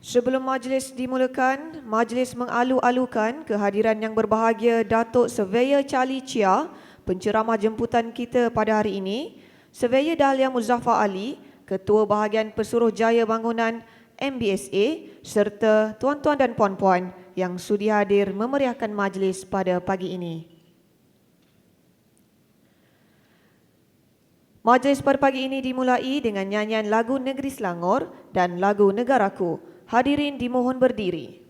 Sebelum majlis dimulakan, majlis mengalu-alukan kehadiran yang berbahagia Datuk Surveyor Charlie Chia, penceramah jemputan kita pada hari ini, Surveyor Dahlia Muzaffar Ali, Ketua Bahagian Pesuruhjaya Bangunan MBSA, serta tuan-tuan dan puan-puan yang sudi hadir memeriahkan majlis pada pagi ini. Majlis pada pagi ini dimulai dengan nyanyian lagu Negeri Selangor dan lagu Negaraku. Hadirin dimohon berdiri.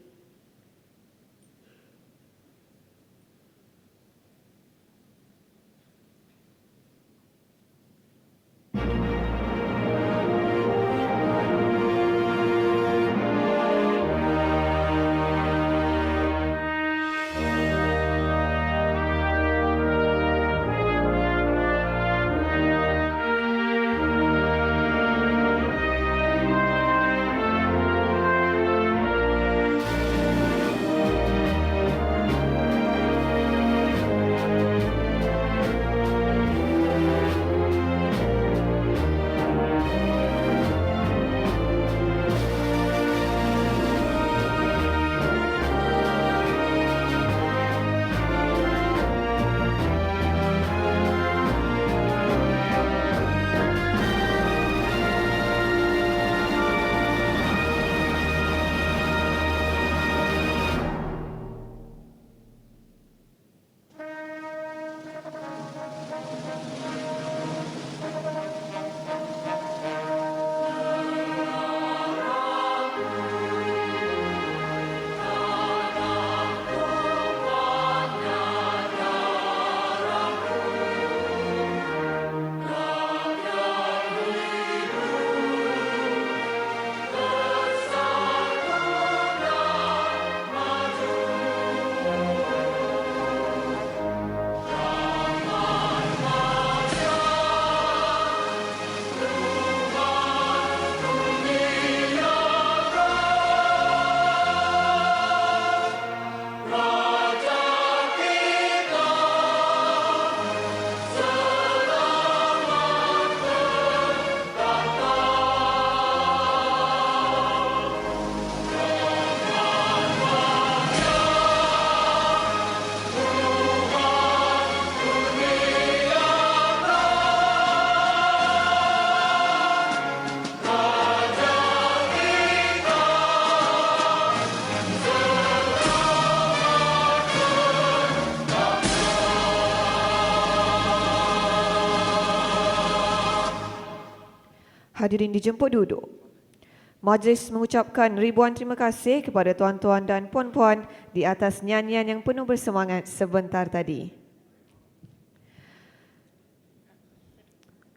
Hadirin dijemput duduk. Majlis mengucapkan ribuan terima kasih kepada tuan-tuan dan puan-puan di atas nyanyian yang penuh bersemangat sebentar tadi.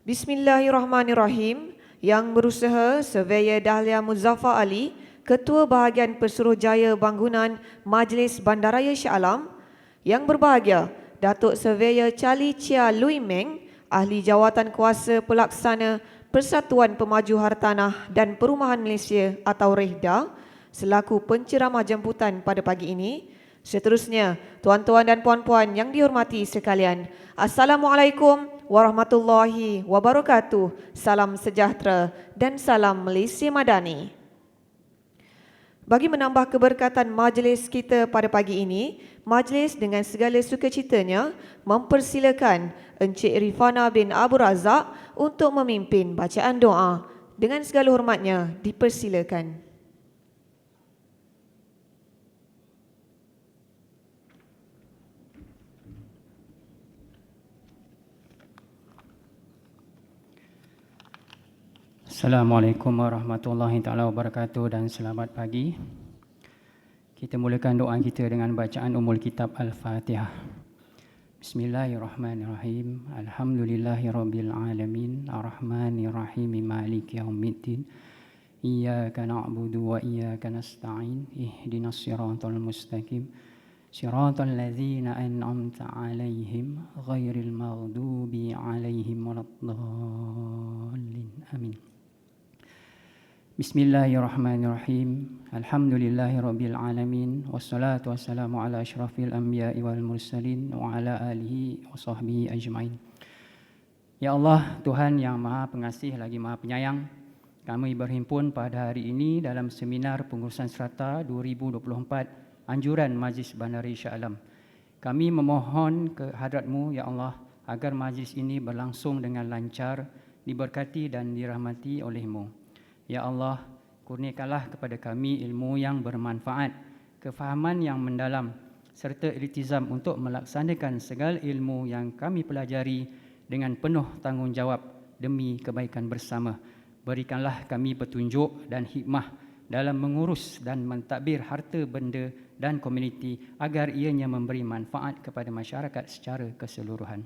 Bismillahirrahmanirrahim. Yang berusaha Surveyor Dahlia Muzaffar Ali, Ketua Bahagian Pesuruhjaya Bangunan Majlis Bandaraya Shah. Yang berbahagia Datuk Surveyor Charlie Chia Lui Meng, Ahli Jawatan Kuasa Pelaksana Persatuan Pemaju Hartanah dan Perumahan Malaysia atau REHDA, selaku penceramah jemputan pada pagi ini. Seterusnya, tuan-tuan dan puan-puan yang dihormati sekalian, Assalamualaikum warahmatullahi wabarakatuh. Salam sejahtera dan salam Malaysia Madani. Bagi menambah keberkatan majlis kita pada pagi ini, majlis dengan segala sukacitanya mempersilakan Encik Rifana bin Abu Razak untuk memimpin bacaan doa. Dengan segala hormatnya, dipersilakan. Assalamualaikum warahmatullahi taala wabarakatuh dan selamat pagi. Kita mulakan doa kita dengan bacaan Ummul Kitab Al-Fatihah. Bismillahirrahmanirrahim. Alhamdulillahirabbil alamin, arrahmanirrahim, maliki yaumiddin. Iyyaka na'budu wa iyyaka nasta'in. Ihdinas siratal mustaqim. Siratal ladzina an'amta 'alaihim ghairil maghdubi 'alaihim waladdallin. Amin. Bismillahirrahmanirrahim. Alhamdulillahirabbil alamin, wassalatu wassalamu ala asyrafil anbiya'i wal mursalin wa ala alihi wa sahbihi ajmain. Ya Allah, Tuhan yang Maha Pengasih lagi Maha Penyayang, Kami berhimpun pada hari ini dalam seminar Pengurusan Strata 2024 Anjuran Majlis Bandaraya Shah Alam. Kami memohon ke hadratmu, Ya Allah, agar majlis ini berlangsung dengan lancar, diberkati dan dirahmati oleh-Mu. Ya Allah, kurniakanlah kepada kami ilmu yang bermanfaat, kefahaman yang mendalam, serta iltizam untuk melaksanakan segala ilmu yang kami pelajari dengan penuh tanggungjawab demi kebaikan bersama. Berikanlah kami petunjuk dan hikmah dalam mengurus dan mentadbir harta benda dan komuniti agar ianya memberi manfaat kepada masyarakat secara keseluruhan.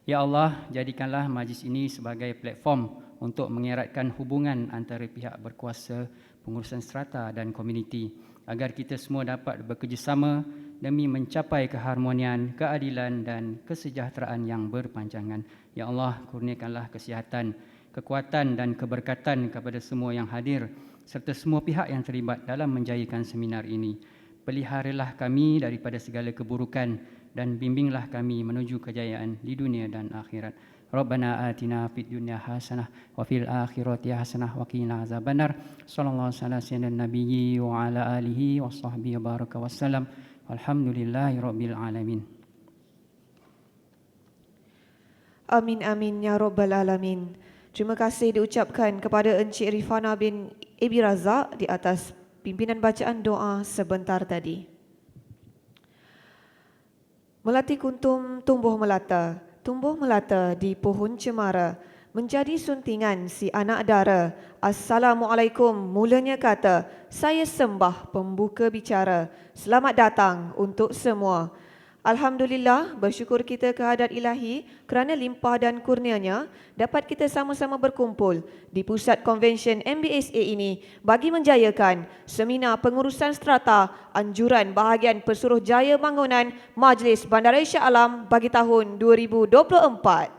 Ya Allah, jadikanlah majlis ini sebagai platform untuk mengeratkan hubungan antara pihak berkuasa, pengurusan strata dan komuniti agar kita semua dapat bekerjasama demi mencapai keharmonian, keadilan dan kesejahteraan yang berpanjangan. Ya Allah, kurniakanlah kesihatan, kekuatan dan keberkatan kepada semua yang hadir serta semua pihak yang terlibat dalam menjayakan seminar ini. Peliharalah kami daripada segala keburukan dan bimbinglah kami menuju kejayaan di dunia dan akhirat. Rabbana atina fid dunya hasanah wa fil akhirati hasanah wa qina azabannar. Sallallahu alaihi wasallam nabiyyi wa ala alihi wa sahbihi baraka wasallam. Alhamdulillahi rabbil alamin. Amin amin ya rabbal alamin. Terima kasih diucapkan kepada Encik Rifana bin Ebi Razak di atas pimpinan bacaan doa sebentar tadi. Melati kuntum tumbuh melata di pohon cemara, menjadi suntingan si anak dara. Assalamualaikum, mulanya kata, saya sembah pembuka bicara. Selamat datang untuk semua. Alhamdulillah, bersyukur kita kehadrat ilahi kerana limpah dan kurnianya dapat kita sama-sama berkumpul di Pusat Konvensyen MBSA ini bagi menjayakan seminar pengurusan strata anjuran bahagian Pesuruhjaya Bangunan Majlis Bandaraya Shah Alam bagi tahun 2024.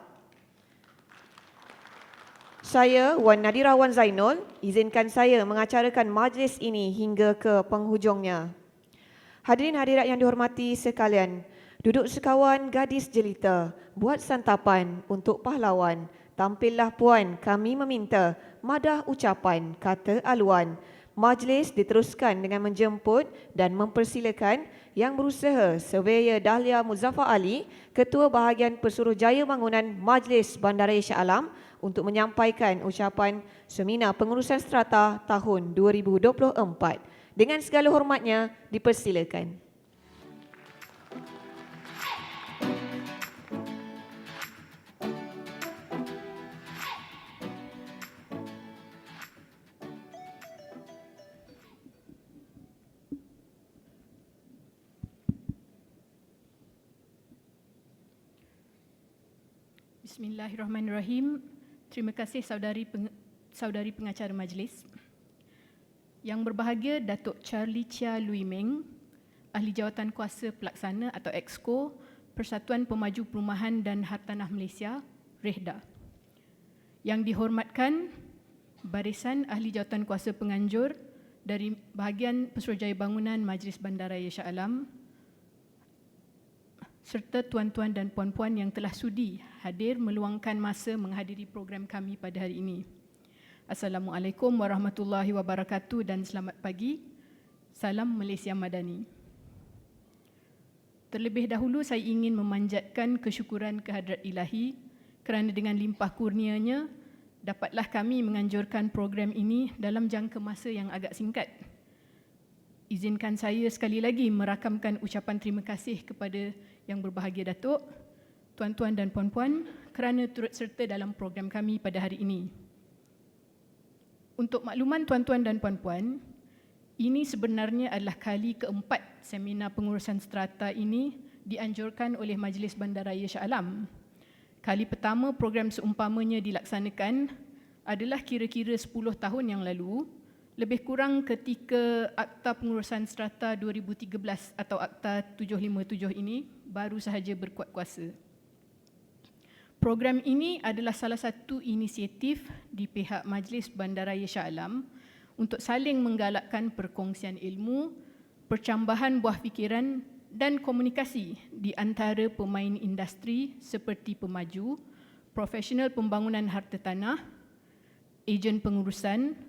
Saya, Wan Nadira Wan Zainul, izinkan saya mengacarakan majlis ini hingga ke penghujungnya. Hadirin hadirat yang dihormati sekalian, duduk sekawan gadis jelita, buat santapan untuk pahlawan. Tampillah puan, kami meminta, madah ucapan, kata aluan. Majlis diteruskan dengan menjemput dan mempersilakan Yang Berusaha Surveyor Dahlia Muzaffar Ali, Ketua Bahagian Pesuruhjaya Bangunan Majlis Bandaraya Shah Alam untuk menyampaikan ucapan seminar pengurusan strata tahun 2024. Dengan segala hormatnya, dipersilakan. Bismillahirrahmanirrahim. Terima kasih saudari pengacara majlis. Yang berbahagia Datuk Charlie Chia Lui Meng, Ahli Jawatan Kuasa Pelaksana atau Exco Persatuan Pemaju Perumahan dan Hartanah Malaysia, REHDA. Yang dihormatkan Barisan Ahli Jawatan Kuasa Penganjur dari Bahagian Pesuruhjaya Bangunan Majlis Bandaraya Shah Alam, serta tuan-tuan dan puan-puan yang telah sudi hadir meluangkan masa menghadiri program kami pada hari ini. Assalamualaikum warahmatullahi wabarakatuh dan selamat pagi. Salam Malaysia Madani. Terlebih dahulu saya ingin memanjatkan kesyukuran kehadrat ilahi kerana dengan limpah kurnianya dapatlah kami menganjurkan program ini dalam jangka masa yang agak singkat. Izinkan saya sekali lagi merakamkan ucapan terima kasih kepada Yang Berbahagia Datuk, tuan-tuan dan puan-puan kerana turut serta dalam program kami pada hari ini. Untuk makluman tuan-tuan dan puan-puan, ini sebenarnya adalah kali keempat seminar pengurusan strata ini dianjurkan oleh Majlis Bandaraya Shah Alam. Kali pertama program seumpamanya dilaksanakan adalah kira-kira 10 tahun yang lalu, lebih kurang ketika Akta Pengurusan Strata 2013 atau Akta 757 ini baru sahaja berkuat kuasa. Program ini adalah salah satu inisiatif di pihak Majlis Bandaraya Shah Alam untuk saling menggalakkan perkongsian ilmu, percambahan buah fikiran dan komunikasi di antara pemain industri seperti pemaju, profesional pembangunan harta tanah, ejen pengurusan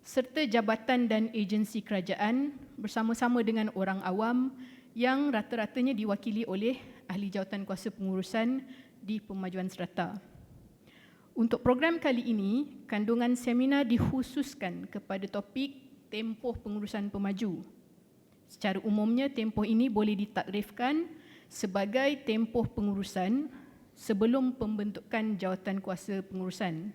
serta jabatan dan agensi kerajaan bersama-sama dengan orang awam yang rata-ratanya diwakili oleh ahli jawatan kuasa pengurusan di Pemajuan Strata. Untuk program kali ini, kandungan seminar dikhususkan kepada topik Tempoh Pengurusan Pemaju. Secara umumnya, tempoh ini boleh ditakrifkan sebagai tempoh pengurusan sebelum pembentukan jawatan kuasa pengurusan.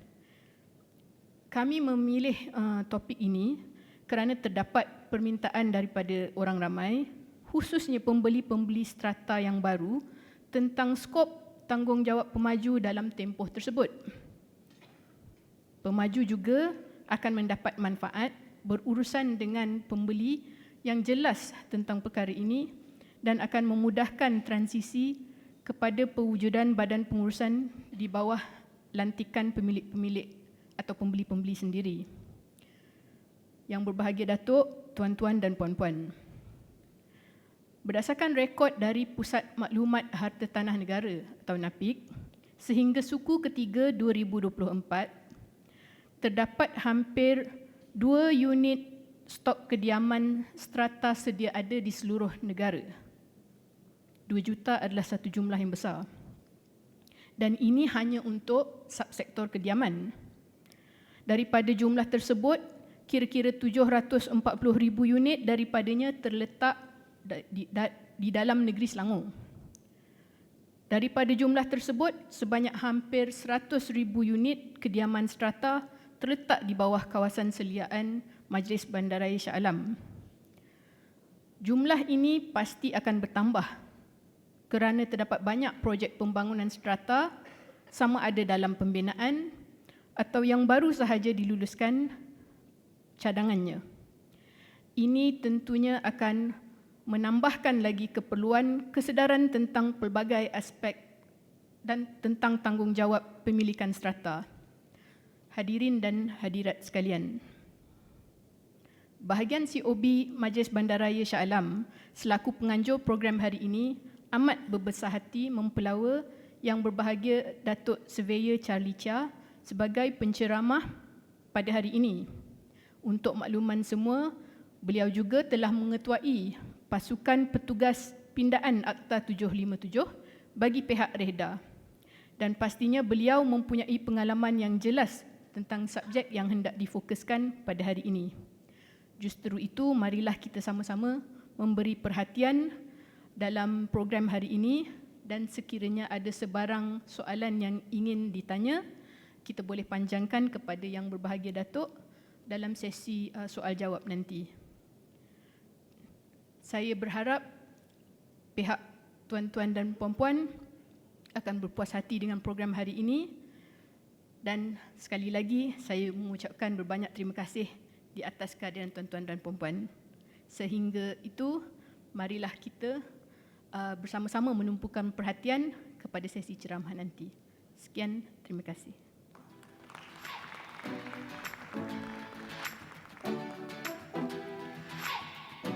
Kami memilih topik ini kerana terdapat permintaan daripada orang ramai, khususnya pembeli-pembeli strata yang baru tentang skop tanggungjawab pemaju dalam tempoh tersebut. Pemaju juga akan mendapat manfaat berurusan dengan pembeli yang jelas tentang perkara ini dan akan memudahkan transisi kepada pewujudan badan pengurusan di bawah lantikan pemilik-pemilik atau pembeli-pembeli sendiri. Yang berbahagia Datuk, tuan-tuan dan puan-puan. Berdasarkan rekod dari Pusat Maklumat Harta Tanah Negara atau NAPIK, sehingga suku ketiga 2024, terdapat hampir 2 unit stok kediaman strata sedia ada di seluruh negara. 2 juta adalah satu jumlah yang besar. Dan ini hanya untuk subsektor kediaman. Daripada jumlah tersebut, kira-kira 740,000 unit daripadanya terletak di dalam negeri Selangor. Daripada jumlah tersebut, sebanyak hampir 100,000 unit kediaman strata terletak di bawah kawasan seliaan Majlis Bandaraya Shah. Jumlah ini pasti akan bertambah kerana terdapat banyak projek pembangunan strata sama ada dalam pembinaan atau yang baru sahaja diluluskan cadangannya. Ini tentunya akan menambahkan lagi keperluan kesedaran tentang pelbagai aspek dan tentang tanggungjawab pemilikan strata. Hadirin dan hadirat sekalian, bahagian COB Majlis Bandaraya Shah Alam selaku penganjur program hari ini amat berbesar hati mempelawa Yang Berbahagia Datuk Surveyor Charlie Chia sebagai penceramah pada hari ini. Untuk makluman semua, beliau juga telah mengetuai pasukan petugas pindaan Akta 757 bagi pihak Rehda. Dan pastinya beliau mempunyai pengalaman yang jelas tentang subjek yang hendak difokuskan pada hari ini. Justru itu, marilah kita sama-sama memberi perhatian dalam program hari ini dan sekiranya ada sebarang soalan yang ingin ditanya, kita boleh panjangkan kepada Yang Berbahagia Datuk dalam sesi soal jawab nanti. Saya berharap pihak tuan-tuan dan puan-puan akan berpuas hati dengan program hari ini dan sekali lagi saya mengucapkan berbanyak terima kasih di atas kehadiran tuan-tuan dan puan-puan. Sehingga itu, marilah kita bersama-sama menumpukan perhatian kepada sesi ceramah nanti. Sekian, terima kasih.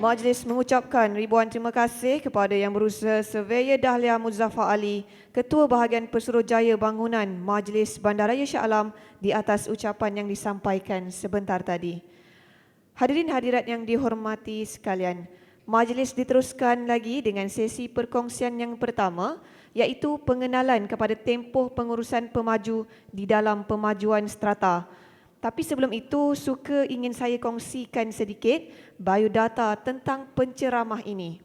Majlis mengucapkan ribuan terima kasih kepada Yang Berusaha Surveyor Dahlia Muzaffar Ali, Ketua Bahagian Pesuruhjaya Bangunan Majlis Bandaraya Shah Alam di atas ucapan yang disampaikan sebentar tadi. Hadirin hadirat yang dihormati sekalian, majlis diteruskan lagi dengan sesi perkongsian yang pertama, iaitu pengenalan kepada tempoh pengurusan pemaju di dalam pemajuan strata. Tapi sebelum itu, suka ingin saya kongsikan sedikit biodata tentang penceramah ini.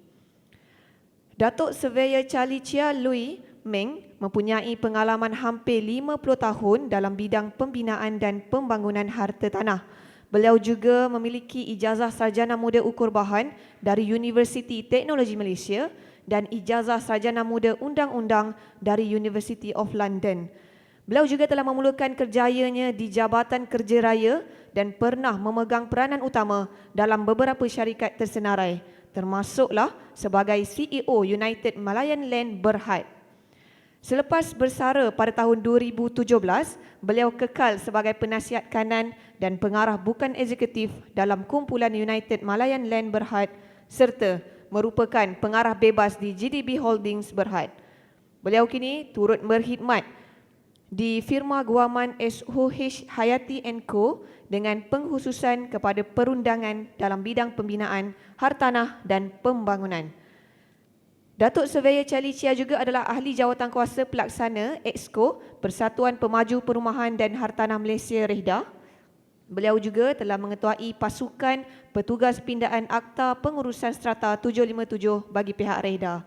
Datuk Surveyor Charlie Chia Lui Meng mempunyai pengalaman hampir 50 tahun dalam bidang pembinaan dan pembangunan harta tanah. Beliau juga memiliki ijazah sarjana muda ukur bahan dari Universiti Teknologi Malaysia dan ijazah sarjana muda undang-undang dari University of London. Beliau juga telah memulakan kerjayanya di Jabatan Kerja Raya dan pernah memegang peranan utama dalam beberapa syarikat tersenarai, termasuklah sebagai CEO United Malayan Land Berhad. Selepas bersara pada tahun 2017, beliau kekal sebagai penasihat kanan dan pengarah bukan eksekutif dalam kumpulan United Malayan Land Berhad serta merupakan pengarah bebas di GDB Holdings Berhad. Beliau kini turut berkhidmat di firma guaman SOH Hayati & Co dengan pengkhususan kepada perundangan dalam bidang pembinaan, hartanah dan pembangunan. Datuk Surveyor Charlie Chia juga adalah ahli jawatankuasa pelaksana Exco Persatuan Pemaju Perumahan dan Hartanah Malaysia REHDA. Beliau juga telah mengetuai pasukan petugas pindaan Akta Pengurusan Strata 757 bagi pihak REHDA.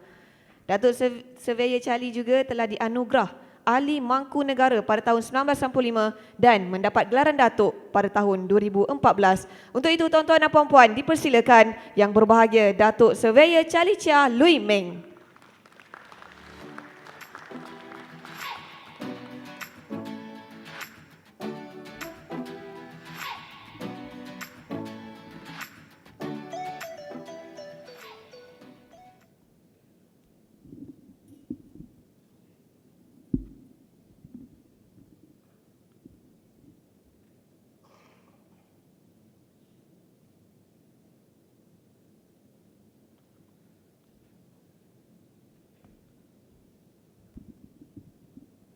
Datuk Surveyor Charlie juga telah dianugerah Ahli Mangku Negara pada tahun 1995 dan mendapat gelaran Datuk pada tahun 2014. Untuk itu tuan-tuan dan puan-puan dipersilakan Yang Berbahagia Datuk Surveyor Charlie Chia Lui Meng.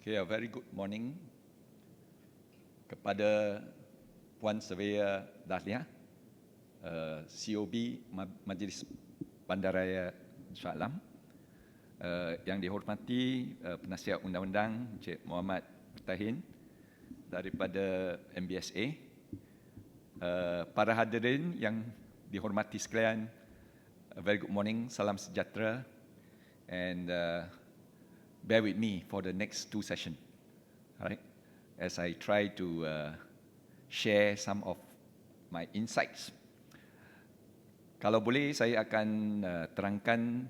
Okay, a very good morning kepada Puan Surveyor Dahlia, COB Majlis Bandaraya Shah, yang dihormati Penasihat Undang-Undang Encik Muhammad Tahin daripada MBSA, para hadirin yang dihormati sekalian, a very good morning, salam sejahtera, and bear with me for the next 2 sessions, right? As I try to share some of my insights. Kalau boleh, saya akan terangkan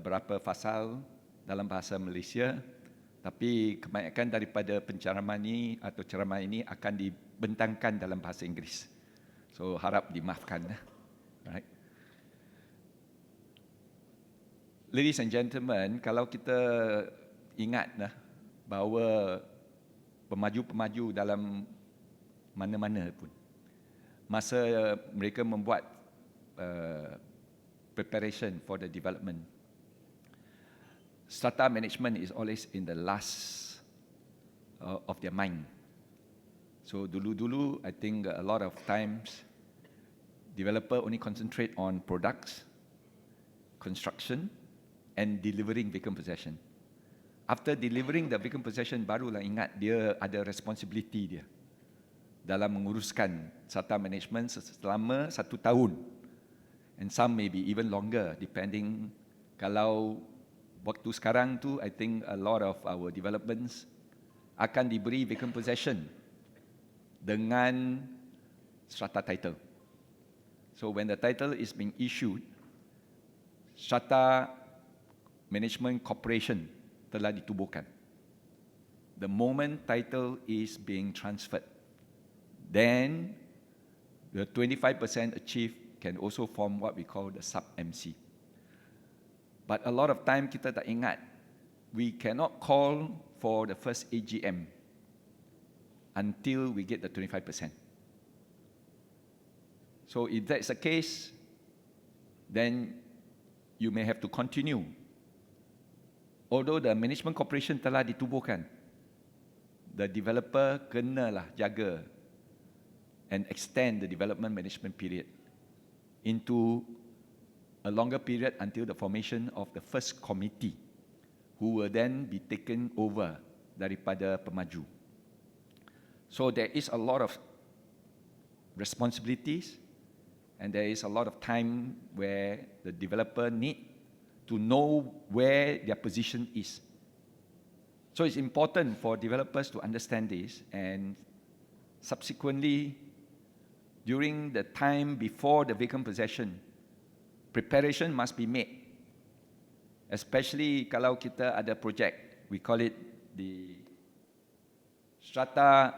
berapa fasal dalam bahasa Malaysia, tapi kebanyakan daripada penceraman ini atau ceramah ini akan dibentangkan dalam bahasa Inggeris. So harap dimaafkan, right? Ladies and gentlemen, kalau kita ingat bahawa pemaju-pemaju dalam mana-mana pun, masa mereka membuat preparation for the development, strata management is always in the last of their mind. So dulu-dulu, I think a lot of times, developer only concentrate on products, construction, and delivering vacant possession. After delivering the vacant possession, barulah ingat dia ada responsibility dia dalam menguruskan strata management selama 1 tahun. And some maybe even longer, depending. Kalau waktu sekarang tu, I think a lot of our developments akan diberi vacant possession dengan strata title. So when the title is being issued, strata Management Corporation telah ditubuhkan. The moment title is being transferred, then the 25% achieved can also form what we call the sub-MC. But a lot of time kita tak ingat, we cannot call for the first AGM until we get the 25%. So if that's the case, then you may have to continue. Although the management corporation telah ditubuhkan, the developer kenalah jaga and extend the development management period into a longer period until the formation of the first committee, who will then be taken over daripada pemaju. So there is a lot of responsibilities, and there is a lot of time where the developer need to know where their position is. So it's important for developers to understand this, and subsequently, during the time before the vacant possession, preparation must be made. Especially kalau kita ada project, we call it the strata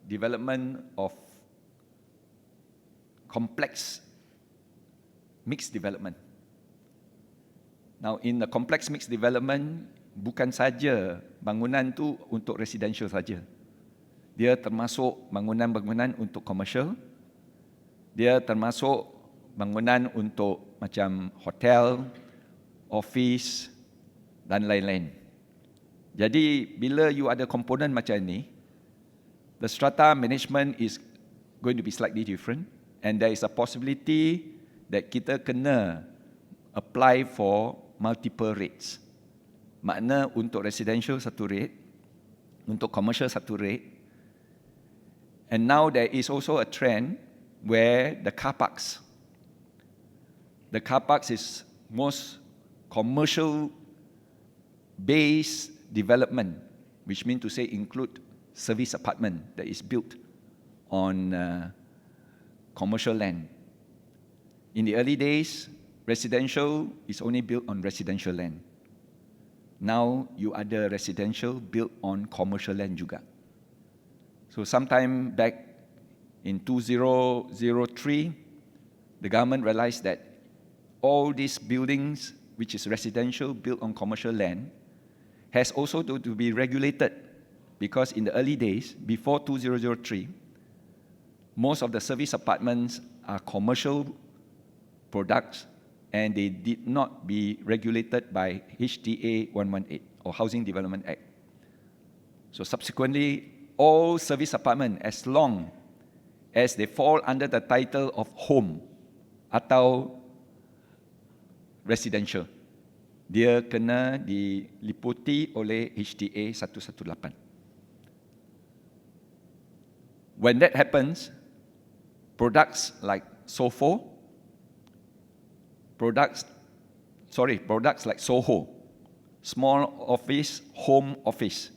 development of complex mixed development. Now, in the complex mixed development, bukan saja bangunan tu untuk residential saja. Dia termasuk bangunan-bangunan untuk commercial. Dia termasuk bangunan untuk macam hotel, office dan lain-lain. Jadi bila you ada komponen macam ni, the strata management is going to be slightly different, and there is a possibility that kita kena apply for multiple rates. Makna untuk residential satu rate, untuk commercial satu rate, and now there is also a trend where the car parks is most commercial-based development, which means to say include service apartment that is built on commercial land. In the early days, residential is only built on residential land. Now you ada residential built on commercial land juga. So sometime back in 2003, the government realized that all these buildings, which is residential built on commercial land, has also to be regulated, because in the early days, before 2003, most of the service apartments are commercial products and they did not be regulated by HDA 118 or Housing Development Act. So subsequently, all service apartments, as long as they fall under the title of home atau residential, dia kena diliputi oleh HDA 118. When that happens, products like SOFO, products like SOHO, small office, home office,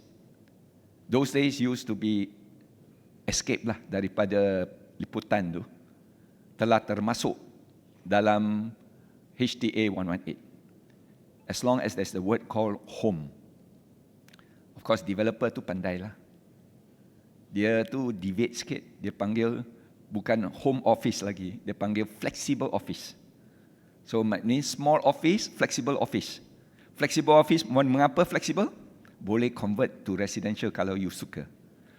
those days used to be escape lah daripada liputan tu, telah termasuk dalam HDA 118. As long as there's the word called home. Of course, developer tu pandai lah. Dia tu deviate sikit, dia panggil bukan home office lagi, dia panggil flexible office. So maknanya small office, flexible office. Flexible office, mengapa flexible? Boleh convert to residential kalau you suka.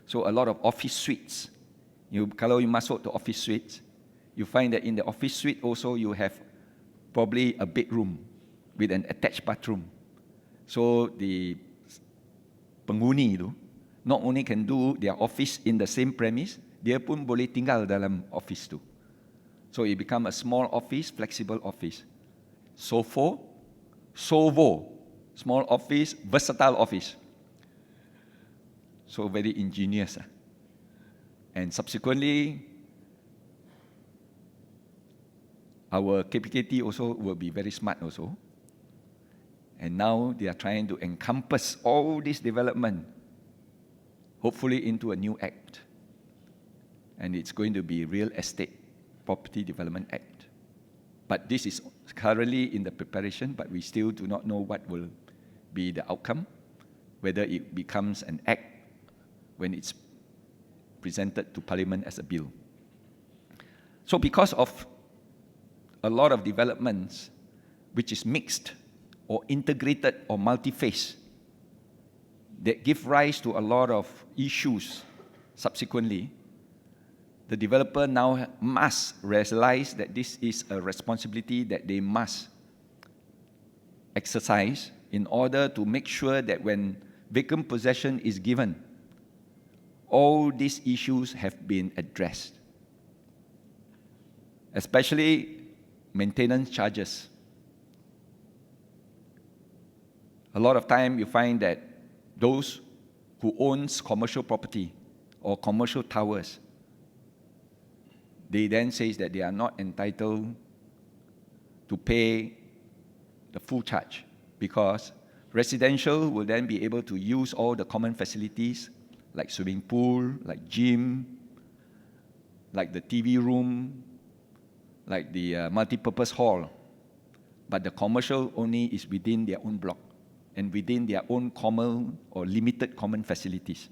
So a lot of office suites. Kalau you masuk to office suites, you find that in the office suite also you have probably a bedroom with an attached bathroom. So the penghuni tu not only can do their office in the same premise, dia pun boleh tinggal dalam office tu. So it become a small office, flexible office. SOFO, small office, versatile office. So very ingenious. And subsequently, our KPKT also will be very smart also. And now they are trying to encompass all this development, hopefully into a new act. And it's going to be Real Estate Property Development Act. But this is currently in the preparation, but we still do not know what will be the outcome, whether it becomes an act when it's presented to Parliament as a bill. So because of a lot of developments which is mixed or integrated or multi-phase, that give rise to a lot of issues subsequently, the developer now must realize that this is a responsibility that they must exercise in order to make sure that when vacant possession is given, all these issues have been addressed. Especially maintenance charges. A lot of time you find that those who owns commercial property or commercial towers, they then say that they are not entitled to pay the full charge because residential will then be able to use all the common facilities like swimming pool, like gym, like the TV room, like the multi-purpose hall. But the commercial only is within their own block and within their own common or limited common facilities.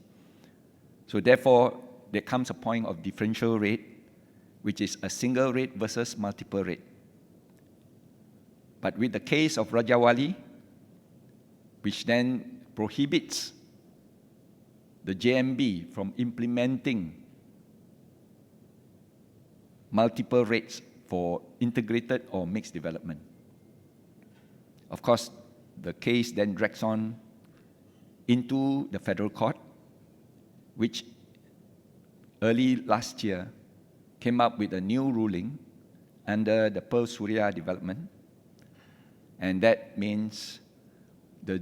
So therefore, there comes a point of differential rate, which is a single rate versus multiple rate. But with the case of Rajawali, which then prohibits the JMB from implementing multiple rates for integrated or mixed development. Of course, the case then drags on into the federal court, which early last year came up with a new ruling under the PESURUHJAYA development. And that means the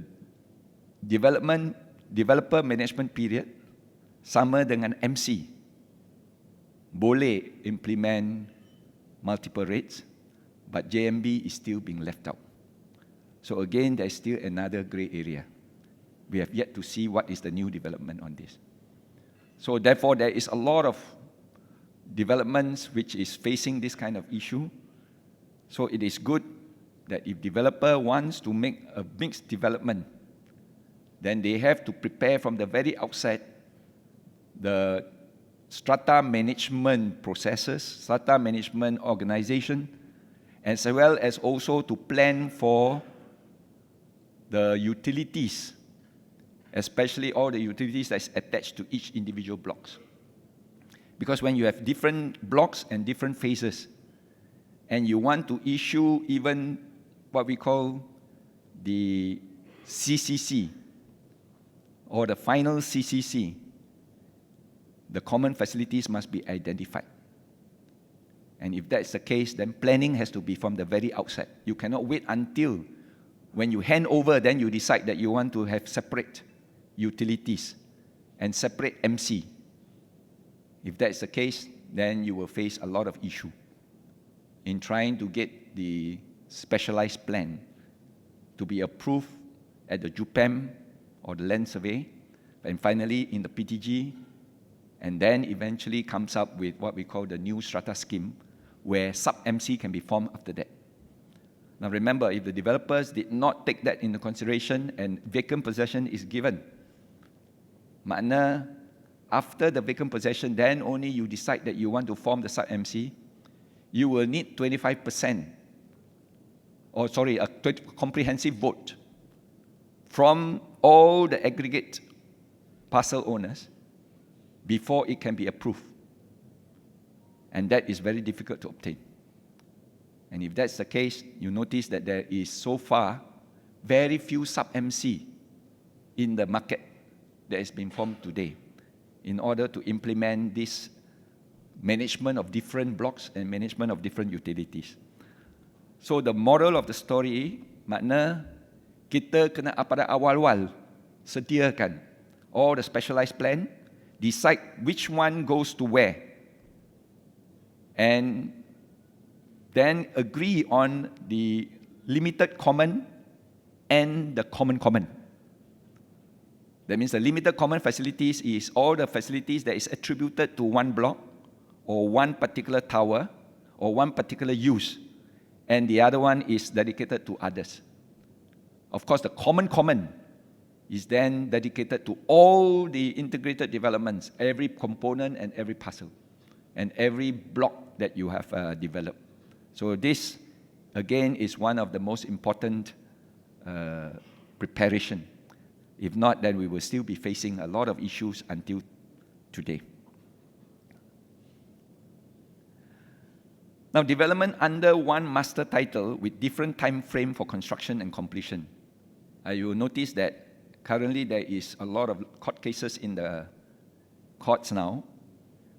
developer management period sama dengan MC boleh implement multiple rates, but JMB is still being left out. So again, there is still another grey area. We have yet to see what is the new development on this. So therefore, there is a lot of developments which is facing this kind of issue. So it is good that if developer wants to make a mixed development, then they have to prepare from the very outset the strata management processes, strata management organization, as well as also to plan for the utilities, especially all the utilities that's attached to each individual blocks. Because when you have different blocks and different phases, and you want to issue even what we call the CCC, or the final CCC, the common facilities must be identified. And if that's the case, then planning has to be from the very outset. You cannot wait until when you hand over, then you decide that you want to have separate utilities and separate MC. If that's the case, then you will face a lot of issue in trying to get the specialized plan to be approved at the JUPEM or the land survey, and finally in the PTG, and then eventually comes up with what we call the new strata scheme, where sub-MC can be formed after that. Now remember, if the developers did not take that into consideration and vacant possession is given, makna after the vacant possession, then only you decide that you want to form the sub-MC, you will need 25%, or sorry, a comprehensive vote from all the aggregate parcel owners before it can be approved. And that is very difficult to obtain. And if that's the case, you notice that there is so far very few sub-MC in the market that has been formed today in order to implement this management of different blocks and management of different utilities. So the moral of the story, makna kita kena pada awal-awal sediakan all the specialized plan, decide which one goes to where, and then agree on the limited common and the common. That means the limited common facilities is all the facilities that is attributed to one block or one particular tower or one particular use, and the other one is dedicated to others. Of course, the common is then dedicated to all the integrated developments, every component and every parcel, and every block that you have developed. So this, again, is one of the most important preparation. If not, then we will still be facing a lot of issues until today. Now, development under one master title with different time frame for construction and completion. You will notice that currently there is a lot of court cases in the courts now,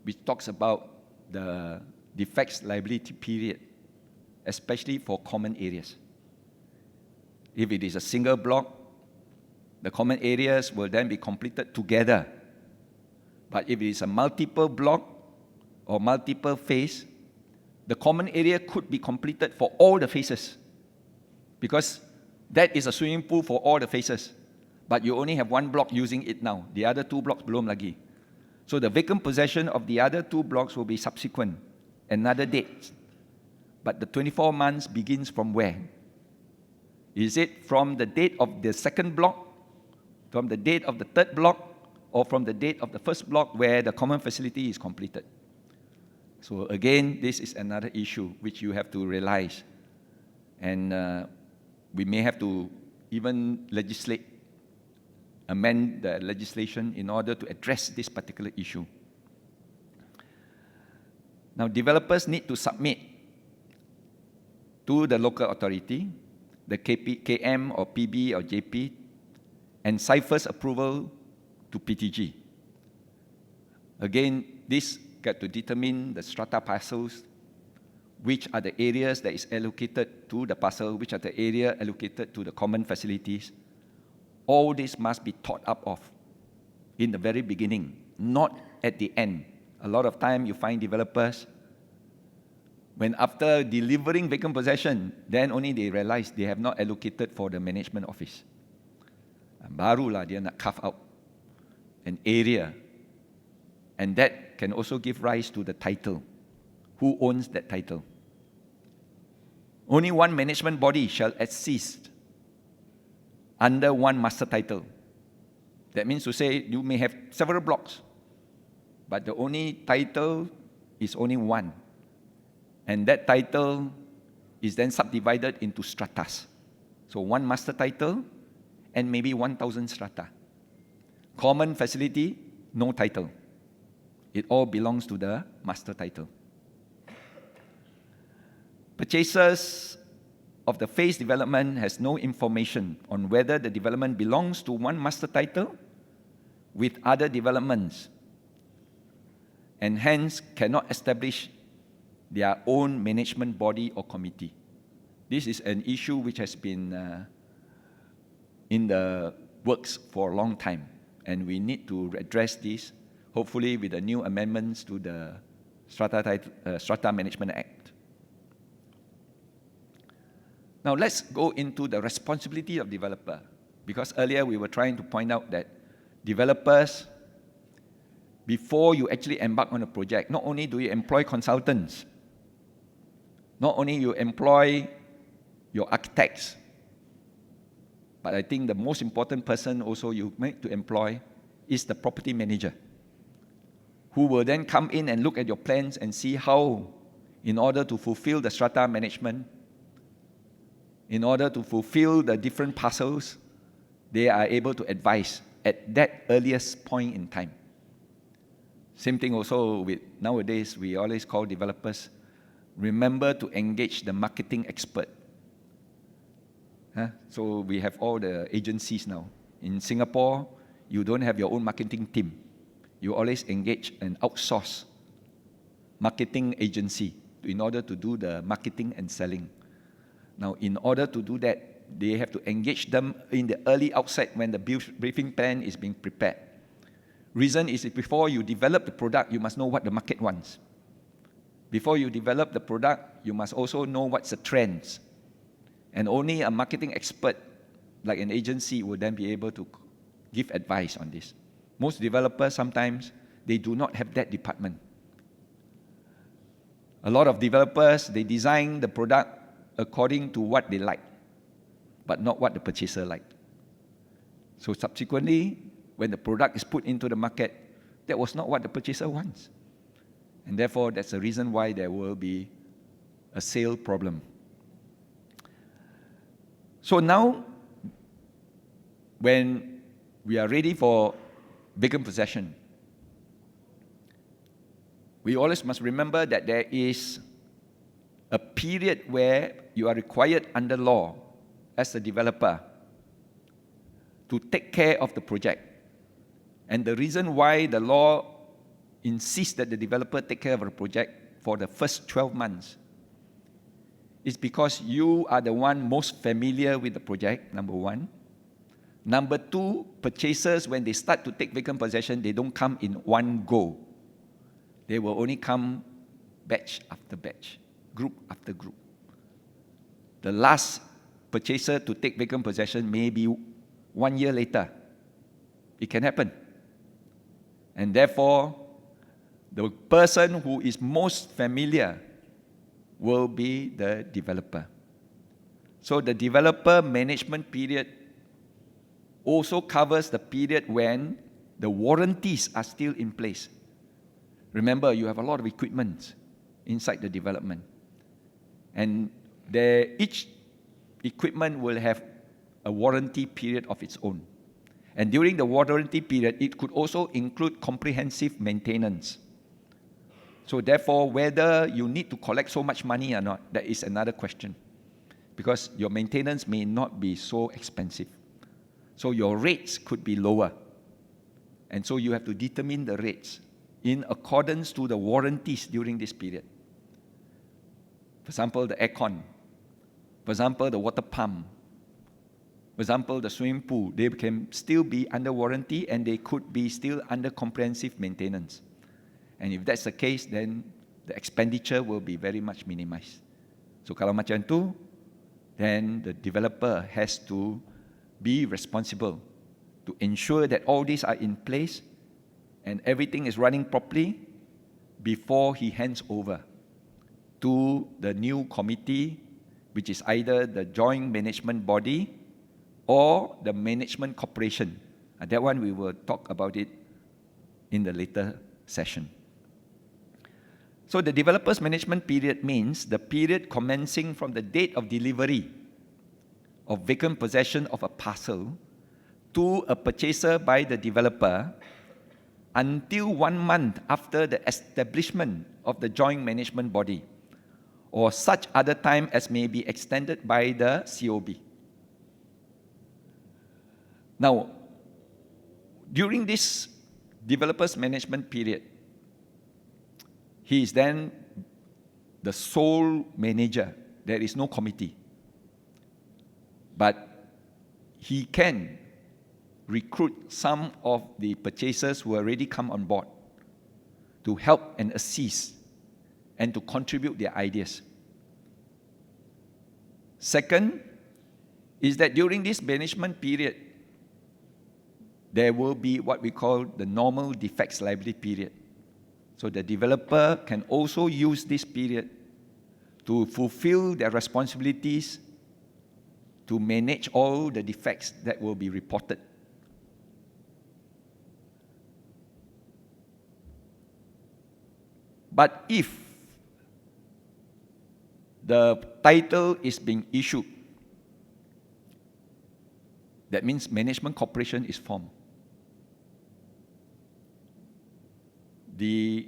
which talks about the defects liability period, especially for common areas. If it is a single block, the common areas will then be completed together. But if it is a multiple block or multiple phase, the common area could be completed for all the phases, because that is a swimming pool for all the phases. But you only have one block using it now. The other two blocks belum lagi. So the vacant possession of the other two blocks will be subsequent, another date. But the 24 months begins from where? Is it from the date of the second block, from the date of the third block, or from the date of the first block where the common facility is completed? So again, this is another issue which you have to realize. And we may have to even amend the legislation in order to address this particular issue. Now, developers need to submit to the local authority, the KM or PB or JP, and CIFER's approval to PTG. Again, this got to determine the strata parcels, which are the areas that is allocated to the parcel, which are the area allocated to the common facilities. All this must be thought up of in the very beginning, not at the end. A lot of time you find developers, when after delivering vacant possession, then only they realize they have not allocated for the management office. Barulah dia nak carve out an area, and that can also give rise to the title. Who owns that title? Only one management body shall exist under one master title. That means to say you may have several blocks, but the only title is only one. And that title is then subdivided into stratas. So one master title and maybe 1,000 strata. Common facility, no title. It all belongs to the master title. Purchasers of the phase development has no information on whether the development belongs to one master title with other developments, and hence cannot establish their own management body or committee. This is an issue which has been in the works for a long time, and we need to address this, hopefully with the new amendments to the Strata Management Act. Now let's go into the responsibility of developer, because earlier we were trying to point out that developers, before you actually embark on a project, not only do you employ consultants, not only you employ your architects, but I think the most important person also you need to employ is the property manager, who will then come in and look at your plans and see how, in order to fulfill the strata management, in order to fulfill the different parcels, they are able to advise at that earliest point in time. Same thing also with nowadays, we always call developers, remember to engage the marketing expert. So we have all the agencies now. In Singapore, you don't have your own marketing team. You always engage an outsource marketing agency in order to do the marketing and selling. Now, in order to do that, they have to engage them in the early outset when the briefing plan is being prepared. Reason is before you develop the product, you must know what the market wants. Before you develop the product, you must also know what's the trends. And only a marketing expert, like an agency, will then be able to give advice on this. Most developers, sometimes, they do not have that department. A lot of developers, they design the product according to what they like, but not what the purchaser liked. So subsequently, when the product is put into the market, that was not what the purchaser wants. And therefore, that's the reason why there will be a sale problem. So now, when we are ready for vacant possession, we always must remember that there is a period where you are required under law as a developer to take care of the project. And the reason why the law insists that the developer take care of the project for the first 12 months is because you are the one most familiar with the project, number one. Number two, purchasers, when they start to take vacant possession, they don't come in one go. They will only come batch after batch, group after group. The last purchaser to take vacant possession may be 1 year later. It can happen. And therefore, the person who is most familiar will be the developer. So the developer management period also covers the period when the warranties are still in place. Remember, you have a lot of equipment inside the development. And each equipment will have a warranty period of its own. And during the warranty period, it could also include comprehensive maintenance. So therefore, whether you need to collect so much money or not, that is another question. Because your maintenance may not be so expensive. So your rates could be lower. And so you have to determine the rates in accordance to the warranties during this period. For example, the aircon. For example, the water pump. For example, the swimming pool. They can still be under warranty and they could be still under comprehensive maintenance. And if that's the case, then the expenditure will be very much minimized. So kalau macam tu, then the developer has to be responsible to ensure that all these are in place and everything is running properly before he hands over to the new committee, which is either the joint management body or the management corporation. And that one we will talk about it in the later session. So the developer's management period means the period commencing from the date of delivery of vacant possession of a parcel to a purchaser by the developer until 1 month after the establishment of the joint management body, or such other time as may be extended by the COB. Now, during this developer's management period, he is then the sole manager. There is no committee. But he can recruit some of the purchasers who already come on board to help and assist and to contribute their ideas. Second is that during this management period, there will be what we call the normal defects liability period. So the developer can also use this period to fulfill their responsibilities to manage all the defects that will be reported. But if the title is being issued, that means management corporation is formed. The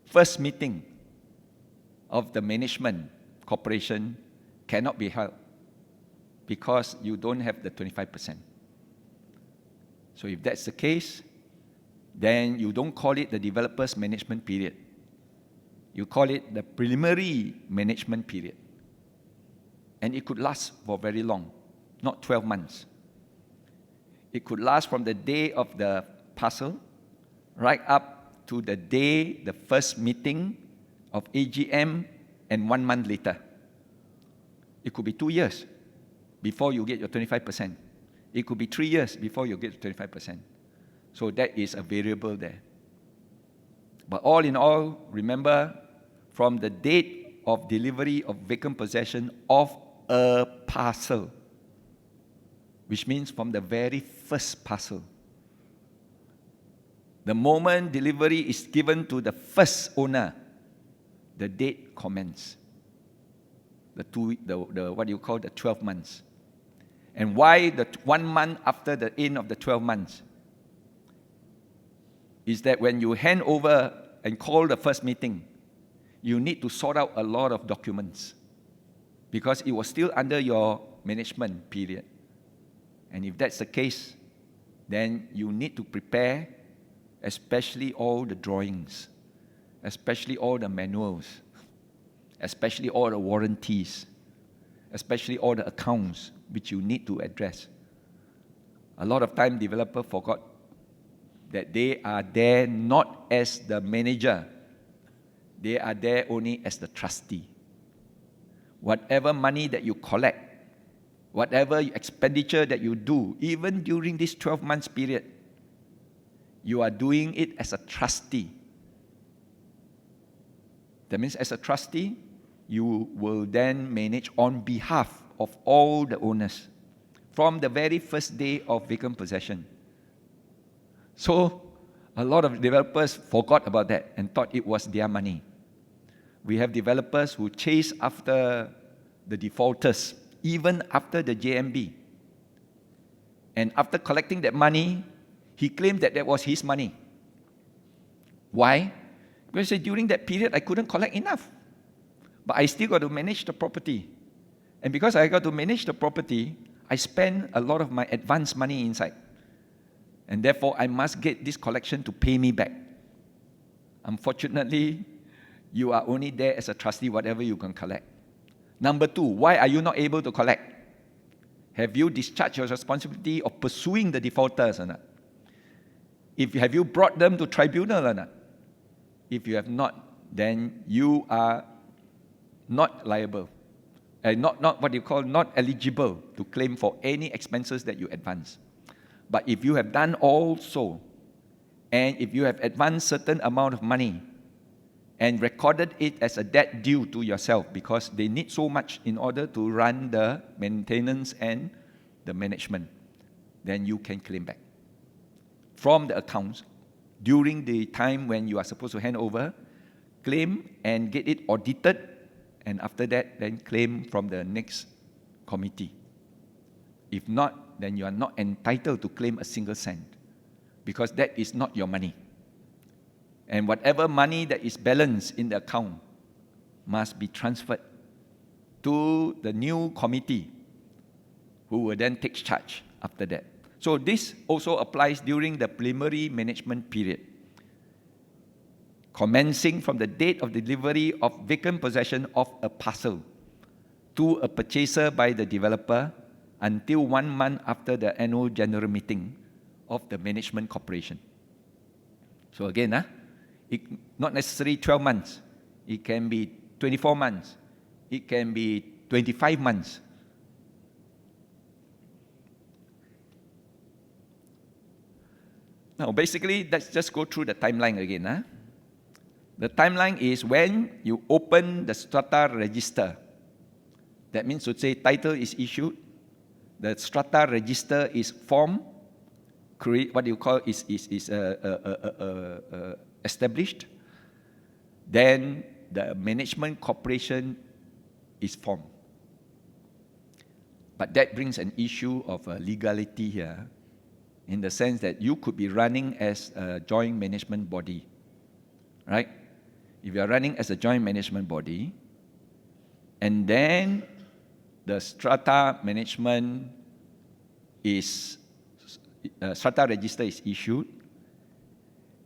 first meeting of the management corporation cannot be held because you don't have the 25%. So if that's the case, then you don't call it the developer's management period. You call it the preliminary management period. And it could last for very long, not 12 months. It could last from the day of the parcel right up to the day, the first meeting of AGM, and 1 month later. It could be 2 years before you get your 25%. It could be 3 years before you get 25%. So that is a variable there. But all in all, remember, from the date of delivery of vacant possession of a parcel, which means from the very first parcel, the moment delivery is given to the first owner, the date commences. What you call the 12 months. And why the 1 month after the end of the 12 months? Is that when you hand over and call the first meeting, you need to sort out a lot of documents because it was still under your management period. And if that's the case, then you need to prepare especially all the drawings, especially all the manuals, especially all the warranties, especially all the accounts which you need to address. A lot of time developer forgot that they are there not as the manager, they are there only as the trustee. Whatever money that you collect, whatever expenditure that you do, even during this 12 months period, you are doing it as a trustee. That means as a trustee, you will then manage on behalf of all the owners from the very first day of vacant possession. So a lot of developers forgot about that and thought it was their money. We have developers who chase after the defaulters, even after the JMB. And after collecting that money, he claimed that that was his money. Why? Because during that period, I couldn't collect enough. But I still got to manage the property. And because I got to manage the property, I spend a lot of my advance money inside. And therefore, I must get this collection to pay me back. Unfortunately, you are only there as a trustee, whatever you can collect. Number two, why are you not able to collect? Have you discharged your responsibility of pursuing the defaulters or not? Have you brought them to tribunal or not? If you have not, then you are not liable. Not what you call not eligible to claim for any expenses that you advance. But if you have done also, and if you have advanced certain amount of money and recorded it as a debt due to yourself because they need so much in order to run the maintenance and the management, then you can claim back from the accounts during the time when you are supposed to hand over, claim and get it audited, and after that, then claim from the next committee. If not, then you are not entitled to claim a single cent because that is not your money. And whatever money that is balanced in the account must be transferred to the new committee who will then take charge after that. So this also applies during the preliminary management period, commencing from the date of delivery of vacant possession of a parcel to a purchaser by the developer until 1 month after the annual general meeting of the management corporation. So again, not necessarily 12 months. It can be 24 months. It can be 25 months. Now, basically, let's just go through the timeline again. The timeline is when you open the strata register. That means to say title is issued, the strata register is formed, what you call is established. Then the management corporation is formed. But that brings an issue of legality here, in the sense that you could be running as a joint management body, right? If you are running as a joint management body, and then the strata management strata register is issued,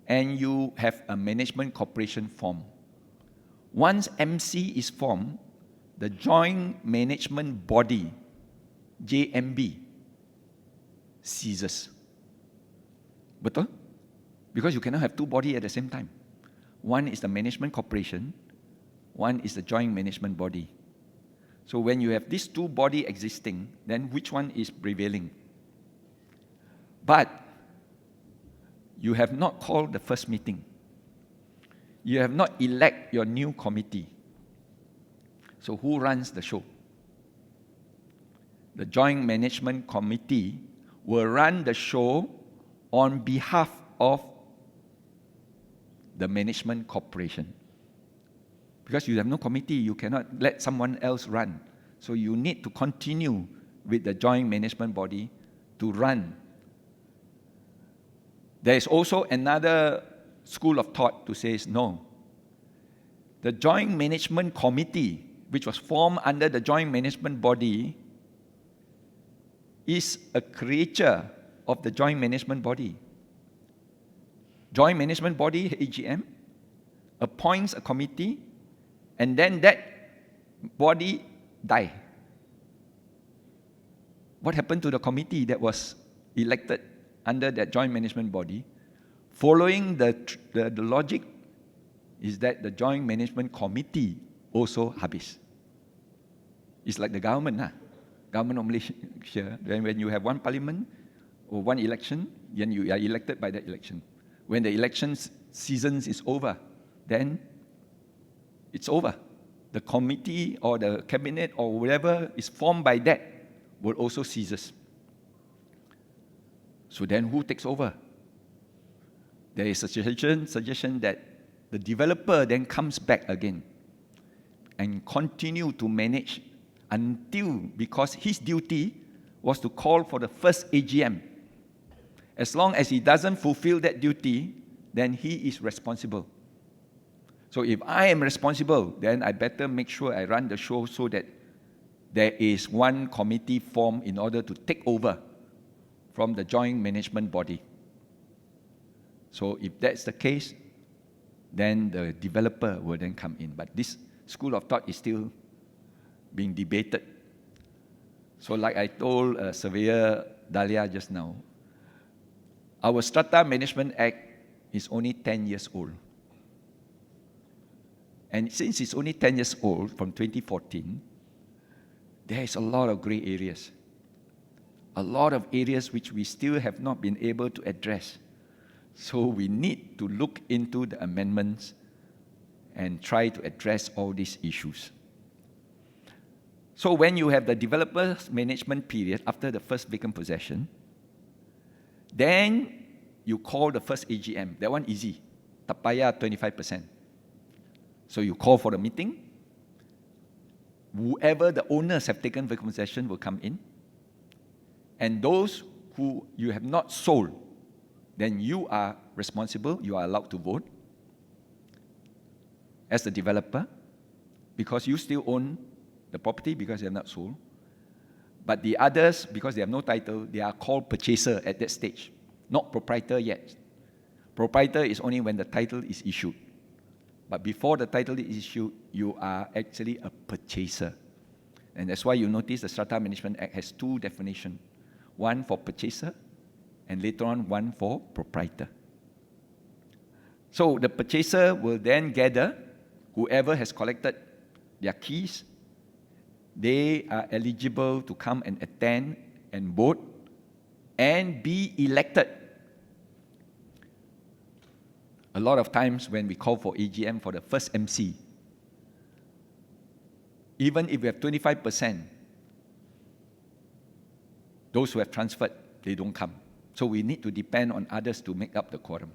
and you have a management corporation formed. Once MC is formed, the joint management body, JMB, ceases. Betul? Because you cannot have two bodies at the same time. One is the management corporation, one is the joint management body. So when you have these two bodies existing, then which one is prevailing? But you have not called the first meeting. You have not elected your new committee. So who runs the show? The joint management committee will run the show on behalf of the management corporation. Because you have no committee, you cannot let someone else run. So you need to continue with the joint management body to run. There is also another school of thought to say no. The joint management committee, which was formed under the joint management body, is a creature of the joint management body. Joint management body, AGM, appoints a committee, and then that body die. What happened to the committee that was elected under that joint management body? Following the logic is that the joint management committee also habis. It's like the government, government of Malaysia. When you have one parliament or one election, then you are elected by that election. When the election season is over, then it's over. The committee or the cabinet or whatever is formed by that will also ceases. So then who takes over? There is a suggestion that the developer then comes back again and continue to manage until, because his duty was to call for the first AGM. As long as he doesn't fulfill that duty, then he is responsible. So if I am responsible, then I better make sure I run the show so that there is one committee formed in order to take over from the joint management body. So if that's the case, then the developer will then come in. But this school of thought is still being debated. So like I told Surveyor Dahlia just now, our Strata Management Act is only 10 years old. And since it's only 10 years old, from 2014, there is a lot of gray areas. A lot of areas which we still have not been able to address. So we need to look into the amendments and try to address all these issues. So when you have the developer's management period after the first vacant possession, then you call the first AGM. That one easy. Tak payah 25%. So you call for the meeting. Whoever the owners have taken vacant possession will come in. And those who you have not sold, then you are responsible, you are allowed to vote as the developer, because you still own the property because you have not sold. But the others, because they have no title, they are called purchaser at that stage, not proprietor yet. Proprietor is only when the title is issued. But before the title is issued, you are actually a purchaser. And that's why you notice the Strata Management Act has two definitions. One for purchaser, and later on one for proprietor. So the purchaser will then gather whoever has collected their keys. They are eligible to come and attend and vote and be elected. A lot of times when we call for AGM for the first MC, even if we have 25%, those who have transferred, they don't come. So we need to depend on others to make up the quorum.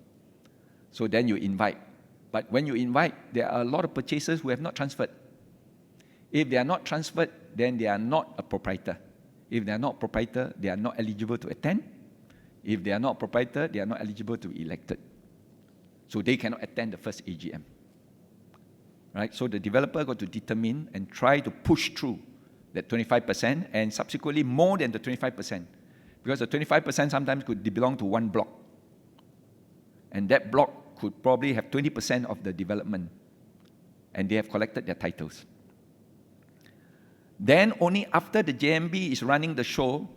So then you invite. But when you invite, there are a lot of purchasers who have not transferred. If they are not transferred, then they are not a proprietor. If they are not proprietor, they are not eligible to attend. If they are not proprietor, they are not eligible to be elected. So they cannot attend the first AGM. Right? So the developer got to determine and try to push through that 25% and subsequently more than the 25%. Because the 25% sometimes could belong to one block. And that block could probably have 20% of the development. And they have collected their titles. Then only after the JMB is running the show,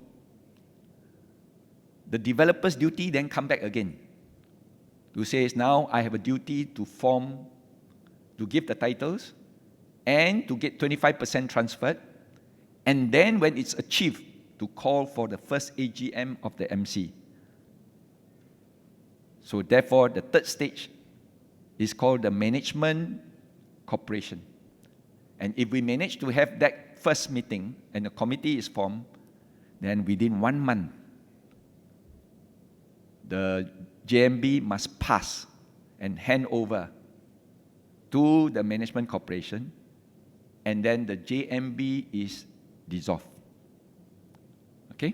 the developer's duty then come back again. To say, now I have a duty to give the titles and to get 25% transferred. And then when it's achieved, to call for the first AGM of the MC. So therefore, the third stage is called the management corporation. And if we manage to have that first meeting and the committee is formed, then within 1 month, the JMB must pass and hand over to the management corporation, and then the JMB is dissolved. Okay?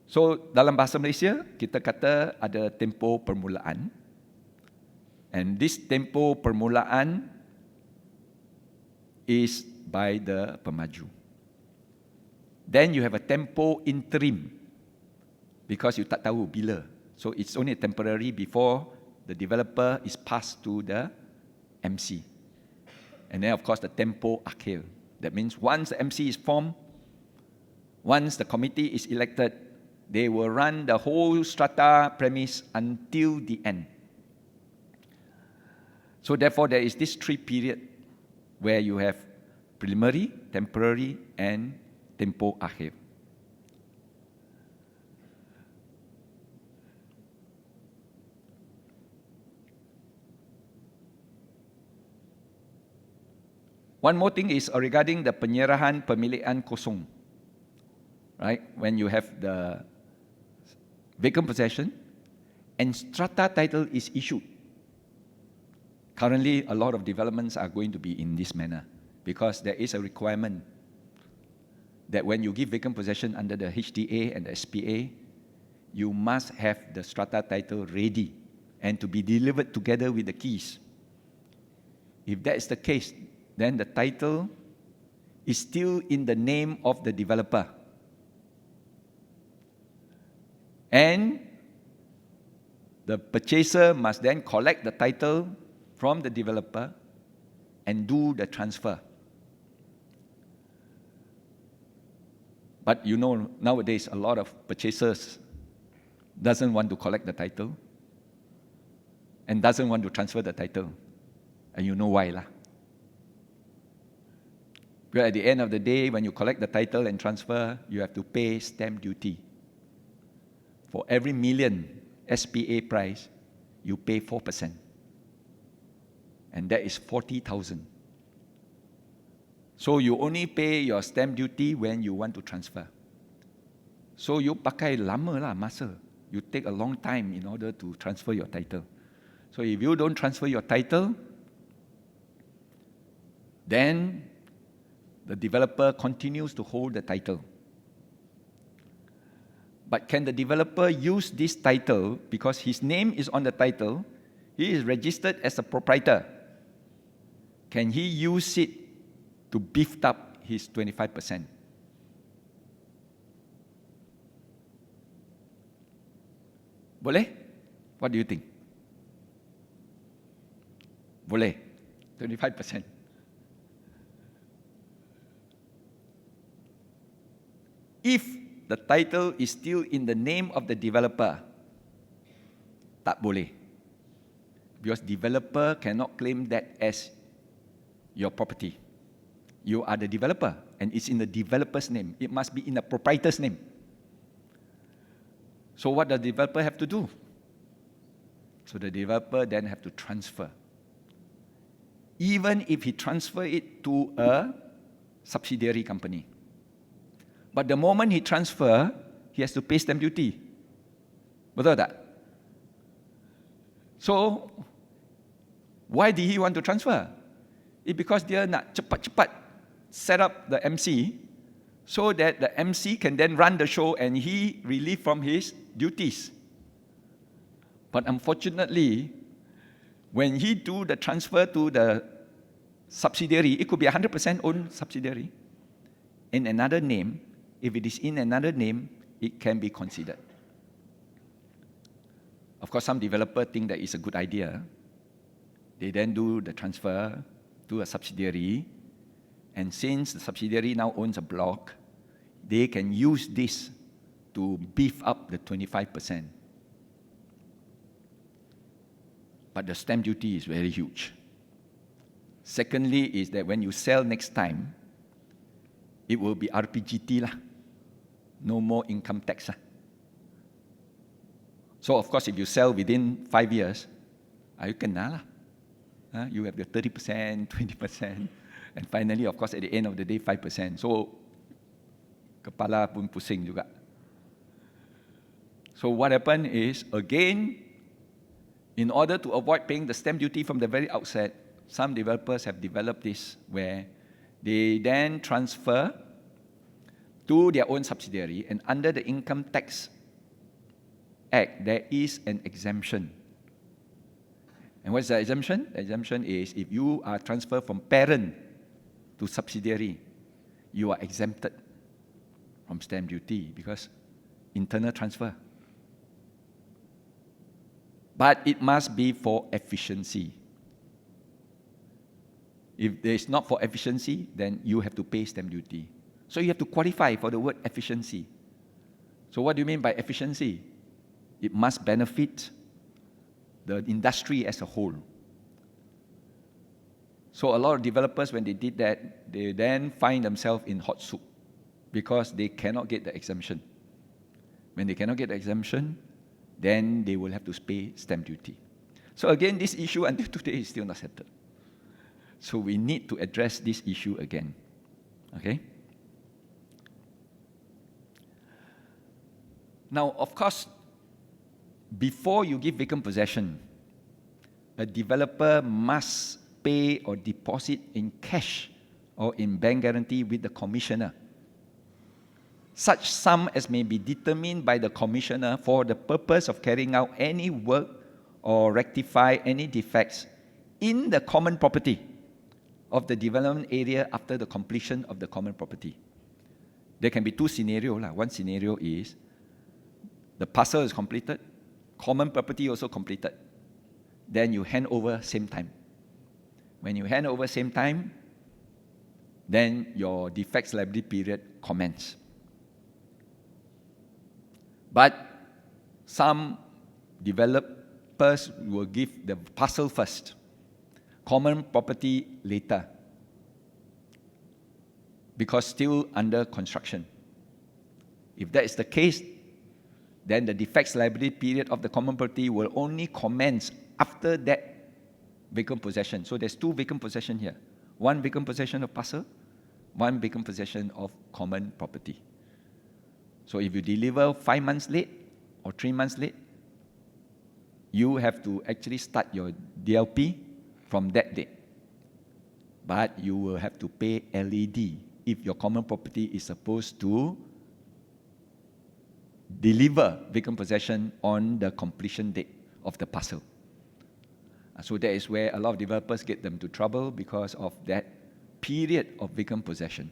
So dalam bahasa Malaysia, kita kata ada tempoh permulaan. And this tempoh permulaan is by the pemaju. Then you have a tempoh interim, because you tak tahu bila. So it's only temporary before the developer is passed to the MC. And then of course the tempoh akhir. That means once the MC is formed, once the committee is elected, they will run the whole strata premise until the end. So therefore, there is this 3 period where you have preliminary, temporary, and tempoh akhir. One more thing is regarding the penyerahan pemilikan kosong. Right? When you have the vacant possession and strata title is issued. Currently, a lot of developments are going to be in this manner because there is a requirement that when you give vacant possession under the HDA and the SPA, you must have the strata title ready and to be delivered together with the keys. If that is the case, then the title is still in the name of the developer. And the purchaser must then collect the title from the developer and do the transfer. But you know, nowadays a lot of purchasers doesn't want to collect the title and doesn't want to transfer the title. And you know why lah. Because at the end of the day, when you collect the title and transfer, you have to pay stamp duty. For every million SPA price, you pay 4%. And that is 40,000. So you only pay your stamp duty when you want to transfer. So you pakai lama lah masa. You take a long time in order to transfer your title. So if you don't transfer your title, then the developer continues to hold the title. But can the developer use this title because his name is on the title, he is registered as a proprietor? Can he use it to beef up his 25%? Boleh? What do you think? Boleh. 25%. If the title is still in the name of the developer, tak boleh. Because developer cannot claim that as your property. You are the developer, and it's in the developer's name. It must be in the proprietor's name. So what does the developer have to do? So the developer then have to transfer. Even if he transfer it to a subsidiary company. But the moment he transfer, he has to pay stamp duty. Betul tak? So, why did he want to transfer? It's because dia nak cepat-cepat set up the MC so that the MC can then run the show and he relieved from his duties. But unfortunately, when he do the transfer to the subsidiary, it could be 100% owned subsidiary in another name. If it is in another name, it can be considered. Of course, some developers think that it's a good idea. They then do the transfer to a subsidiary, and since the subsidiary now owns a block, they can use this to beef up the 25%. But the stamp duty is very huge. Secondly is that when you sell next time, it will be RPGT lah. No more income tax lah. So of course, if you sell within 5 years, you kena lah. You have the 30%, 20%, and finally, of course, at the end of the day, 5%. So, kepala pun pusing juga. So what happened is, again, in order to avoid paying the stamp duty from the very outset, some developers have developed this where they then transfer to their own subsidiary, and under the Income Tax Act, there is an exemption. And what's the exemption? The exemption is if you are transferred from parent to subsidiary, you are exempted from stamp duty because internal transfer. But it must be for efficiency. If there is not for efficiency, then you have to pay stamp duty. So you have to qualify for the word efficiency. So what do you mean by efficiency? It must benefit the industry as a whole. So a lot of developers, when they did that, they then find themselves in hot soup because they cannot get the exemption. When they cannot get the exemption, then they will have to pay stamp duty. So again, this issue until today is still not settled. So we need to address this issue again. Okay? Now, of course, before you give vacant possession, a developer must pay or deposit in cash or in bank guarantee with the commissioner. Such sum as may be determined by the commissioner for the purpose of carrying out any work or rectify any defects in the common property of the development area after the completion of the common property. There can be two scenarios. One scenario is the parcel is completed, common property also completed. Then you hand over same time. When you hand over same time, then your defects liability period commences. But some developers will give the parcel first, common property later, because still under construction. If that is the case, then the defects liability period of the common property will only commence after that vacant possession. So there's two vacant possession here. One vacant possession of parcel, one vacant possession of common property. So if you deliver 5 months late or 3 months late, you have to actually start your DLP from that date. But you will have to pay LED if your common property is supposed to deliver vacant possession on the completion date of the parcel. So that is where a lot of developers get them into trouble because of that period of vacant possession.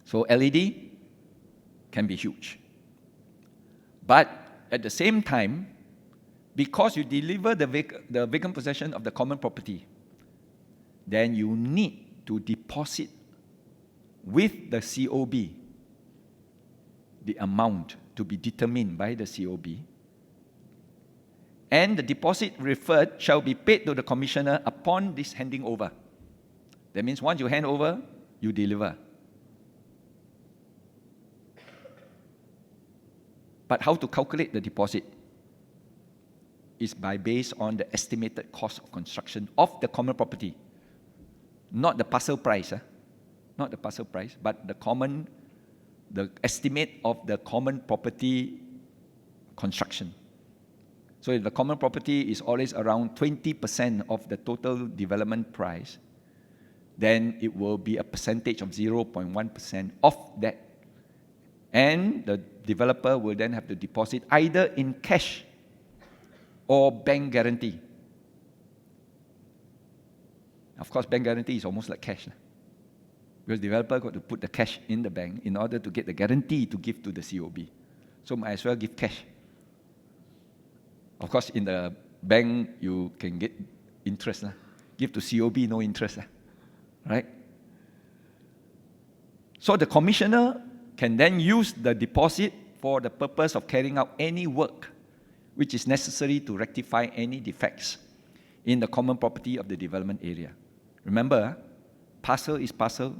So LED can be huge. But at the same time, because you deliver the vacant possession of the common property, then you need to deposit with the COB the amount to be determined by the COB, and the deposit referred shall be paid to the commissioner upon this handing over. That means once you hand over, you deliver. But how to calculate the deposit is based on the estimated cost of construction of the common property, not the parcel price, not the parcel price, but the estimate of the common property construction. So if the common property is always around 20% of the total development price, then it will be a percentage of 0.1% of that. And the developer will then have to deposit either in cash or bank guarantee. Of course, bank guarantee is almost like cash, because the developer got to put the cash in the bank in order to get the guarantee to give to the COB. So might as well give cash. Of course, in the bank, you can get interest. Give to COB, no interest. Right? So the commissioner can then use the deposit for the purpose of carrying out any work which is necessary to rectify any defects in the common property of the development area. Remember, parcel is parcel,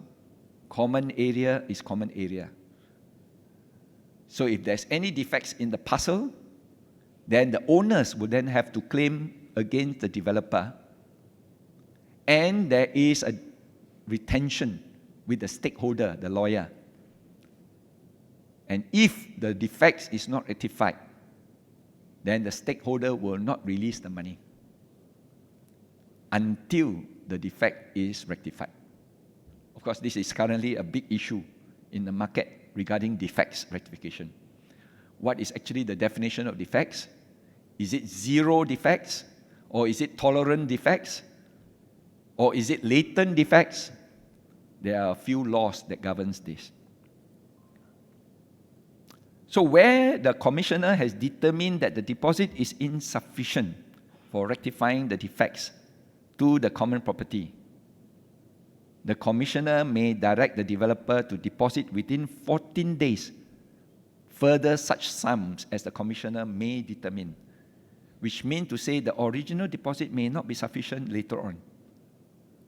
common area is common area. So if there's any defects in the parcel, then the owners would then have to claim against the developer, and there is a retention with the stakeholder, the lawyer. And if the defects is not rectified, then the stakeholder will not release the money until the defect is rectified. Of course, this is currently a big issue in the market regarding defects rectification. What is actually the definition of defects? Is it zero defects? Or is it tolerant defects? Or is it latent defects? There are a few laws that governs this. So where the commissioner has determined that the deposit is insufficient for rectifying the defects to the common property, the commissioner may direct the developer to deposit within 14 days further such sums as the commissioner may determine, which means to say the original deposit may not be sufficient later on.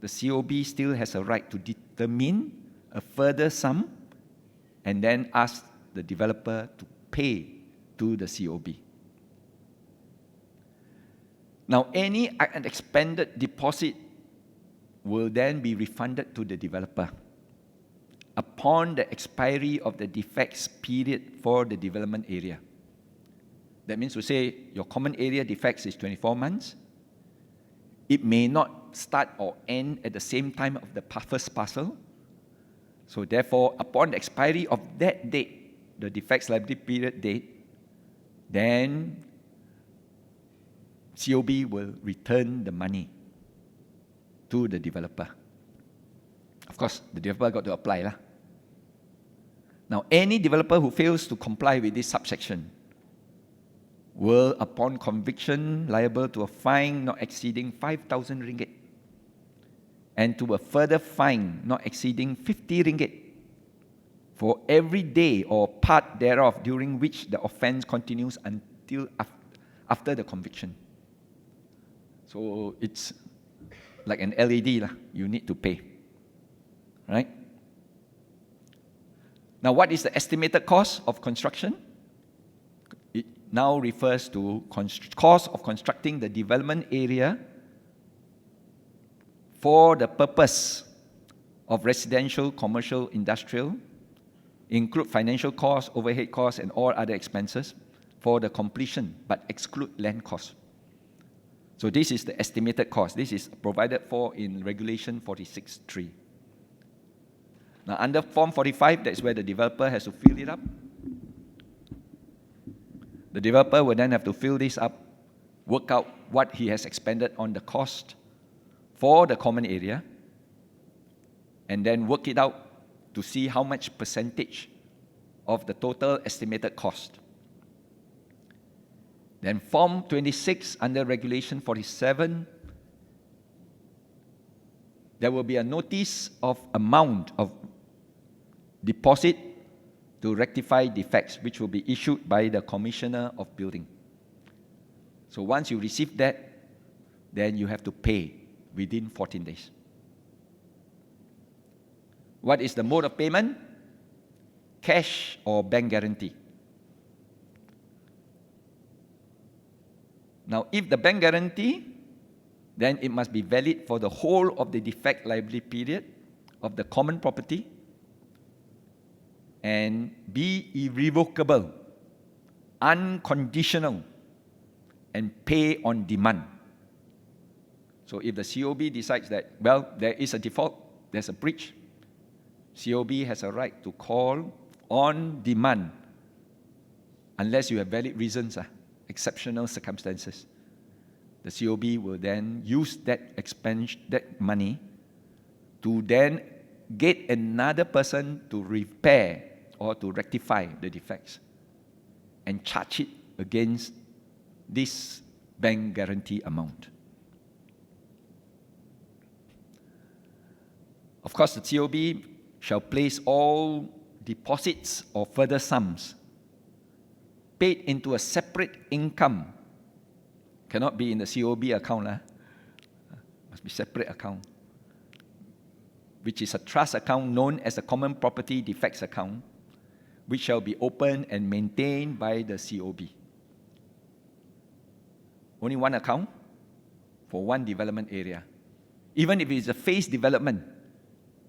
The COB still has a right to determine a further sum and then ask the developer to pay to the COB. Now, any unexpended deposit will then be refunded to the developer upon the expiry of the defects period for the development area. That means to say your common area defects is 24 months. It may not start or end at the same time of the first parcel. So therefore, upon the expiry of that date, the defects liability period date, then COB will return the money to the developer. Of course, the developer got to apply lah. Now, any developer who fails to comply with this subsection will, upon conviction, liable to a fine not exceeding 5,000 ringgit and to a further fine not exceeding 50 ringgit for every day or part thereof during which the offence continues until after the conviction. So it's like an LED lah, you need to pay, right? Now, what is the estimated cost of construction? It now refers to cost of constructing the development area for the purpose of residential, commercial, industrial, include financial costs, overhead costs, and all other expenses for the completion, but exclude land costs. So this is the estimated cost. This is provided for in Regulation 46.3. Now, under Form 45, that's where the developer has to fill it up. The developer will then have to fill this up, work out what he has expended on the cost for the common area, and then work it out to see how much percentage of the total estimated cost. Then Form 26 under Regulation 47, there will be a notice of amount of deposit to rectify defects, which will be issued by the Commissioner of Building. So once you receive that, then you have to pay within 14 days. What is the mode of payment? Cash or bank guarantee. Now, if the bank guarantee, then it must be valid for the whole of the defect liability period of the common property and be irrevocable, unconditional, and pay on demand. So if the COB decides that, well, there is a default, there's a breach, COB has a right to call on demand unless you have valid reasons, exceptional circumstances. The COB will then use that money to then get another person to repair or to rectify the defects and charge it against this bank guarantee amount. Of course, the COB shall place all deposits or further sums paid into a separate income. Cannot be in the COB account, must be separate account, which is a trust account known as the Common Property Defects Account, which shall be opened and maintained by the COB. Only one account for one development area. Even if it is a phased development,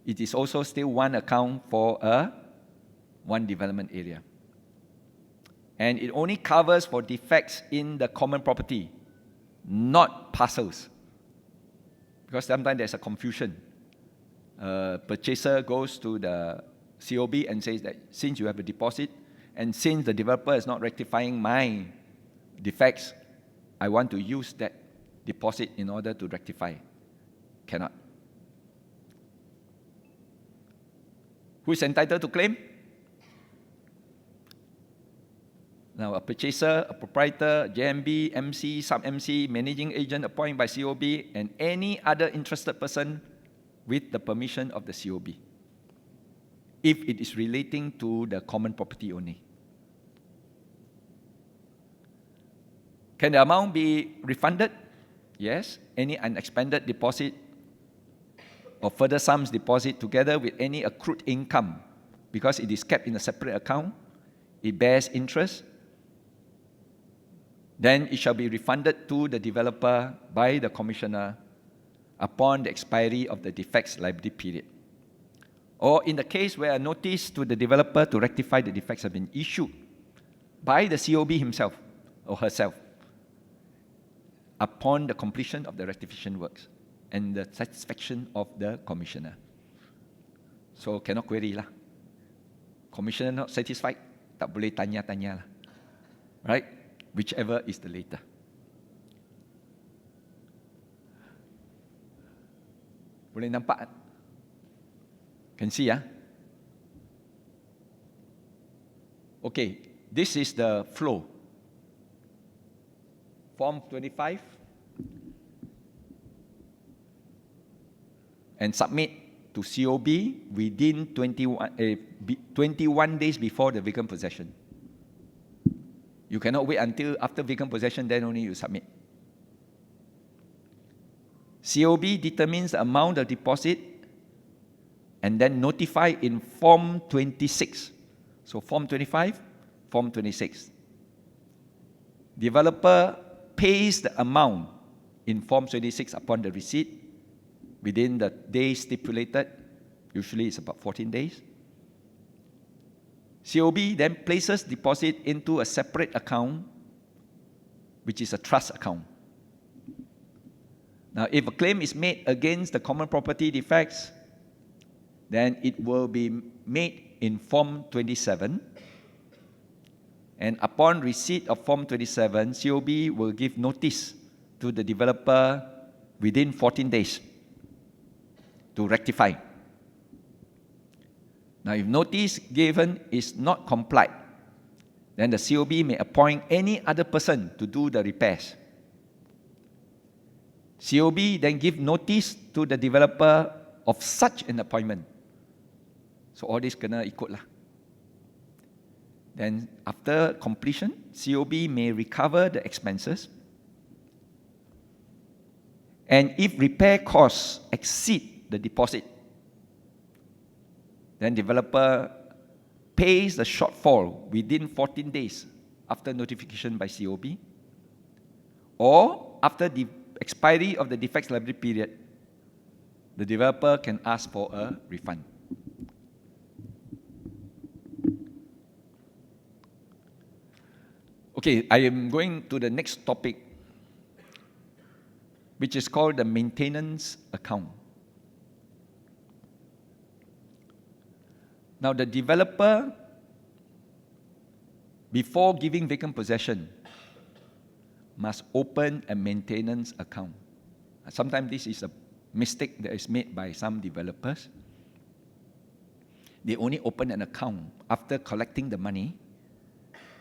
it is also still one account for one development area. And it only covers for defects in the common property, not parcels. Because sometimes there's a confusion. Purchaser goes to the COB and says that since you have a deposit and since the developer is not rectifying my defects, I want to use that deposit in order to rectify. Cannot. Who is entitled to claim? Now, a purchaser, a proprietor, JMB, MC, sub-MC, managing agent appointed by COB, and any other interested person with the permission of the COB, if it is relating to the common property only. Can the amount be refunded? Yes. Any unexpended deposit or further sums deposit together with any accrued income, because it is kept in a separate account, it bears interest, then it shall be refunded to the developer by the commissioner upon the expiry of the defects liability period. Or in the case where a notice to the developer to rectify the defects has been issued by the COB himself or herself upon the completion of the rectification works and the satisfaction of the commissioner. So cannot query lah. Commissioner not satisfied, tak boleh tanya-tanya lah. Right? Whichever is the later. Boleh nampak? Can see, ya? Okay, this is the flow. Form 25 and submit to COB within 21 days before the vacant possession. You cannot wait until after vacant possession, then only you submit. COB determines the amount of deposit and then notify in Form 26. So Form 25, Form 26. Developer pays the amount in Form 26 upon the receipt within the days stipulated. Usually it's about 14 days. COB then places deposit into a separate account, which is a trust account. Now, if a claim is made against the common property defects, then it will be made in Form 27. And upon receipt of Form 27, COB will give notice to the developer within 14 days to rectify. Now, if notice given is not complied, then the COB may appoint any other person to do the repairs. COB then give notice to the developer of such an appointment. So all this kena ikut lah. Then after completion, COB may recover the expenses. And if repair costs exceed the deposit, then developer pays the shortfall within 14 days after notification by COB, or after the expiry of the defects liability period, the developer can ask for a refund. Okay, I am going to the next topic, which is called the maintenance account. Now, the developer, before giving vacant possession, must open a maintenance account. Sometimes this is a mistake that is made by some developers. They only open an account after collecting the money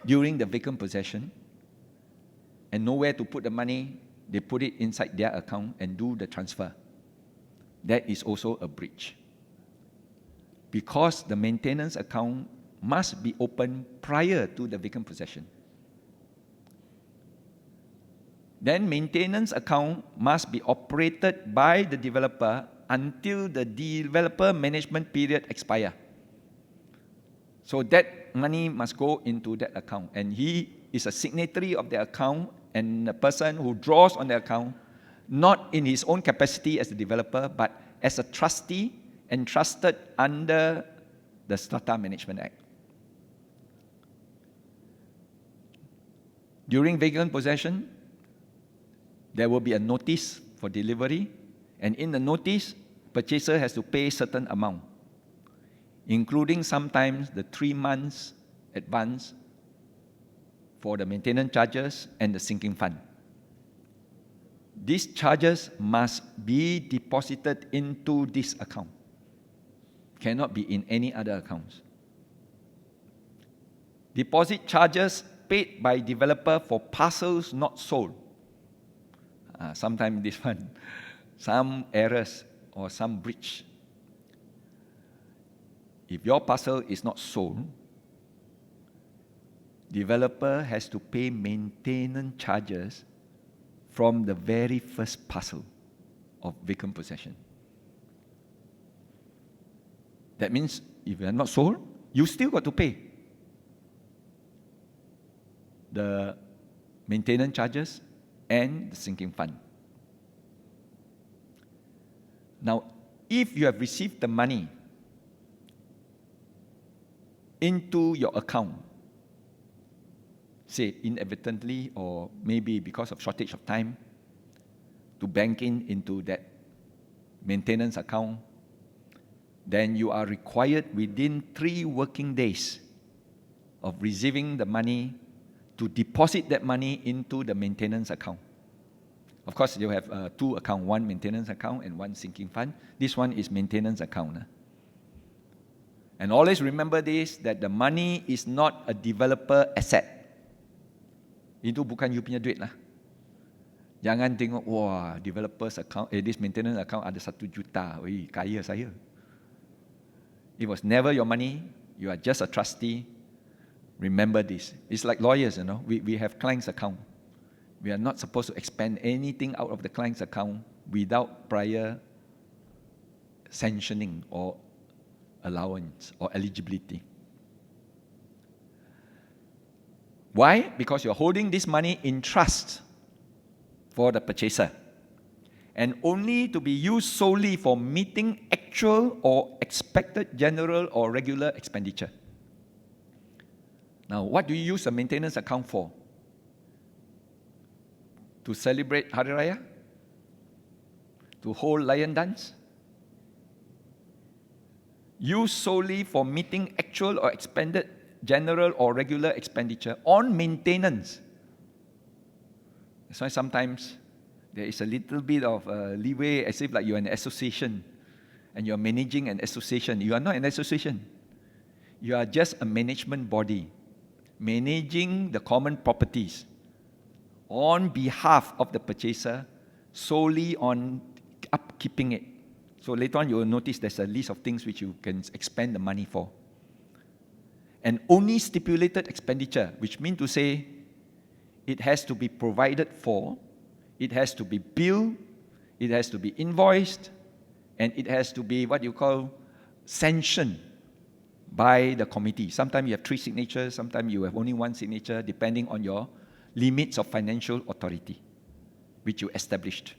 during the vacant possession, and nowhere to put the money, they put it inside their account and do the transfer. That is also a breach. Because the maintenance account must be opened prior to the vacant possession. Then maintenance account must be operated by the developer until the developer management period expire. So that money must go into that account, and he is a signatory of the account, and the person who draws on the account, not in his own capacity as a developer, but as a trustee entrusted under the Strata Management Act. During vacant possession, there will be a notice for delivery, and in the notice, purchaser has to pay certain amount, including sometimes the 3 months advance for the maintenance charges and the sinking fund. These charges must be deposited into this account. Cannot be in any other accounts. Deposit charges paid by developer for parcels not sold. Sometimes this one, some errors or some breach. If your parcel is not sold, developer has to pay maintenance charges from the very first parcel of vacant possession. That means if you are not sold, you still got to pay the maintenance charges and the sinking fund. Now, if you have received the money into your account, say inadvertently or maybe because of shortage of time, to bank into that maintenance account, then you are required within 3 working days of receiving the money to deposit that money into the maintenance account. Of course, you have two accounts, one maintenance account and one sinking fund. This one is maintenance account. And always remember this, that the money is not a developer asset. Itu bukan you punya duit lah. Jangan tengok, wah, developers account, this maintenance account ada 1 juta. Wih, kaya saya. It was never your money. You are just a trustee. Remember this. It's like lawyers, you know. We have client's account. We are not supposed to expend anything out of the client's account without prior sanctioning or allowance or eligibility. Why? Because you're holding this money in trust for the purchaser and only to be used solely for meeting actual or expected general or regular expenditure. Now, what do you use a maintenance account for? To celebrate Hari Raya? To hold lion dance? Used solely for meeting actual or expended general or regular expenditure on maintenance. That's why sometimes there is a little bit of leeway, as if like you're an association and you're managing an association. You are not an association. You are just a management body managing the common properties on behalf of the purchaser, solely on upkeeping it. So later on you will notice there's a list of things which you can expend the money for. And only stipulated expenditure, which means to say it has to be provided for, it has to be billed, it has to be invoiced, and it has to be what you call sanctioned by the committee. Sometimes you have 3 signatures, sometimes you have only 1 signature, depending on your limits of financial authority, which you established.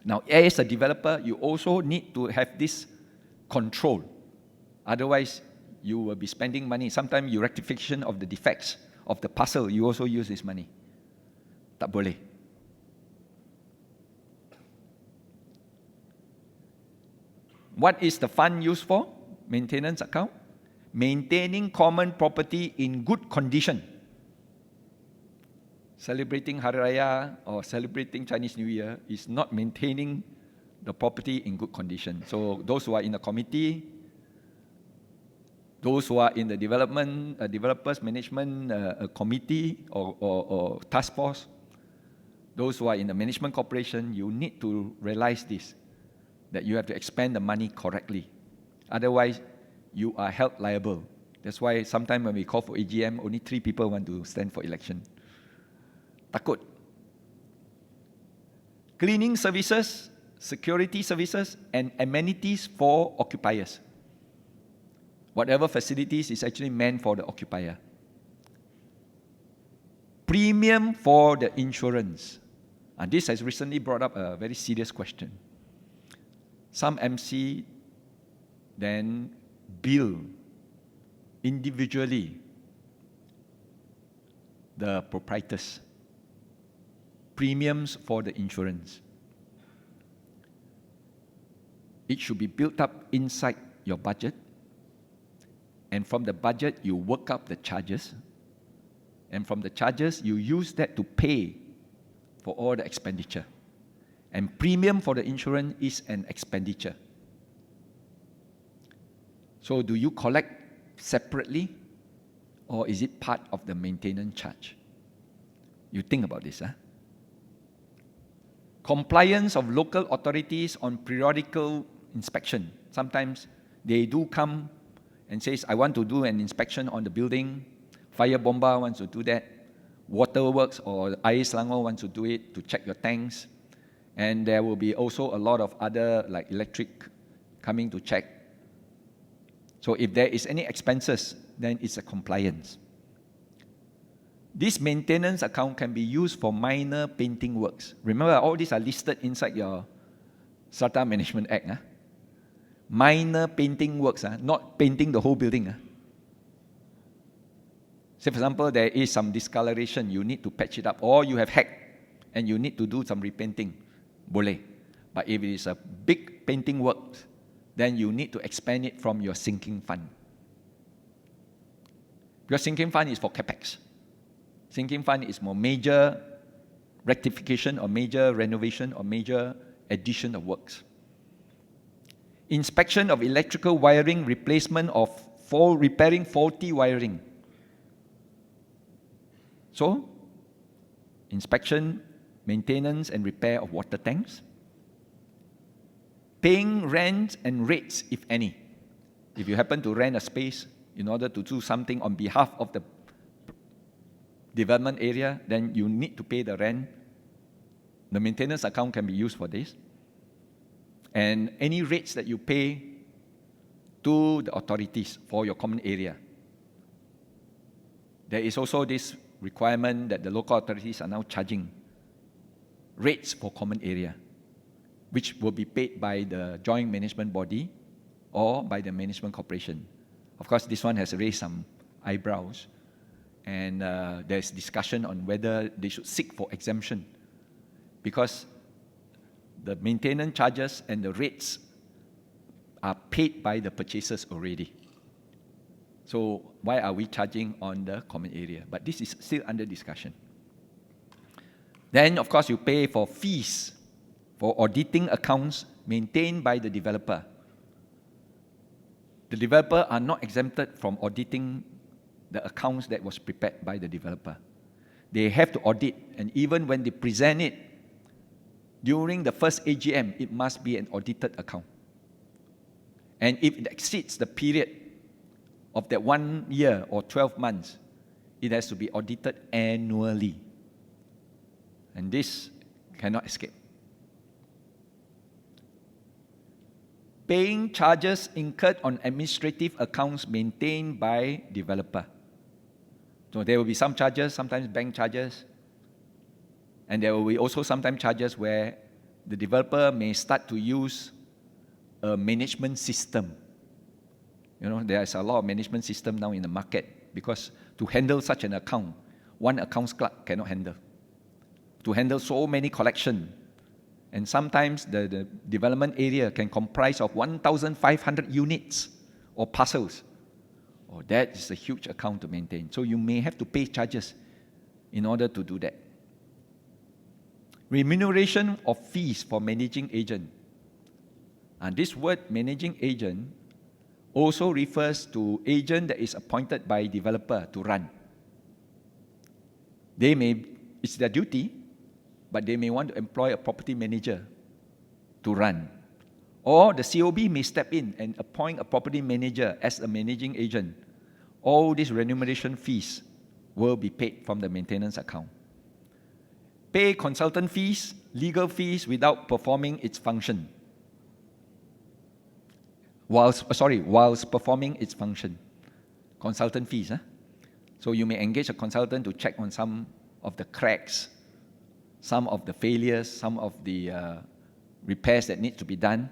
Now, as a developer, you also need to have this control. Otherwise, you will be spending money. Sometimes you rectification of the defects of the parcel, you also use this money. Tak boleh. What is the fund used for? Maintenance account. Maintaining common property in good condition. Celebrating Hari Raya or celebrating Chinese New Year is not maintaining the property in good condition. So those who are in the committee, those who are in the developers management committee or task force, those who are in the management corporation, you need to realize this, that you have to expend the money correctly. Otherwise, you are held liable. That's why sometimes when we call for AGM, only 3 people want to stand for election. Takut. Cleaning services, security services, and amenities for occupiers. Whatever facilities is actually meant for the occupier. Premium for the insurance. And this has recently brought up a very serious question. Some MC then bill individually the proprietors premiums for the insurance. It should be built up inside your budget, and from the budget you work up the charges, and from the charges you use that to pay for all the expenditure. And premium for the insurance is an expenditure. So do you collect separately, or is it part of the maintenance charge? You think about this. Compliance of local authorities on periodical inspection. Sometimes they do come and says, I want to do an inspection on the building. Fire bomba wants to do that. Waterworks or Air Selangor wants to do it to check your tanks. And there will be also a lot of other like electric coming to check. So if there is any expenses, then it's a compliance. This maintenance account can be used for minor painting works. Remember, all these are listed inside your Strata Management Act. Minor painting works, not painting the whole building. Say, for example, there is some discoloration, you need to patch it up, or you have hacked and you need to do some repainting. Boleh. But if it is a big painting work, then you need to expend it from your sinking fund. Your sinking fund is for capex. Sinking fund is more major rectification or major renovation or major addition of works. Inspection of electrical wiring, replacement of repairing faulty wiring. So, inspection, maintenance and repair of water tanks. Paying rent and rates, if any. If you happen to rent a space in order to do something on behalf of the development area, then you need to pay the rent. The maintenance account can be used for this. And any rates that you pay to the authorities for your common area. There is also this requirement that the local authorities are now charging rates for common area, which will be paid by the joint management body or by the management corporation. Of course, this one has raised some eyebrows, and there's discussion on whether they should seek for exemption, because the maintenance charges and the rates are paid by the purchasers already. So why are we charging on the common area? But this is still under discussion. Then, of course, you pay for fees for auditing accounts maintained by the developer. The developer are not exempted from auditing the accounts that was prepared by the developer. They have to audit, and even when they present it during the first AGM, it must be an audited account. And if it exceeds the period of that 1 year or 12 months, it has to be audited annually. And this cannot escape. Paying charges incurred on administrative accounts maintained by developer. So there will be some charges, sometimes bank charges, and there will be also sometimes charges where the developer may start to use a management system. You know, there's a lot of management system now in the market, because to handle such an account, one accounts clerk cannot handle. To handle so many collection, and sometimes the development area can comprise of 1,500 units or parcels. Oh, that is a huge account to maintain. So you may have to pay charges in order to do that. Remuneration of fees for managing agent. And this word managing agent also refers to agent that is appointed by developer to run. It's their duty, but they may want to employ a property manager to run. Or the COB may step in and appoint a property manager as a managing agent. All these remuneration fees will be paid from the maintenance account. Pay consultant fees, legal fees without performing its function. Whilst performing its function. Consultant fees. So you may engage a consultant to check on some of the cracks, some of the failures, some of the repairs that need to be done,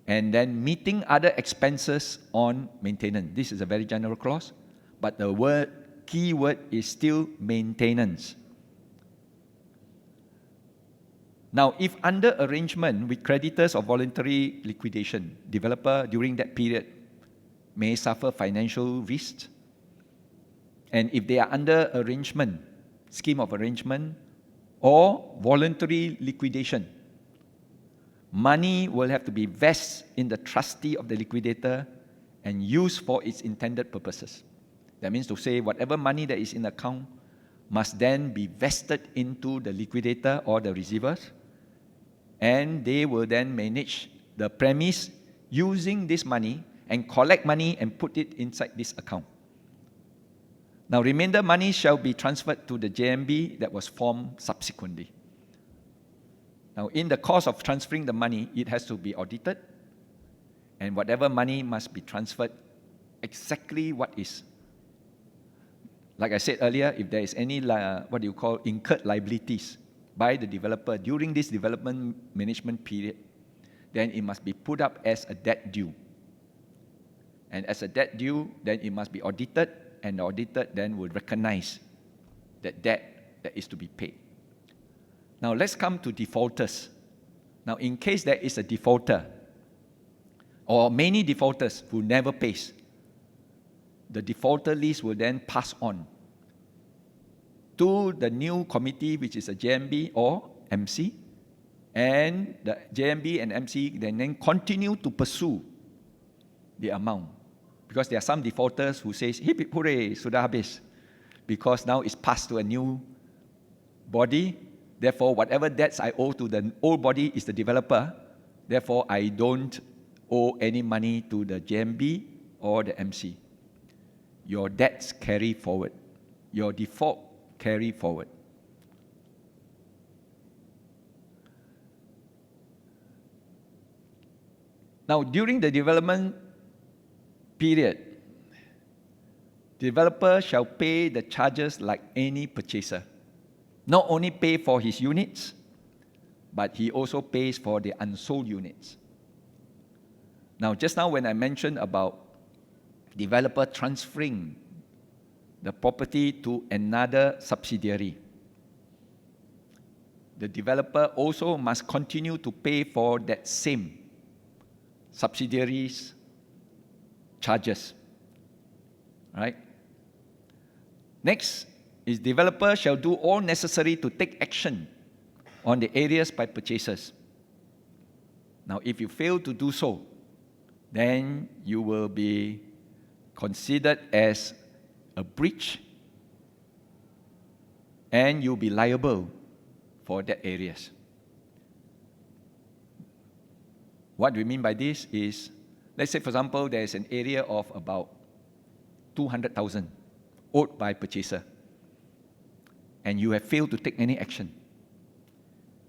and then meeting other expenses on maintenance. This is a very general clause, but the key word is still maintenance. Now, if under arrangement with creditors or voluntary liquidation, developer during that period may suffer financial risks, and if they are under arrangement, scheme of arrangement, or voluntary liquidation, money will have to be vested in the trustee of the liquidator and used for its intended purposes. That means to say whatever money that is in the account must then be vested into the liquidator or the receivers, and they will then manage the premise using this money and collect money and put it inside this account. Now, remainder money shall be transferred to the JMB that was formed subsequently. Now, in the course of transferring the money, it has to be audited, and whatever money must be transferred exactly what is. Like I said earlier, if there is any incurred liabilities by the developer during this development management period, then it must be put up as a debt due. And as a debt due, then it must be audited, and the auditor then will recognize that debt that is to be paid. Now let's come to defaulters. Now, in case there is a defaulter or many defaulters who never pays, the defaulter list will then pass on to the new committee, which is a JMB or MC, and the JMB and MC then continue to pursue the amount. Because there are some defaulters who say, hip hip hooray, sudah habis. Because now it's passed to a new body, therefore whatever debts I owe to the old body is the developer, therefore I don't owe any money to the JMB or the MC. Your debts carry forward. Your default carry forward. Now, during the development period, developer shall pay the charges like any purchaser. Not only pay for his units, but he also pays for the unsold units. Now, just now when I mentioned about developer transferring the property to another subsidiary, the developer also must continue to pay for that same subsidiary's charges. Right? Next is developer shall do all necessary to take action on the areas by purchasers. Now, if you fail to do so, then you will be considered as a breach and you'll be liable for that areas. What we mean by this is, let's say for example, there is an area of about 200,000 owed by purchaser, and you have failed to take any action.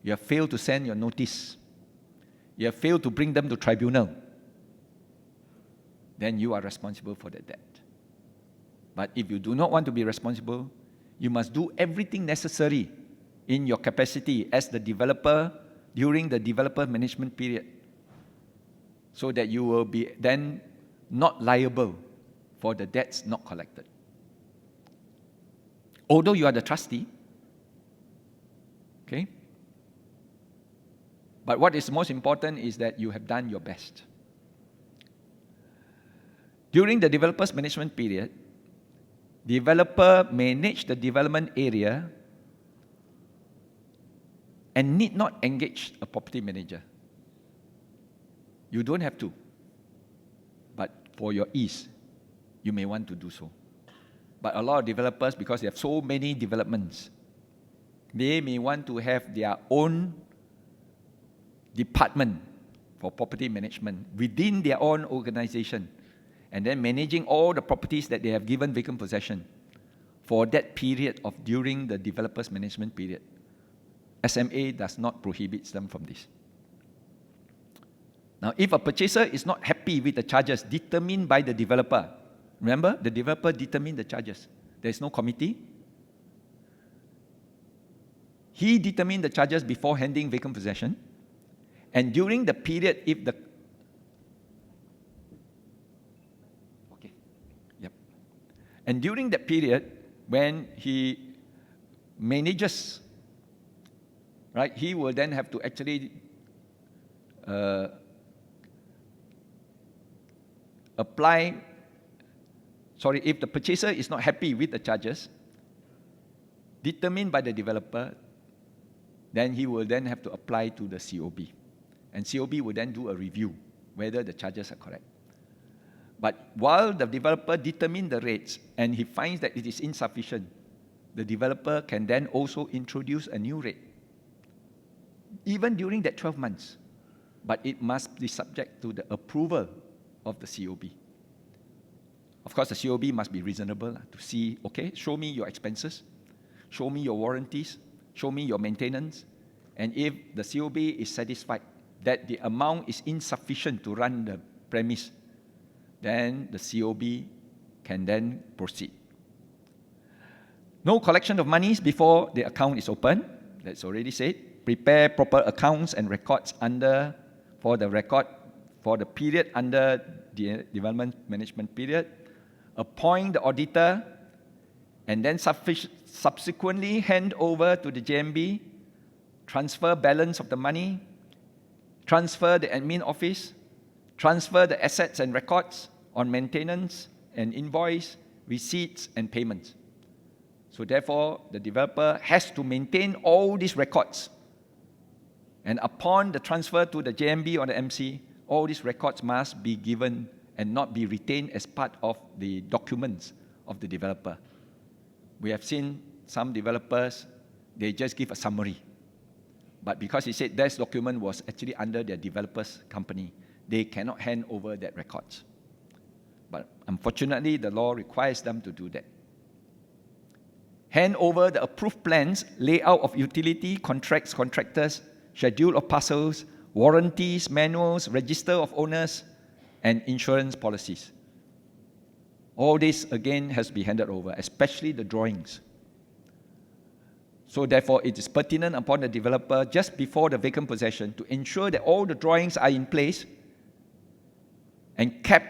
You have failed to send your notice. You have failed to bring them to tribunal. Then you are responsible for the debt. But if you do not want to be responsible, you must do everything necessary in your capacity as the developer during the developer management period, so that you will be then not liable for the debts not collected. Although you are the trustee, okay? But what is most important is that you have done your best. During the developer's management period, developer manage the development area and need not engage a property manager. You don't have to, but for your ease, you may want to do so. But a lot of developers, because they have so many developments, they may want to have their own department for property management within their own organization, and then managing all the properties that they have given vacant possession for that period of during the developer's management period. SMA does not prohibit them from this. Now, if a purchaser is not happy with the charges determined by the developer, remember, the developer determined the charges. There is no committee. He determined the charges before handing vacant possession. And during the period, if the... Okay, yep. And during that period, when he manages, right, he will then have to actually if the purchaser is not happy with the charges determined by the developer, then he will then have to apply to the COB. And COB will then do a review whether the charges are correct. But while the developer determines the rates and he finds that it is insufficient, the developer can then also introduce a new rate, even during that 12 months. But it must be subject to the approval of the COB. Of course, the COB must be reasonable to see, okay, show me your expenses, show me your warranties, show me your maintenance, and if the COB is satisfied that the amount is insufficient to run the premise, then the COB can then proceed. No collection of monies before the account is open, that's already said. Prepare proper accounts and records for the period under the development management period. Appoint the auditor, and then subsequently hand over to the JMB, transfer balance of the money, transfer the admin office, transfer the assets and records on maintenance and invoice, receipts and payments. So therefore, the developer has to maintain all these records. And upon the transfer to the JMB or the MC, all these records must be given and not be retained as part of the documents of the developer. We have seen some developers, they just give a summary. But because he said this document was actually under their developer's company, they cannot hand over that records. But unfortunately, the law requires them to do that. Hand over the approved plans, layout of utility, contracts, contractors, schedule of parcels, warranties, manuals, register of owners, and insurance policies. All this, again, has to be handed over, especially the drawings. So therefore, it is pertinent upon the developer just before the vacant possession to ensure that all the drawings are in place and kept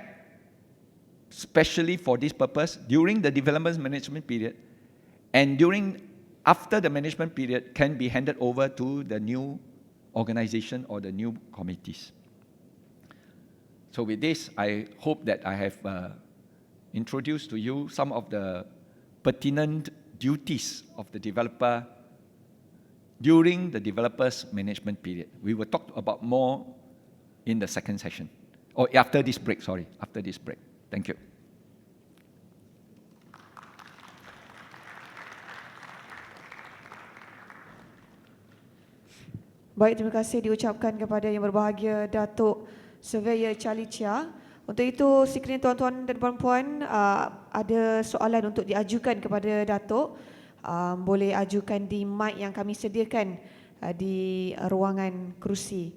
specially for this purpose during the development management period, and after the management period can be handed over to the new organization or the new committees. So with this, I hope that I have introduced to you some of the pertinent duties of the developer during the developer's management period. We will talk about more in the second session. Or after this break, sorry, after this break. Thank you. Baik, terima kasih diucapkan kepada yang berbahagia Datuk Surveyor Charlie Chia. Untuk itu, sekiranya tuan-tuan dan puan-puan ada soalan untuk diajukan kepada Datuk, boleh ajukan di mic yang kami sediakan di ruangan kerusi.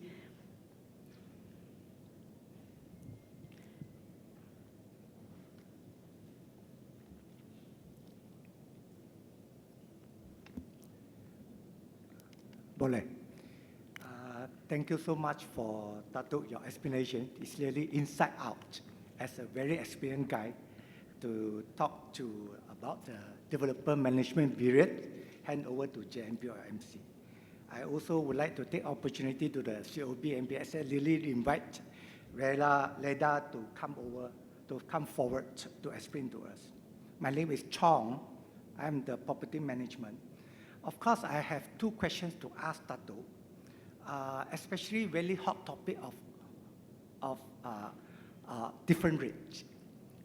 Boleh. Thank you so much for Datuk, your explanation. It's really inside out as a very experienced guy to talk to about the developer management period hand over to JMP or MC. I also would like to take opportunity to the COB MBSA really invite Leda to come forward to explain to us. My name is Chong. I'm the property management. Of course, I have two questions to ask Datuk. Especially very hot topic of different rates.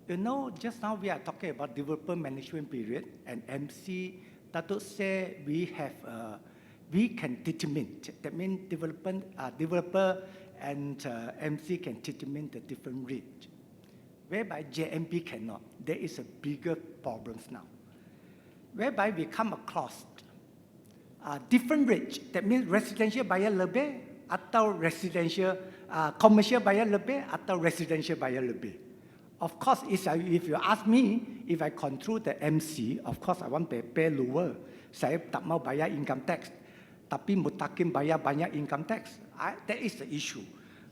You know, just now we are talking about developer management period and MC. Datuk say we can determine. That means developer and MC can determine the different rate, whereby JMP cannot. There is a bigger problems now, whereby we come across different rates. That means residential bayar lebih atau commercial bayar lebih atau residential bayar lebih. Of course, if you ask me, if I control the MC, of course I want to pay lower. Saya tak mau bayar income tax, tapi mutakin bayar banyak income tax. That is the issue.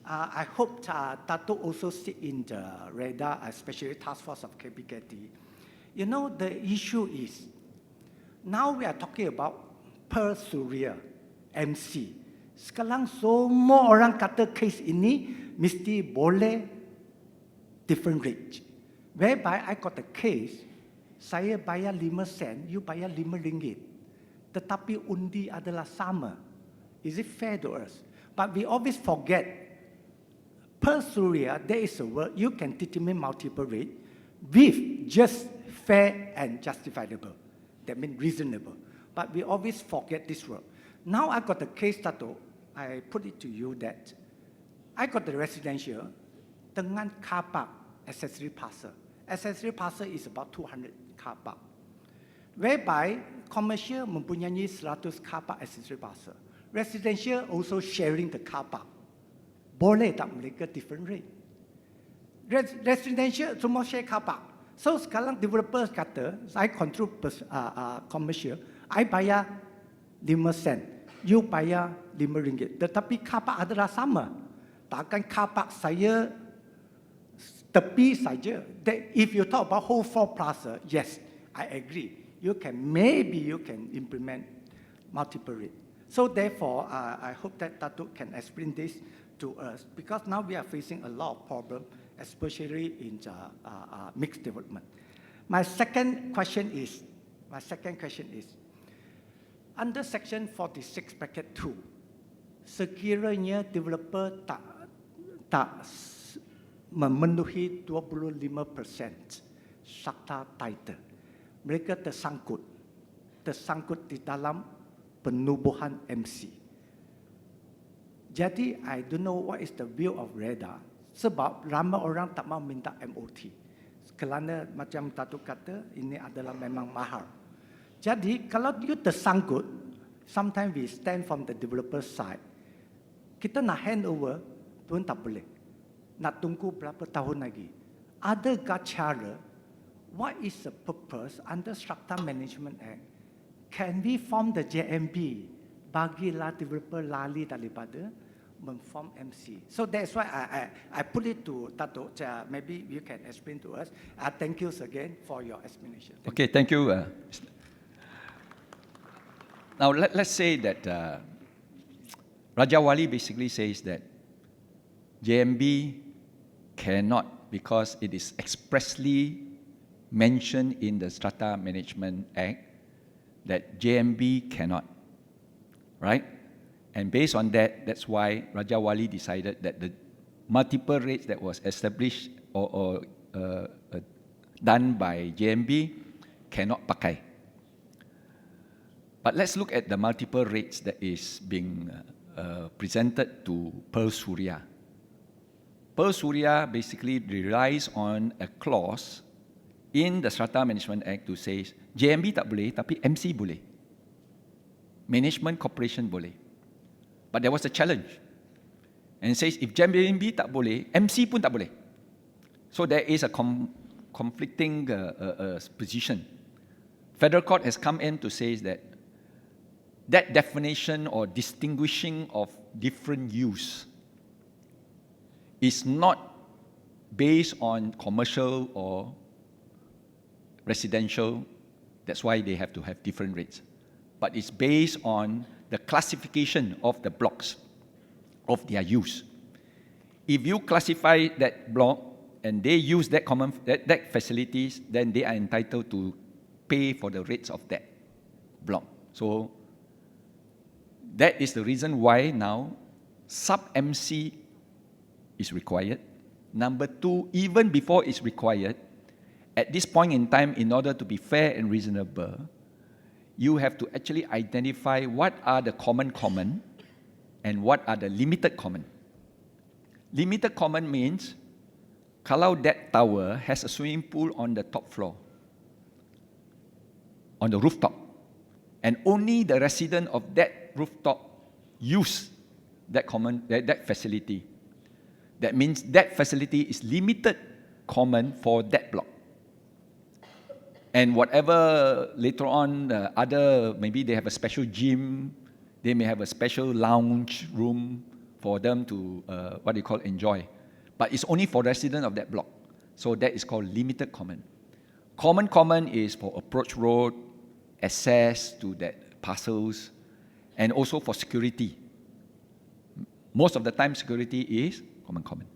I hope Datuk also sit in the radar, especially task force of KPKT. You know, the issue is, now we are talking about per surya, MC. Sekarang semua orang kata case ini mesti boleh different rate. Whereby I got a case, saya bayar 5 sen, you bayar 5 ringgit. Tetapi undi adalah sama. Is it fair to us? But we always forget, per surya, there is a word, you can determine multiple rate with just fair and justifiable. That means reasonable. But we always forget this word. Now I got the case, Dato. I put it to you that I got the residential dengan car park accessory parcel. Accessory parcel is about 200 car park. Whereby commercial mempunyai 100 car park accessory parcel. Residential also sharing the car park. Boleh tak mereka different rate? Residential semua share car park. So sekarang developers kata, saya control commercial, I bayar 5 sen, you bayar 5 ringgit. Tetapi kapak adalah sama. Takkan kapak saya tepi saja. If you talk about whole floor plaza, yes, I agree. Maybe you can implement multiple rate. So therefore, I hope that Datuk can explain this to us, because now we are facing a lot of problems, especially in mixed development. My second question is, My second question is, under Section 46 Bracket 2, sekiranya developer tak memenuhi 25% strata title, mereka tersangkut di dalam penubuhan MC. Jadi, I don't know what is the view of REDA, sebab ramai orang tak mahu minta MOT. Kerana macam Datuk kata, ini adalah memang mahal. Jadi, kalau you tersangkut, sometimes we stand from the developer side, kita nak hand over pun tak boleh. Nak tunggu berapa tahun lagi. Adakah cara, what is the purpose under Strata Management Act? Can we form the JMB? Bagilah developer lali daripada memform MC. So that's why I put it to Datuk. Maybe you can explain to us. Thank you again for your explanation. Thank you. Now let's say that Raja Wali basically says that JMB cannot, because it is expressly mentioned in the Strata Management Act that JMB cannot, right? And based on that, that's why Raja Wali decided that the multiple rates that was established or done by JMB cannot pakai. But let's look at the multiple rates that is being presented to PESURUHJAYA. PESURUHJAYA basically relies on a clause in the Strata Management Act to say JMB tak boleh, tapi MC boleh. Management Corporation boleh. But there was a challenge. And it says if JMB tak boleh, MC pun tak boleh. So there is a conflicting position. Federal Court has come in to say that that definition or distinguishing of different use is not based on commercial or residential. That's why they have to have different rates. But it's based on the classification of the blocks, of their use. If you classify that block and they use that that facilities, then they are entitled to pay for the rates of that block. So that is the reason why now sub-MC is required. Number two, even before it's required, at this point in time, in order to be fair and reasonable, you have to actually identify what are the common and what are the limited common. Limited common means kalau that tower has a swimming pool on the top floor, on the rooftop, and only the resident of that rooftop use that that facility. That means that facility is limited common for that block. And whatever later on, maybe they have a special gym, they may have a special lounge room for them to, enjoy. But it's only for residents of that block. So that is called limited common. Common is for approach road, access to that parcels, and also for security. Most of the time, security is common.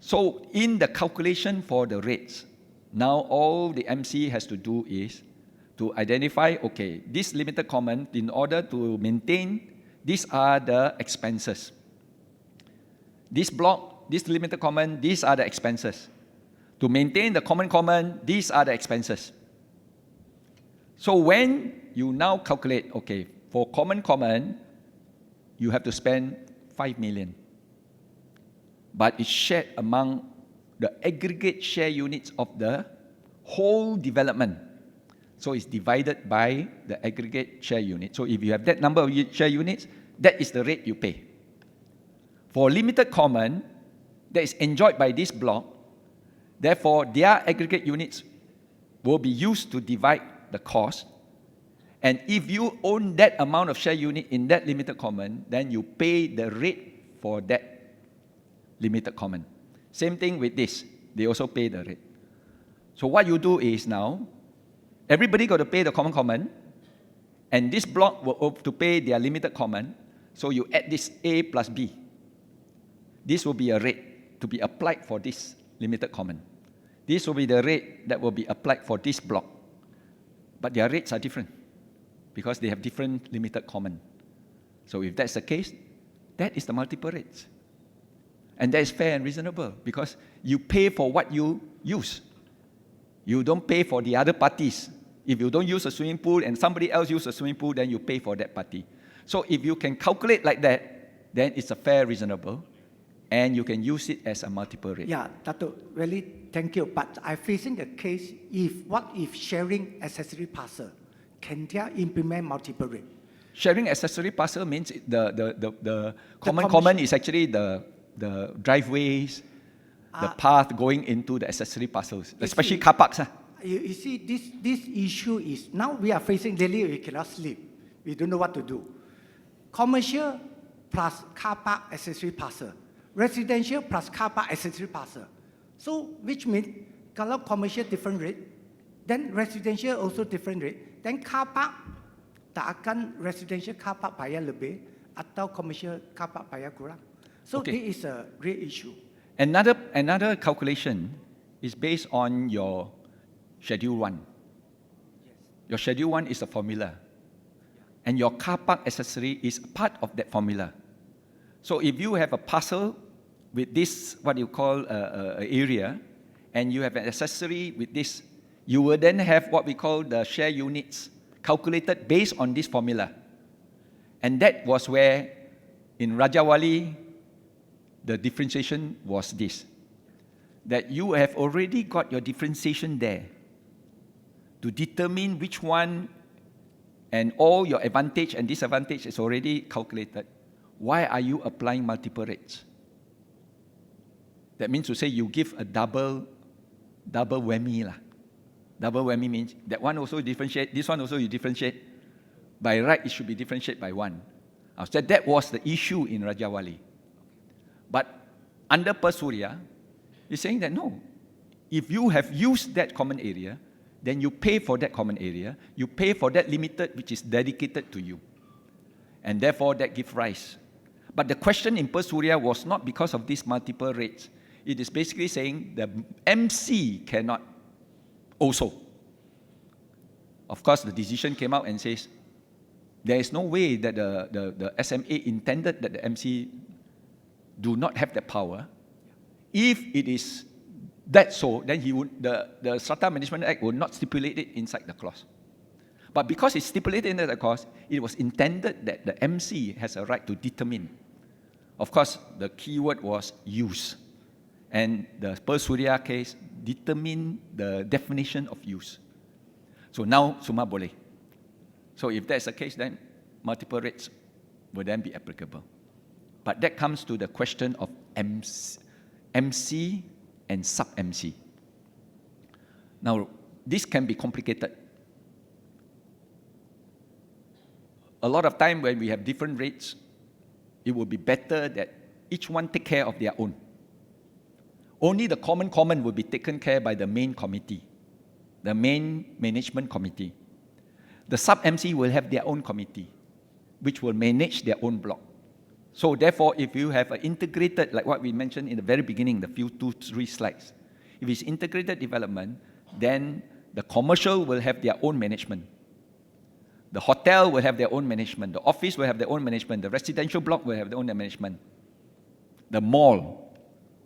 So in the calculation for the rates, now all the MC has to do is to identify, okay, this limited common, in order to maintain, these are the expenses. This block, this limited common, these are the expenses. To maintain the common, these are the expenses. So when you now calculate, okay, for common, you have to spend 5 million. But it's shared among the aggregate share units of the whole development. So it's divided by the aggregate share unit. So if you have that number of share units, that is the rate you pay. For limited common, that is enjoyed by this block, therefore their aggregate units will be used to divide the cost. And if you own that amount of share unit in that limited common, then you pay the rate for that limited common. Same thing with this. They also pay the rate. So what you do is now, everybody got to pay the common, and this block will have to pay their limited common. So you add this A plus B. This will be a rate to be applied for this limited common. This will be the rate that will be applied for this block. but their rates are different because they have different limited common. So if that's the case, that is the multiple rates. And that is fair and reasonable because you pay for what you use. You don't pay for the other parties. If you don't use a swimming pool and somebody else uses a swimming pool, then you pay for that party. So if you can calculate like that, then it's a fair, reasonable, and you can use it as a multiple rate. Yeah, Dato, really thank you. But I'm facing a case, what if sharing accessory parcel, can they implement multiple rate? Sharing accessory parcel means the common is actually the driveways, the path going into the accessory parcels, especially car parks. You see, this issue is, now we are facing daily, we cannot sleep. We don't know what to do. Commercial plus car park accessory parcel. Residential plus car park accessory parcel. So, which means, kalau commercial different rate, then residential also different rate, then car park, tak akan residential car park bayar lebih, atau commercial car park bayar kurang. So, this is a real issue. Another calculation is based on your Schedule 1. Yes. Your Schedule 1 is a formula. And your car park accessory is part of that formula. So if you have a parcel with this, what you call area, and you have an accessory with this, you will then have what we call the share units calculated based on this formula. And that was where, in Rajawali, the differentiation was this. That you have already got your differentiation there to determine which one and all your advantage and disadvantage is already calculated. Why are you applying multiple rates? That means to say you give a double whammy. Double whammy means that one also differentiate, this one also you differentiate. By right, it should be differentiated by one. So that was the issue in Rajawali. But under PESURUHJAYA, you're saying that no, if you have used that common area, then you pay for that common area, you pay for that limited which is dedicated to you. And therefore that gives rise. But the question in PESURUHJAYA was not because of these multiple rates. It is basically saying the MC cannot also. Of course, the decision came out and says, there is no way that the SMA intended that the MC do not have the power. If it is that so, then the Strata Management Act would not stipulate it inside the clause. But because it's stipulated in the clause, it was intended that the MC has a right to determine. Of course, the key word was use. And the PESURUHJAYA case determined the definition of use. So now, semua boleh. So if that's the case, then multiple rates will then be applicable. But that comes to the question of MC and sub-MC. Now, this can be complicated. A lot of time when we have different rates, it would be better that each one take care of their own. Only the common will be taken care by the main committee, the main management committee. The sub-MC will have their own committee, which will manage their own block. So therefore, if you have an integrated, like what we mentioned in the very beginning, the few 2-3 slides, if it's integrated development, then the commercial will have their own management. The hotel will have their own management. The office will have their own management. The residential block will have their own management. The mall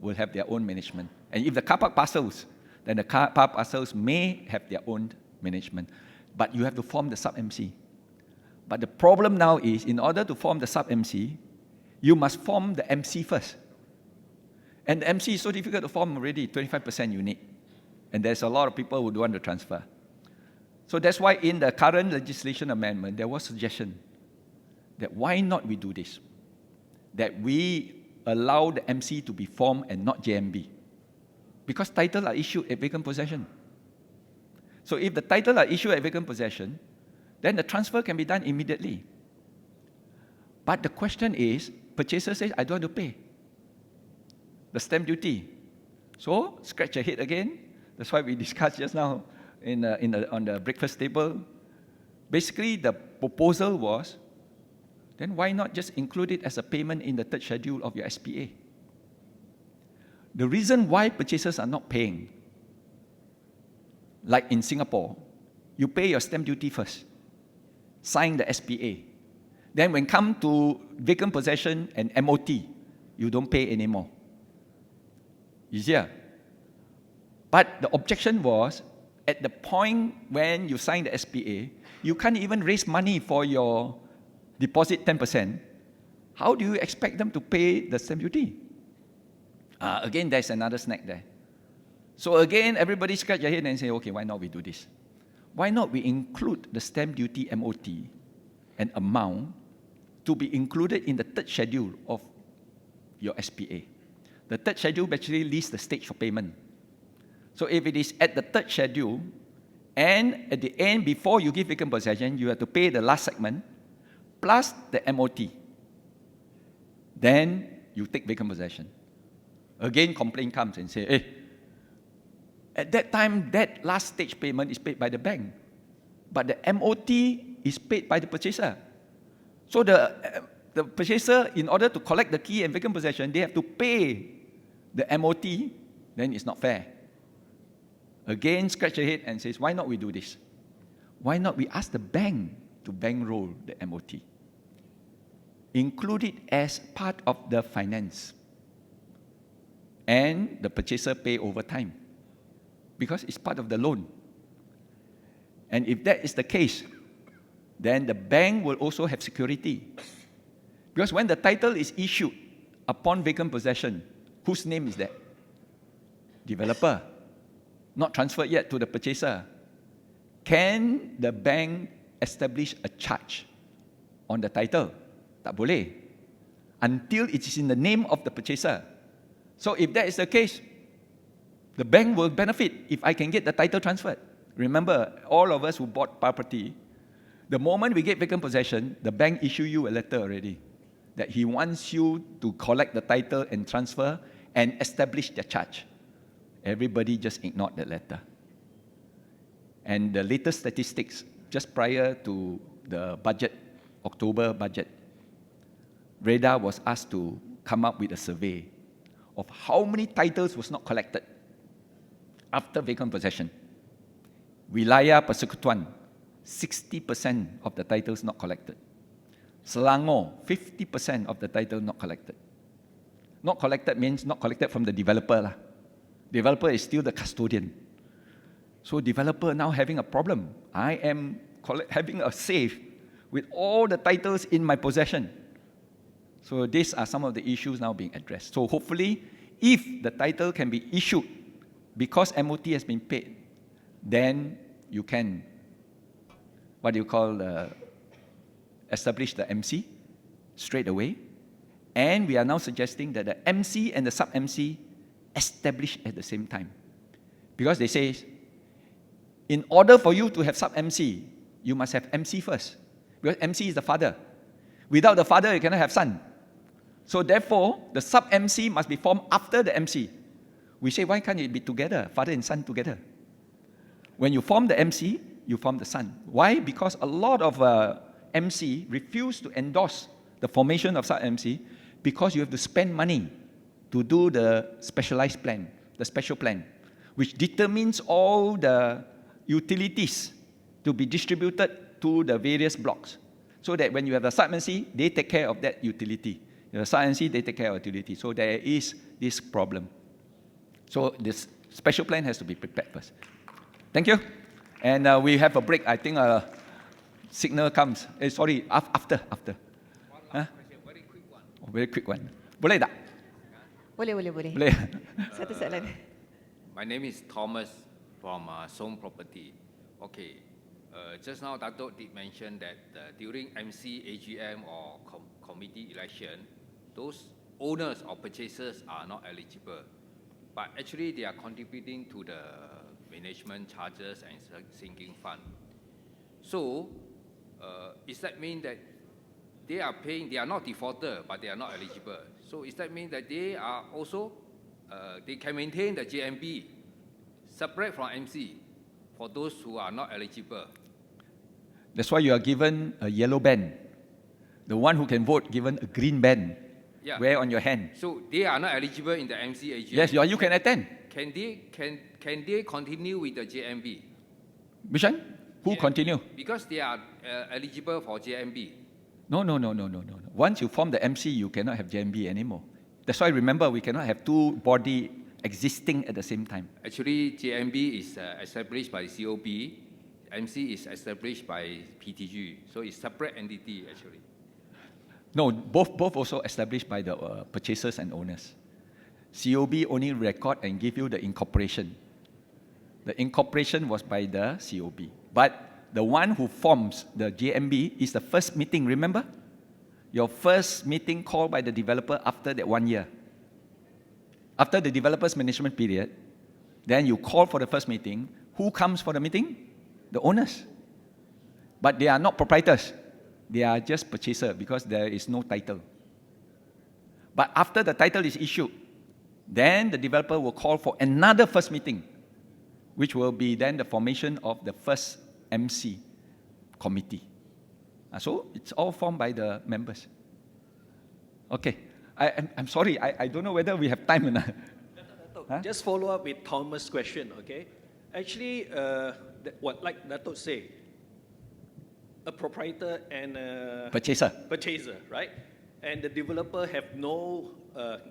will have their own management. And if the car park parcels, then the car park parcels may have their own management. But you have to form the sub-MC. But the problem now is, in order to form the sub-MC, you must form the MC first. And the MC is so difficult to form already, 25% you need. And there's a lot of people who don't want to transfer. So that's why in the current legislation amendment, there was a suggestion that why not we do this? That we allow the MC to be formed and not JMB. Because titles are issued at vacant possession. So if the titles are issued at vacant possession, then the transfer can be done immediately. But the question is, purchaser says, I don't want to pay the stamp duty. So, scratch your head again. That's why we discussed just now on the breakfast table. Basically, the proposal was, then why not just include it as a payment in the third schedule of your SPA? The reason why purchasers are not paying, like in Singapore, you pay your stamp duty first. Sign the SPA. Then when come to vacant possession and MOT, you don't pay anymore. Easier. But the objection was, at the point when you sign the SPA, you can't even raise money for your deposit 10%. How do you expect them to pay the stamp duty? Again, there's another snack there. So again, everybody scratch their head and say, okay, why not we do this? Why not we include the stamp duty MOT and amount to be included in the third schedule of your SPA? The third schedule actually lists the stage of payment. So if it is at the third schedule, and at the end, before you give vacant possession, you have to pay the last segment, plus the MOT. Then you take vacant possession. Again, complaint comes and say, hey, at that time, that last stage payment is paid by the bank, but the MOT is paid by the purchaser. So the purchaser, in order to collect the key and vacant possession, they have to pay the MOT, then it's not fair. Again, scratch your head and says, why not we do this? Why not we ask the bank to bankroll the MOT? Include it as part of the finance. And the purchaser pay over time, because it's part of the loan. And if that is the case, then the bank will also have security. Because when the title is issued upon vacant possession, whose name is that? Developer. Not transferred yet to the purchaser. Can the bank establish a charge on the title? Tak boleh. Until it is in the name of the purchaser. So if that is the case, the bank will benefit if I can get the title transferred. Remember, all of us who bought property, the moment we get vacant possession, the bank issue you a letter already that he wants you to collect the title and transfer and establish the charge. Everybody just ignored that letter. And the latest statistics, just prior to the budget, October budget, REDA was asked to come up with a survey of how many titles was not collected after vacant possession. Wilayah Persekutuan, 60% of the titles not collected. Selangor, 50% of the title not collected. Not collected means not collected from the developer lah. Developer is still the custodian. So developer now having a problem. I am having a safe with all the titles in my possession. So these are some of the issues now being addressed. So hopefully, if the title can be issued because MOT has been paid, then you can, establish the MC straight away. And we are now suggesting that the MC and the sub-MC establish at the same time. Because they say, in order for you to have sub-MC, you must have MC first. Because MC is the father. Without the father, you cannot have son. So therefore, the sub-MC must be formed after the MC. We say, why can't it be together, father and son together? When you form the MC, you form the son. Why? Because a lot of MC refuse to endorse the formation of sub-MC because you have to spend money to do the specialized plan, the special plan, which determines all the utilities to be distributed to the various blocks. So that when you have the sub-MC, they take care of that utility. The sub-MC, they take care of utility. So there is this problem. So this special plan has to be prepared first. Thank you. And we have a break. I think a signal comes. Sorry, after. Huh? Very quick one. Oh, very quick one. Boleh tak? Boleh. Boleh. Satu soalan. My name is Thomas from Song Property. Okay, just now Dato' did mention that during MC, AGM or committee election, those owners or purchasers are not eligible. But actually they are contributing to the management charges and sinking fund. So, does that mean that they are paying, they are not defaulter, but they are not eligible? So, does that mean that they are also, they can maintain the JMB separate from MC for those who are not eligible? That's why you are given a yellow band. The one who can vote given a green band. Yeah. Wear on your hand. So they are not eligible in the MC AGM. Yes, you can attend. Can they continue with the JMB? Which one? Who continue? Because they are eligible for JMB. No. Once you form the MC, you cannot have JMB anymore. That's why remember, we cannot have two body existing at the same time. Actually, JMB is established by COB. MC is established by PTG. So it's separate entity actually. No, both also established by the purchasers and owners. COB only record and give you the incorporation. The incorporation was by the COB. But the one who forms the JMB is the first meeting, remember? Your first meeting called by the developer after that 1 year. After the developer's management period, then you call for the first meeting. Who comes for the meeting? The owners. But they are not proprietors. They are just purchaser because there is no title. But after the title is issued, then the developer will call for another first meeting, which will be then the formation of the first MC committee. So it's all formed by the members. Okay, I'm sorry, I don't know whether we have time or not. Huh? Just follow up with Thomas' question, okay? Actually, like Dato' say, a proprietor and a Purchaser, right? And the developer have no,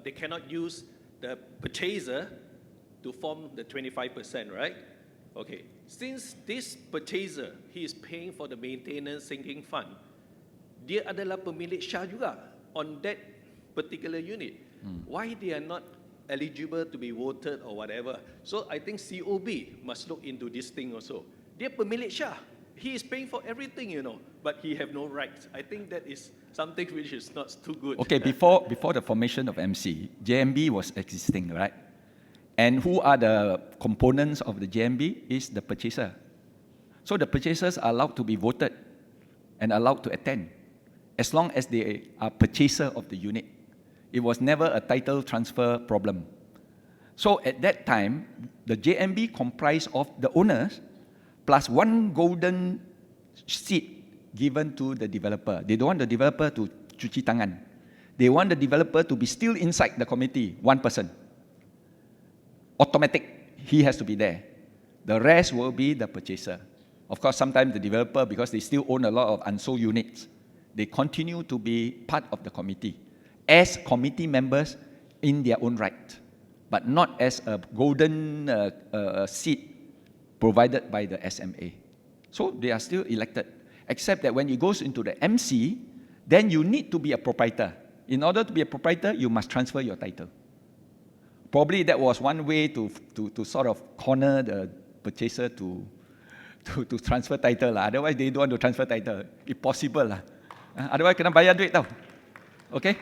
they cannot use the purchaser to form the 25%, right? Okay, since this purchaser, he is paying for the maintenance sinking fund, dia adalah pemilik Shah juga on that particular unit. Why they are not eligible to be voted or whatever? So I think COB must look into this thing also. Dia pemilik Shah. He is paying for everything, you know, but he have no rights. I think that is something which is not too good. Okay, before the formation of MC, JMB was existing, right? And who are the components of the JMB is the purchaser. So the purchasers are allowed to be voted and allowed to attend, as long as they are purchaser of the unit. It was never a title transfer problem. So at that time, the JMB comprised of the owners plus one golden seat given to the developer. They don't want the developer to cuci tangan. They want the developer to be still inside the committee, one person. Automatic, he has to be there. The rest will be the purchaser. Of course, sometimes the developer, because they still own a lot of unsold units, they continue to be part of the committee as committee members in their own right, but not as a golden seat provided by the SMA. So they are still elected, except that when it goes into the MC, then you need to be a proprietor. In order to be a proprietor, you must transfer your title. Probably that was one way to sort of corner the purchaser to transfer title. Otherwise, they don't want to transfer title. If possible. Otherwise, kena bayar duit tau. Okay?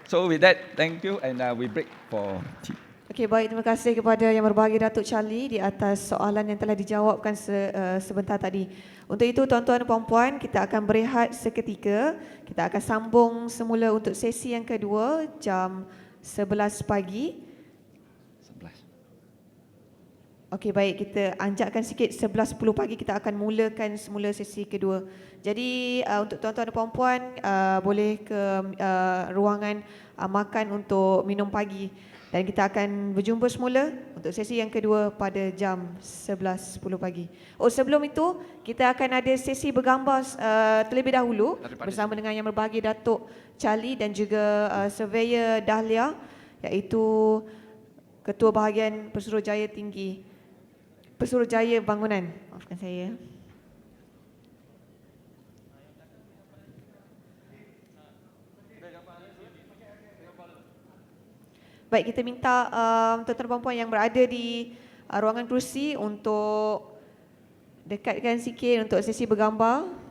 So with that, thank you, and we break for tea. Okey, baik, terima kasih kepada yang berbahagia Datuk Charlie di atas soalan yang telah dijawabkan sebentar tadi. Untuk itu, tuan-tuan dan puan-puan, kita akan berehat seketika. Kita akan sambung semula untuk sesi yang kedua jam 11 pagi. Okey, baik, kita anjakkan sikit 11.10 pagi kita akan mulakan semula sesi kedua. Jadi untuk tuan-tuan dan puan-puan boleh ke ruangan makan untuk minum pagi, dan kita akan berjumpa semula untuk sesi yang kedua pada jam 11.10 pagi. Oh, sebelum itu kita akan ada sesi bergambar terlebih dahulu bersama dengan yang berbahagia Datuk Charlie dan juga Surveyor Dahlia, iaitu Ketua Bahagian Pesuruhjaya Tinggi Pesuruhjaya Bangunan. Maafkan saya. Baik, kita minta tuan-tuan dan puan-puan yang berada di ruangan kerusi untuk dekatkan sikit untuk sesi bergambar.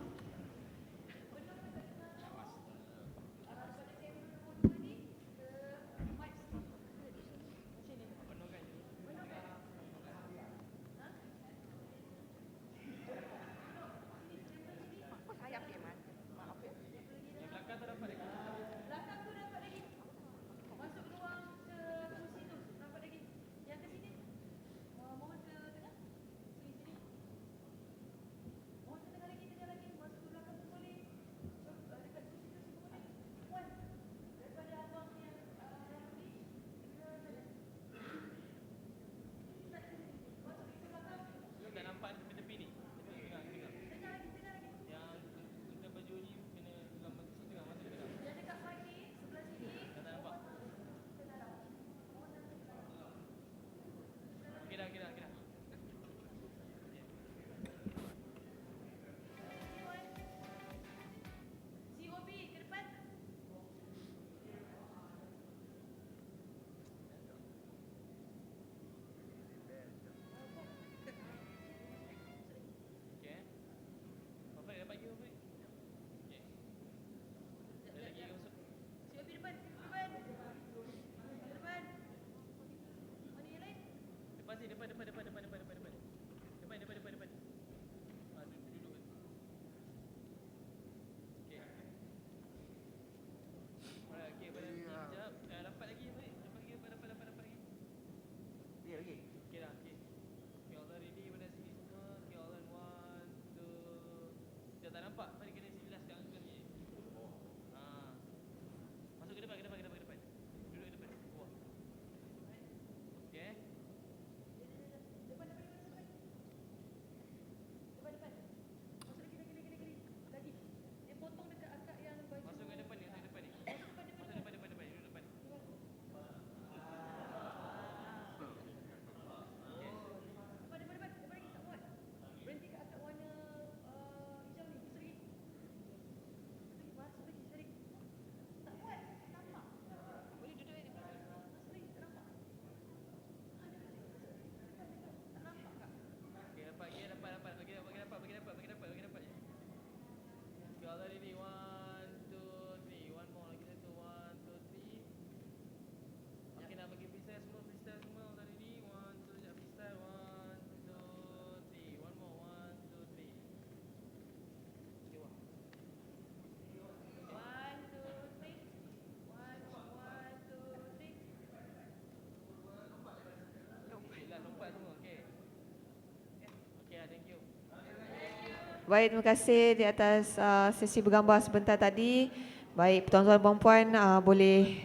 Baik, terima kasih di atas sesi bergambar sebentar tadi. Baik, tuan-tuan dan puan boleh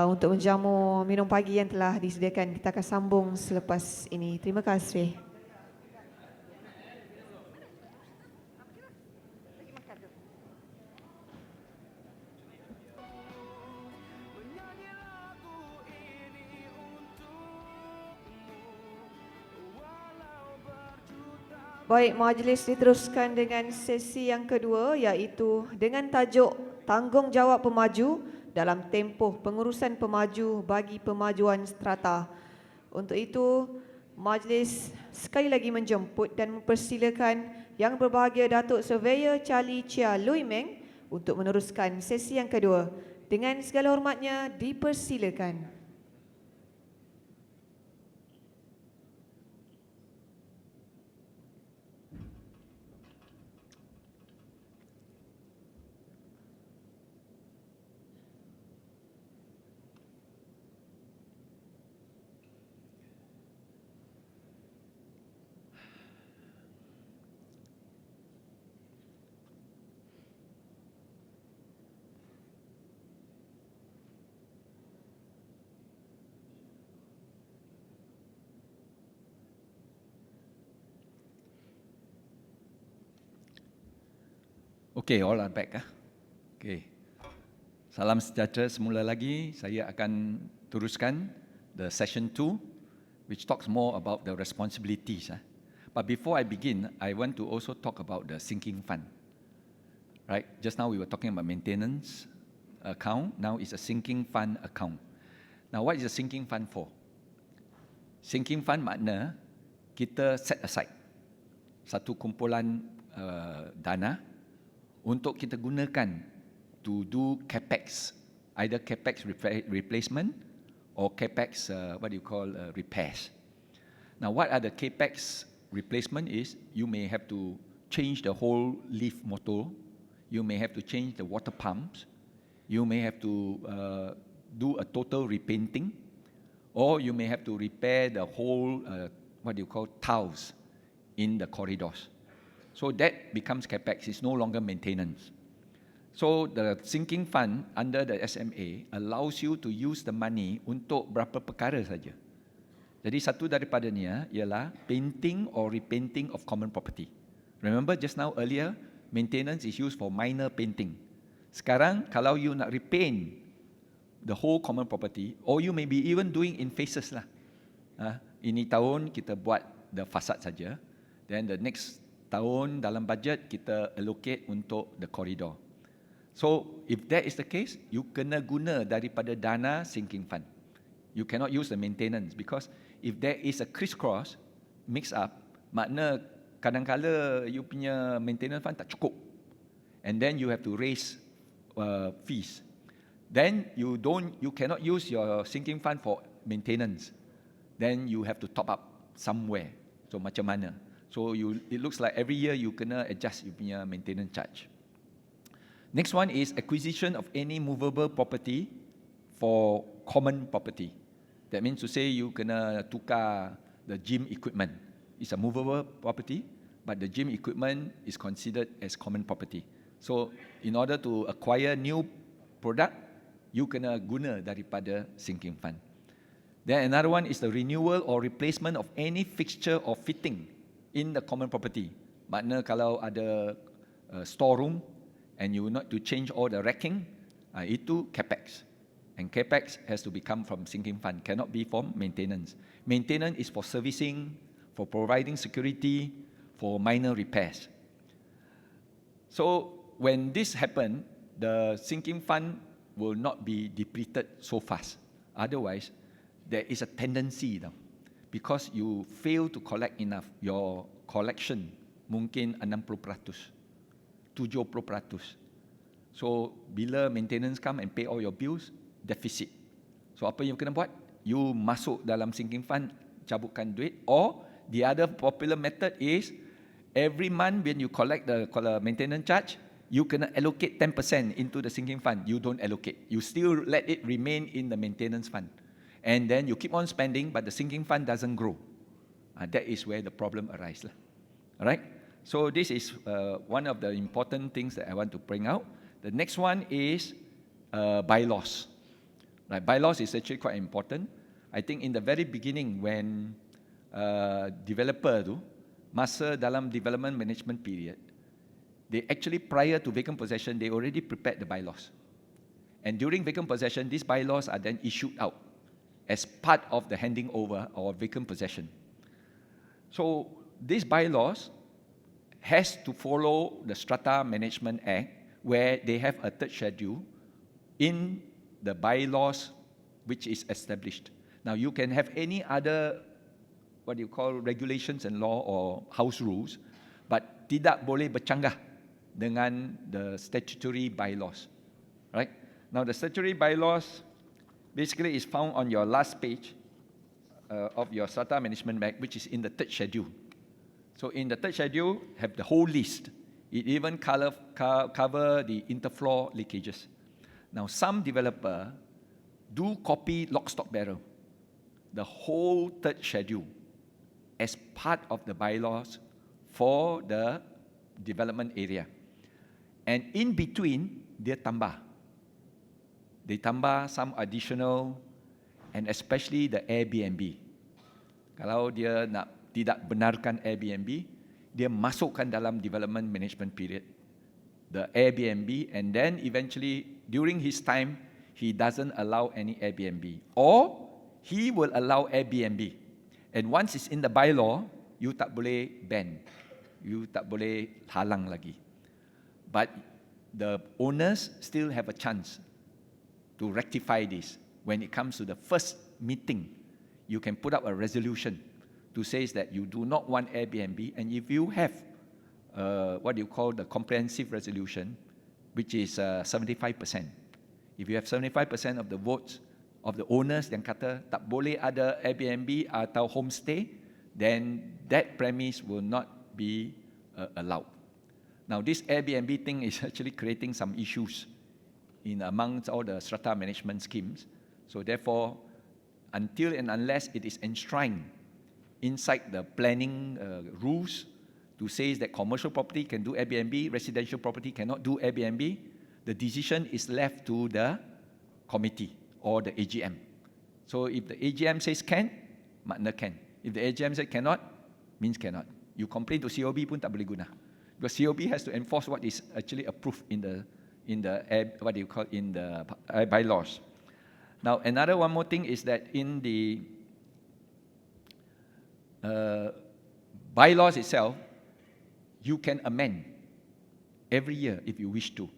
untuk menjamu minum pagi yang telah disediakan. Kita akan sambung selepas ini. Terima kasih. Baik, majlis diteruskan dengan sesi yang kedua iaitu dengan tajuk Tanggungjawab Pemaju dalam Tempoh Pengurusan Pemaju bagi Pemajuan Strata. Untuk itu, majlis sekali lagi menjemput dan mempersilakan Yang Berbahagia Datuk Surveyor Charlie Chia Lui Meng untuk meneruskan sesi yang kedua. Dengan segala hormatnya, dipersilakan. Okay, all are back. Okay. Salam sejahtera semula lagi. Saya akan teruskan the session 2, which talks more about the responsibilities. But before I begin, I want to also talk about the sinking fund. Right? Just now we were talking about maintenance account. Now it's a sinking fund account. Now what is a sinking fund for? Sinking fund makna kita set aside satu kumpulan dana untuk kita gunakan to do capex, either capex replacement or capex repairs. Now, what are the capex replacement is? You may have to change the whole leaf motor. You may have to change the water pumps. You may have to do a total repainting, or you may have to repair the whole tiles in the corridors. So that becomes capex. It's no longer maintenance. So the sinking fund under the SMA allows you to use the money untuk berapa perkara saja. Jadi satu daripadanya ialah painting or repainting of common property. Remember just now earlier, maintenance is used for minor painting. Sekarang kalau you nak repaint the whole common property, or you may be even doing in phases lah. Ini tahun kita buat the fasad saja, then the next tahun dalam budget kita allocate untuk the corridor. So if that is the case, you kena guna daripada dana sinking fund. You cannot use the maintenance, because if there is a crisscross mix up, makna kadang-kala you punya maintenance fund tak cukup, and then you have to raise fees. Then you cannot use your sinking fund for maintenance. then you have to top up somewhere. So macam mana? So it looks like every year you kena adjust you punya maintenance charge. Next one is acquisition of any movable property for common property. That means to say you kena tukar the gym equipment. It's a movable property, but the gym equipment is considered as common property. So in order to acquire new product, you kena guna daripada sinking fund. Then another one is the renewal or replacement of any fixture or fitting in the common property. Makna kalau ada storeroom and you need to change all the racking, itu capex. And capex has to become from sinking fund, cannot be from maintenance. Maintenance is for servicing, for providing security, for minor repairs. So when this happens, the sinking fund will not be depleted so fast. Otherwise, there is a tendency now, because you fail to collect enough, your collection mungkin 60%, 70%. So bila maintenance come and pay all your bills, deficit. So apa yang kena buat? You masuk dalam sinking fund, cabutkan duit, or the other popular method is every month when you collect the maintenance charge, you kena allocate 10% into the sinking fund. You don't allocate. You still let it remain in the maintenance fund. And then you keep on spending, but the sinking fund doesn't grow. That is where the problem arises. Alright? So this is one of the important things that I want to bring out. The next one is bylaws. Right? Bylaws is actually quite important. I think in the very beginning when developer tu, masa dalam development management period, they actually, prior to vacant possession, they already prepared the bylaws. And during vacant possession, these bylaws are then issued out as part of the handing over or vacant possession. So these bylaws has to follow the Strata Management Act, where they have a third schedule in the bylaws which is established. Now you can have any other, what you call, regulations and law or house rules, but tidak boleh bercanggah dengan the statutory bylaws, right? Now the statutory bylaws basically is found on your last page of your Strata Management Act, which is in the third schedule. So in the third schedule, have the whole list. It even cover the interfloor leakages. Now some developer do copy lock, stock, barrel, the whole third schedule as part of the bylaws for the development area. And in between, dia tambah. They tambah some additional, and especially the Airbnb. Kalau dia nak tidak benarkan Airbnb, dia masukkan dalam development management period the Airbnb, and then eventually during his time, he doesn't allow any Airbnb. Or he will allow Airbnb. And once it's in the bylaw, you tak boleh ban. You tak boleh halang lagi. But the owners still have a chance to rectify this. When it comes to the first meeting, you can put up a resolution to say that you do not want Airbnb, and if you have what you call the comprehensive resolution, which is 75%. If you have 75% of the votes of the owners yang kata tak boleh ada Airbnb atau homestay, then that premise will not be allowed. Now this Airbnb thing is actually creating some issues in amongst all the strata management schemes. So therefore, until and unless it is enshrined inside the planning rules to say that commercial property can do Airbnb, residential property cannot do Airbnb, the decision is left to the committee or the AGM. So if the AGM says can, makna can. If the AGM says cannot, means cannot. You complain to COB pun tak boleh guna. Because COB has to enforce what is actually approved in the what do you call, in the bylaws. Now another one more thing is that in the bylaws itself, you can amend every year if you wish to,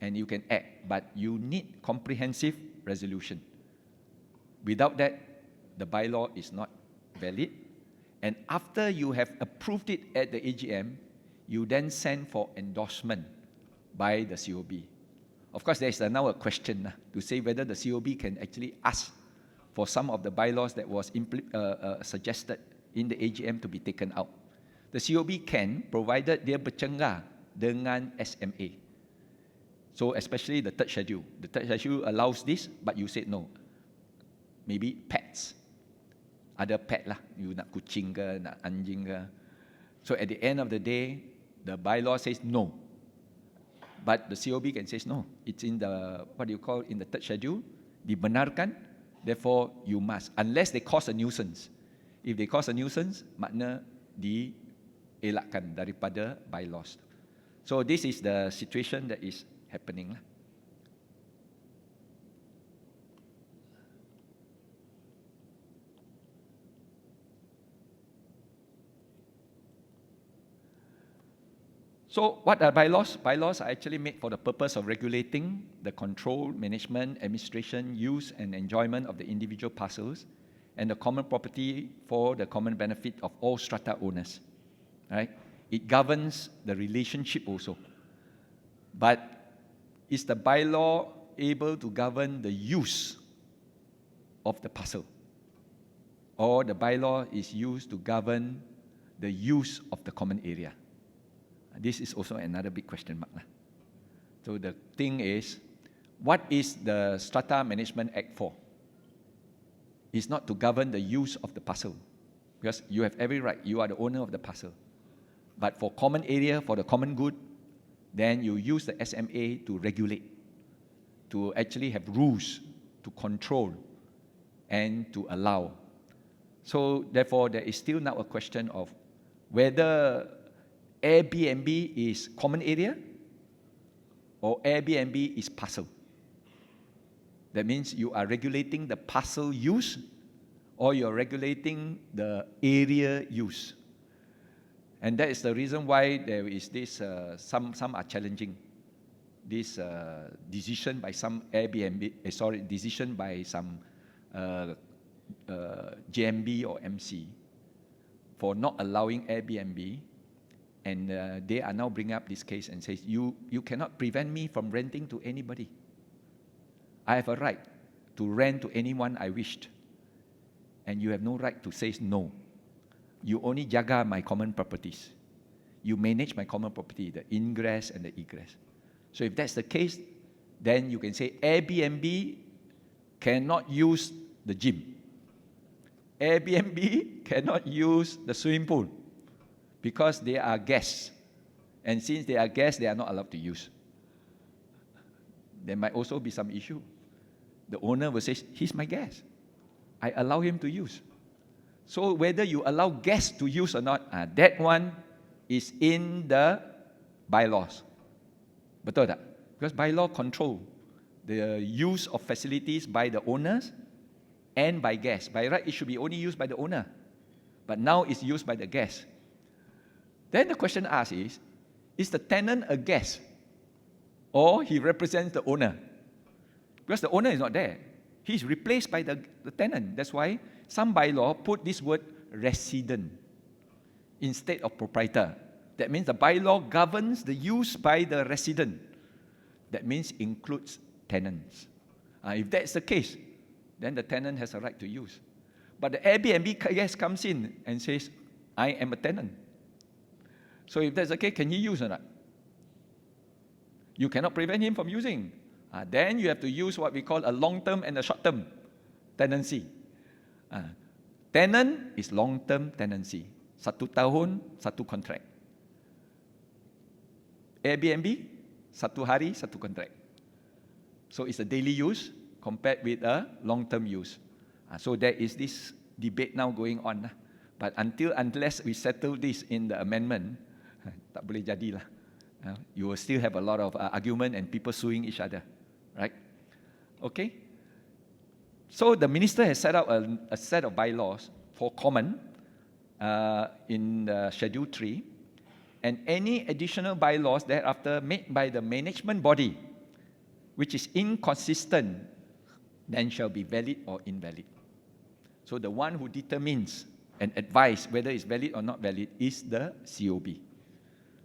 and you can act, but you need comprehensive resolution. Without that, the bylaw is not valid. And after you have approved it at the AGM, you then send for endorsement by the COB. Of course, there is now a question to say whether the COB can actually ask for some of the bylaws that was suggested in the AGM to be taken out. The COB can, provided dia bercenggah dengan SMA. So especially the third schedule. The third schedule allows this, but you said no. Maybe pets. Ada pet lah. You nak kucing ke, nak anjing ke. So at the end of the day, the bylaw says no. But the COB can say no. It's in the, what do you call, in the third schedule. Dibenarkan, therefore you must. Unless they cause a nuisance. If they cause a nuisance, makna dielakkan daripada bylaws. So this is the situation that is happening lah. So what are bylaws? Bylaws are actually made for the purpose of regulating the control, management, administration, use and enjoyment of the individual parcels and the common property for the common benefit of all strata owners. Right? It governs the relationship also. But is the bylaw able to govern the use of the parcel? Or the bylaw is used to govern the use of the common area? This is also another big question mark. So the thing is, what is the Strata Management Act for? It's not to govern the use of the parcel, because you have every right, you are the owner of the parcel. But for common area, for the common good, then you use the SMA to regulate, to actually have rules, to control, and to allow. So therefore, there is still now a question of whether Airbnb is common area or Airbnb is parcel. That means you are regulating the parcel use or you are regulating the area use. And that is the reason why there is this, some are challenging this decision by some decision by some JMB or MC for not allowing Airbnb. And they are now bringing up this case and says, you cannot prevent me from renting to anybody. I have a right to rent to anyone I wished. And you have no right to say no. You only jaga my common properties. You manage my common property, the ingress and the egress. So if that's the case, then you can say Airbnb cannot use the gym. Airbnb cannot use the swimming pool, because they are guests. And since they are guests, they are not allowed to use. There might also be some issue. The owner will say, he's my guest. I allow him to use. So whether you allow guests to use or not, that one is in the bylaws. Betul tak? Because bylaw control the use of facilities by the owners and by guests. By right, it should be only used by the owner. But now it's used by the guests. Then the question asked is the tenant a guest? Or he represents the owner? Because the owner is not there. He's replaced by the tenant. That's why some bylaw put this word resident instead of proprietor. That means the bylaw governs the use by the resident. That means includes tenants. If that's the case, then the tenant has a right to use. But the Airbnb guest comes in and says, I am a tenant. So if that's the case, can he use or not? You cannot prevent him from using. Then you have to use what we call a long-term and a short-term tenancy. Tenant is long-term tenancy. 1 tahun, 1 kontrak. Airbnb, 1 hari, 1 kontrak. So it's a daily use compared with a long-term use. So there is this debate now going on. But unless we settle this in the amendment, tak boleh jadilah. You will still have a lot of argument and people suing each other, right? Okay. So the minister has set out a set of bylaws for common in Schedule 3, and any additional bylaws thereafter made by the management body, which is inconsistent, then shall be valid or invalid. So the one who determines and advise whether it's valid or not valid is the COB.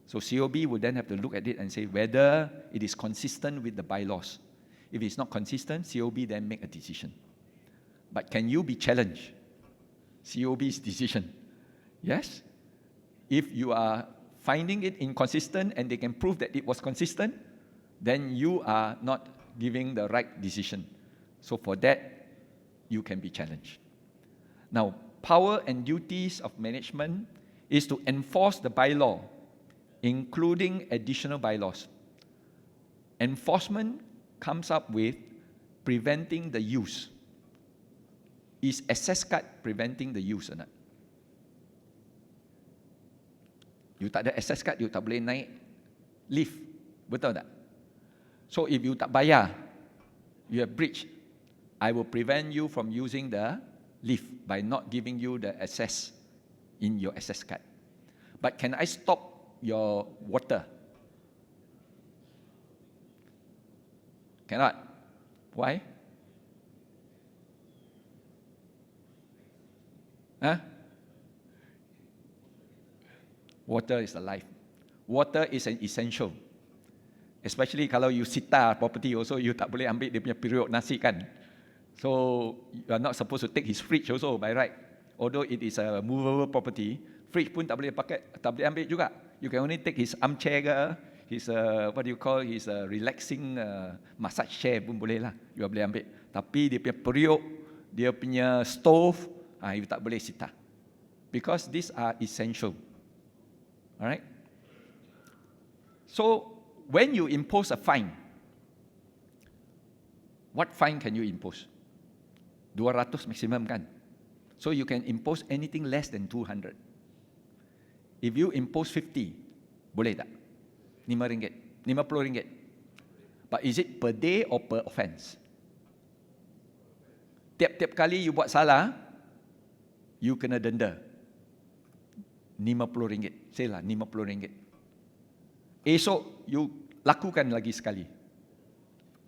So COB will then have to look at it and say whether it is consistent with the bylaws. If it's not consistent, COB then make a decision. But can you be challenged? COB's decision. Yes? If you are finding it inconsistent and they can prove that it was consistent, then you are not giving the right decision. So for that, you can be challenged. Now, power and duties of management is to enforce the bylaw, including additional bylaws. Enforcement comes up with preventing the use. Is access card preventing the use or not? You tak ada access card, you tak boleh naik lift. Betul tak? So if you tak bayar, you have breached, I will prevent you from using the lift by not giving you the access in your access card. But can I stop your water? Cannot. Why? Huh? Water is the life. Water is an essential. Especially kalau you sita property also, you tak boleh ambil dia punya periuk nasi kan. So you are not supposed to take his fridge also by right. Although it is a movable property, fridge pun tak boleh pakai, tak boleh ambil juga. You can only take his armchair ke, his his relaxing massage chair pun boleh lah. You boleh ambil. Tapi dia punya periuk, dia punya stove, you tak boleh sita. Because these are essential. Alright? So, when you impose a fine, what fine can you impose? 200 maximum kan? So, you can impose anything less than 200. If you impose 50, boleh tak? RM5, RM50. But is it per day or per offense? Tiap-tiap kali you buat salah, you kena denda. RM50. Say lah, RM50. Esok, you lakukan lagi sekali.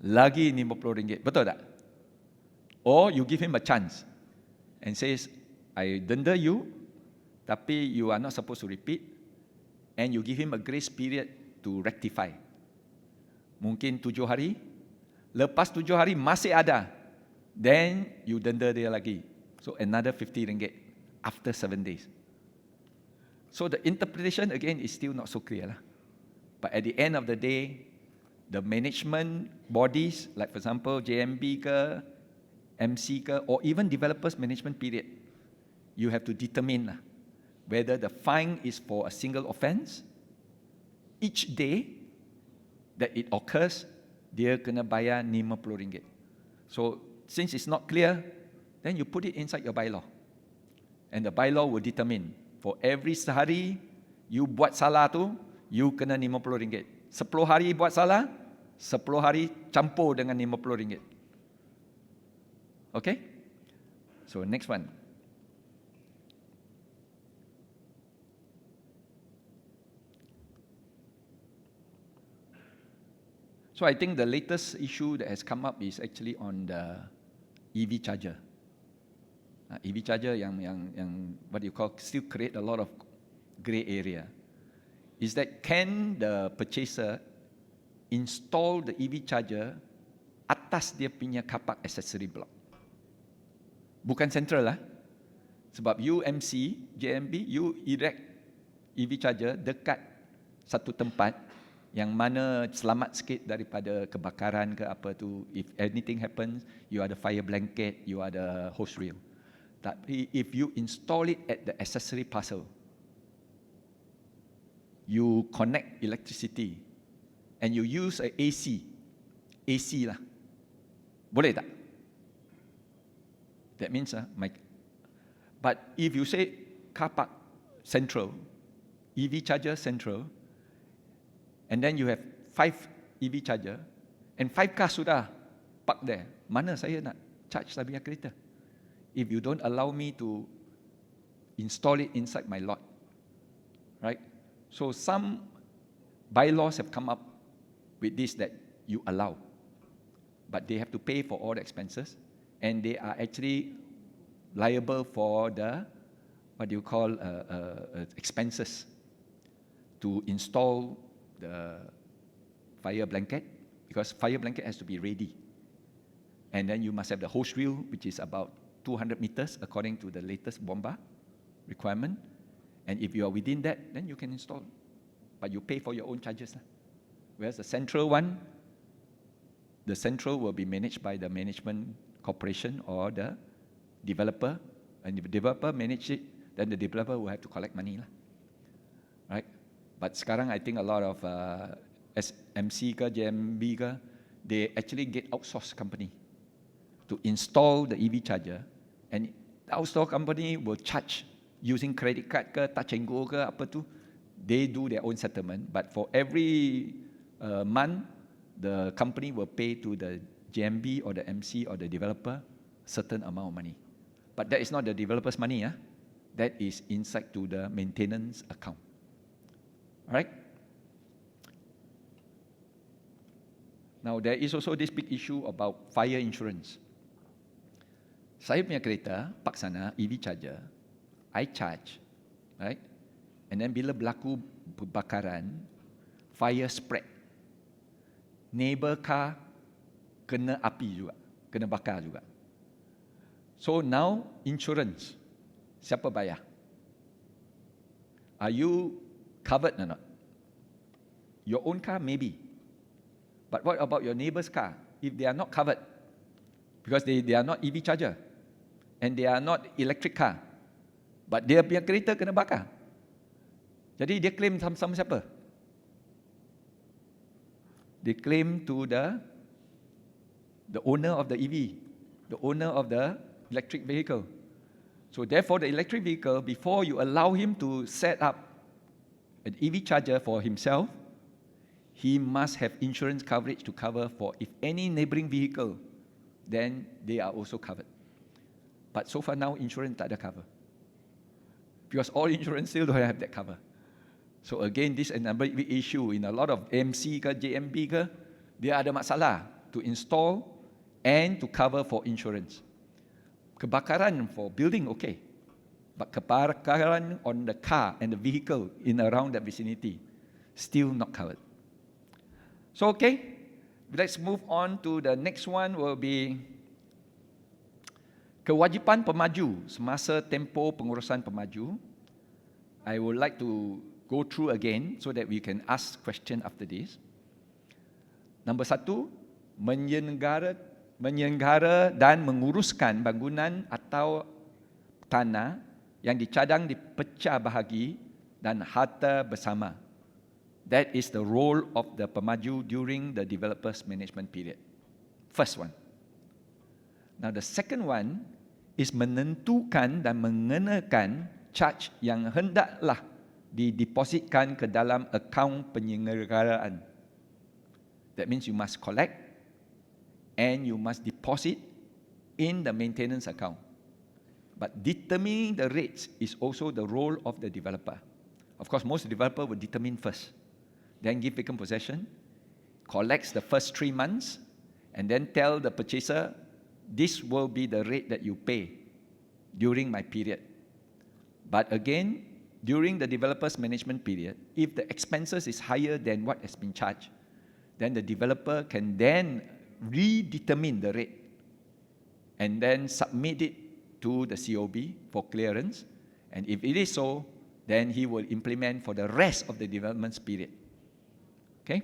Lagi RM50. Betul tak? Or you give him a chance and says, I denda you, tapi you are not supposed to repeat, and you give him a grace period to rectify. Mungkin 7 hari, lepas 7 hari masih ada, then you denda dia lagi. So another RM50 after 7 days. So the interpretation again is still not so clear lah. But at the end of the day, the management bodies, like for example JMB ke, MC ke, or even developers management period, you have to determine lah, whether the fine is for a single offence. Each day that it occurs, dia kena bayar RM50. So since it's not clear, then you put it inside your bylaw. And the bylaw will determine, for every sehari you buat salah tu, you kena RM50. 10 hari buat salah, 10 hari campur dengan RM50. Okay? So next one. So I think the latest issue that has come up is actually on the EV charger. EV charger yang what you call still create a lot of grey area. Is that can the purchaser install the EV charger atas dia punya car park accessory block? Bukan central lah. Sebab you MC, JMB, you erect EV charger dekat satu tempat yang mana selamat sikit daripada kebakaran ke apa tu. If anything happens, you ada fire blanket, you ada hose reel. Tapi if you install it at the accessory parcel, you connect electricity and you use a AC lah. Boleh tak? That means, but if you say car park central, EV charger central, and then you have 5 EV charger, and 5 cars sudah park there, mana saya nak charge tabiah kereta? If you don't allow me to install it inside my lot, right? So some bylaws have come up with this that you allow, but they have to pay for all the expenses, and they are actually liable for the what do you call expenses to install the fire blanket, because fire blanket has to be ready, and then you must have the hose reel, which is about 200 meters according to the latest bomba requirement. And if you are within that, then you can install. But you pay for your own charges. Whereas the central one, the central will be managed by the management corporation or the developer. And if the developer manage it, then the developer will have to collect money. Right? But sekarang I think a lot of SMC ke, JMB ke, they actually get outsourced company to install the EV charger, and the outsourced company will charge using credit card ke, touch and go ke, apa tu, they do their own settlement, but for every month, the company will pay to the JMB or the MC or the developer certain amount of money. But that is not the developer's money, that is inside to the maintenance account. Alright? Now there is also this big issue about fire insurance. Saya punya kereta park sana, EV charger, I charge, right? And then bila berlaku kebakaran, fire spread, neighbor car kena api juga, kena bakar juga. So now insurance, siapa bayar? Are you covered or not? Your own car maybe, but what about your neighbor's car? If they are not covered, because they are not EV charger, and they are not electric car, but dia punya kereta kena bakar. Jadi dia claim sama siapa? They claim to the owner of the EV, the owner of the electric vehicle. So therefore the electric vehicle, before you allow him to set up an EV charger for himself, he must have insurance coverage to cover for if any neighboring vehicle, then they are also covered. But so far now, insurance tak ada cover. Because all insurance still don't have that cover. So again, this is another big issue in a lot of MC ke, JMB ke, dia ada masalah to install and to cover for insurance. Kebakaran for building, okay. But kebakaran on the car and the vehicle in around that vicinity, still not covered. So okay, let's move on to the next one will be kewajipan pemaju semasa tempoh pengurusan pemaju. I would like to go through again so that we can ask question after this. Nombor 1, menyelenggara dan menguruskan bangunan atau tanah yang dicadang dipecah bahagi dan harta bersama. That is the role of the pemaju during the developers management period. First one. Now the second one is menentukan dan mengenakan charge yang hendaklah didepositkan ke dalam akaun penyelenggaraan. That means you must collect and you must deposit in the maintenance account. But determining the rates is also the role of the developer. Of course, most developer will determine first, then give vacant possession, collects the first 3 months, and then tell the purchaser, this will be the rate that you pay during my period. But again, during the developer's management period, if the expenses is higher than what has been charged, then the developer can then redetermine the rate and then submit it to the COB for clearance. And if it is so, then he will implement for the rest of the development period. Okay?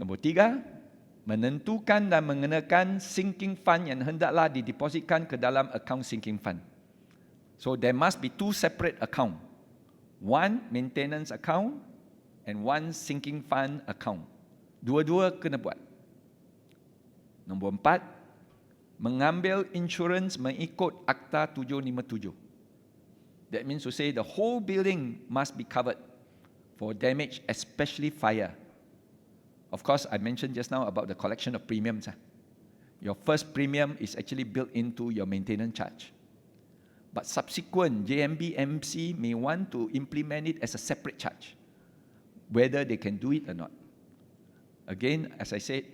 Nombor 3, menentukan dan mengenakan sinking fund yang hendaklah didepositkan ke dalam account sinking fund. So there must be 2 separate account. One maintenance account and one sinking fund account. Dua-dua kena buat. Nombor 4, mengambil insurans mengikut Akta 757. That means to say the whole building must be covered for damage, especially fire. Of course, I mentioned just now about the collection of premiums. Your first premium is actually built into your maintenance charge. But subsequent JMB MC may want to implement it as a separate charge, whether they can do it or not. Again, as I said,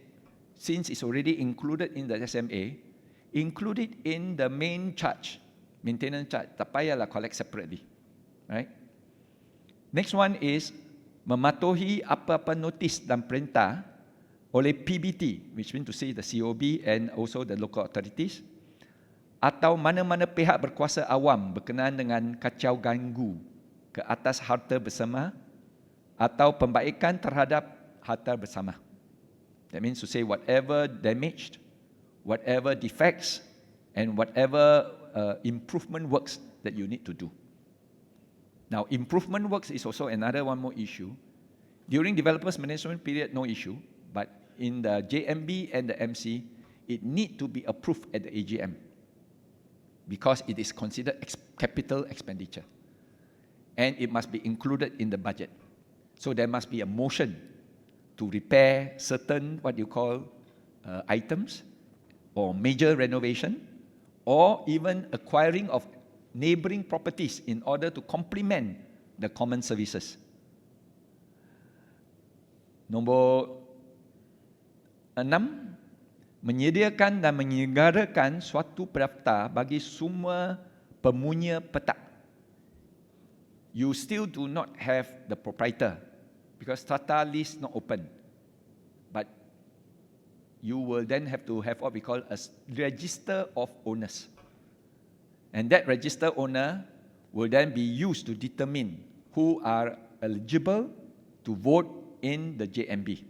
since it's already included in the SMA, include it in the main charge, maintenance charge. Tak payahlah collect separately, right? Next one is mematuhi apa-apa notis dan perintah oleh PBT, which means to say the COB and also the local authorities, atau mana-mana pihak berkuasa awam berkenaan dengan kacau ganggu ke atas harta bersama atau pembaikan terhadap harta bersama. That means to say whatever damaged, whatever defects, and whatever improvement works that you need to do. Now, improvement works is also another one more issue. During developers management period, no issue, but in the JMB and the MC, it need to be approved at the AGM because it is considered capital expenditure and it must be included in the budget. So there must be a motion to repair certain what you call items or major renovation or even acquiring of neighboring properties in order to complement the common services. Nombor 6, menyediakan dan menyelenggarakan suatu pendaftar bagi semua pemunya petak. You still do not have the proprietor because strata list not open. But you will then have to have what we call a register of owners. And that register owner will then be used to determine who are eligible to vote in the JMB.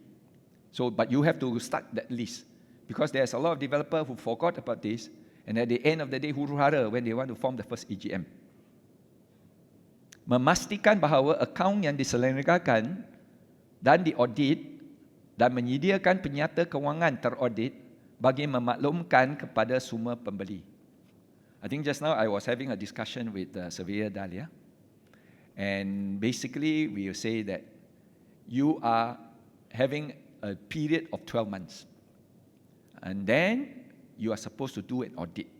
So, but you have to start that list because there's a lot of developers who forgot about this and at the end of the day huru-hara when they want to form the first EGM. Memastikan bahawa akaun yang diselenggarakan dan diaudit dan menyediakan penyata kewangan teraudit bagi memaklumkan kepada semua pembeli. I think just now I was having a discussion with Surveyor Dahlia, and basically we will say that you are having a period of 12 months, and then you are supposed to do an audit.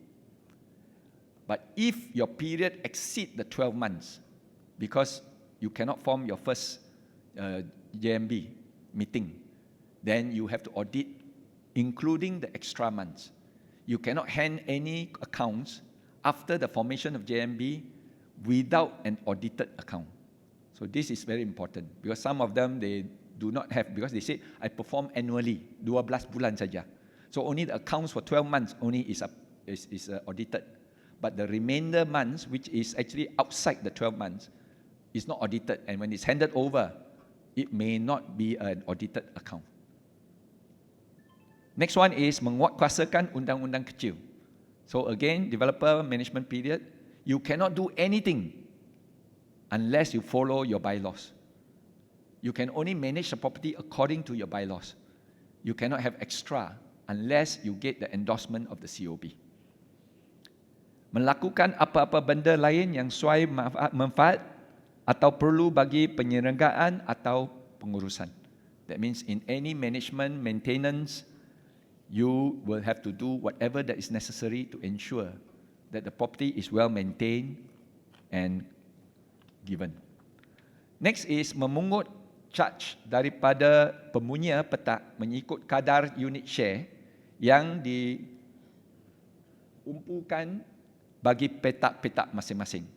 But if your period exceeds the 12 months, because you cannot form your first JMB meeting, then you have to audit, including the extra months. You cannot hand any accounts after the formation of JMB without an audited account. So this is very important because some of them they do not have because they say I perform annually 12 bulan saja. So only the accounts for 12 months only is audited. But the remainder months, which is actually outside the 12 months, is not audited. And when it's handed over, it may not be an audited account. Next one is menguatkuasakan undang-undang kecil. So again, developer management period, you cannot do anything unless you follow your bylaws. You can only manage the property according to your bylaws. You cannot have extra unless you get the endorsement of the COB. Melakukan apa-apa benda lain yang sesuai manfaat atau perlu bagi penyelenggaraan atau pengurusan. That means in any management, maintenance, you will have to do whatever that is necessary to ensure that the property is well maintained and given. Next is memungut charge daripada pemunya petak mengikut kadar unit share yang diumpukan bagi petak-petak masing-masing.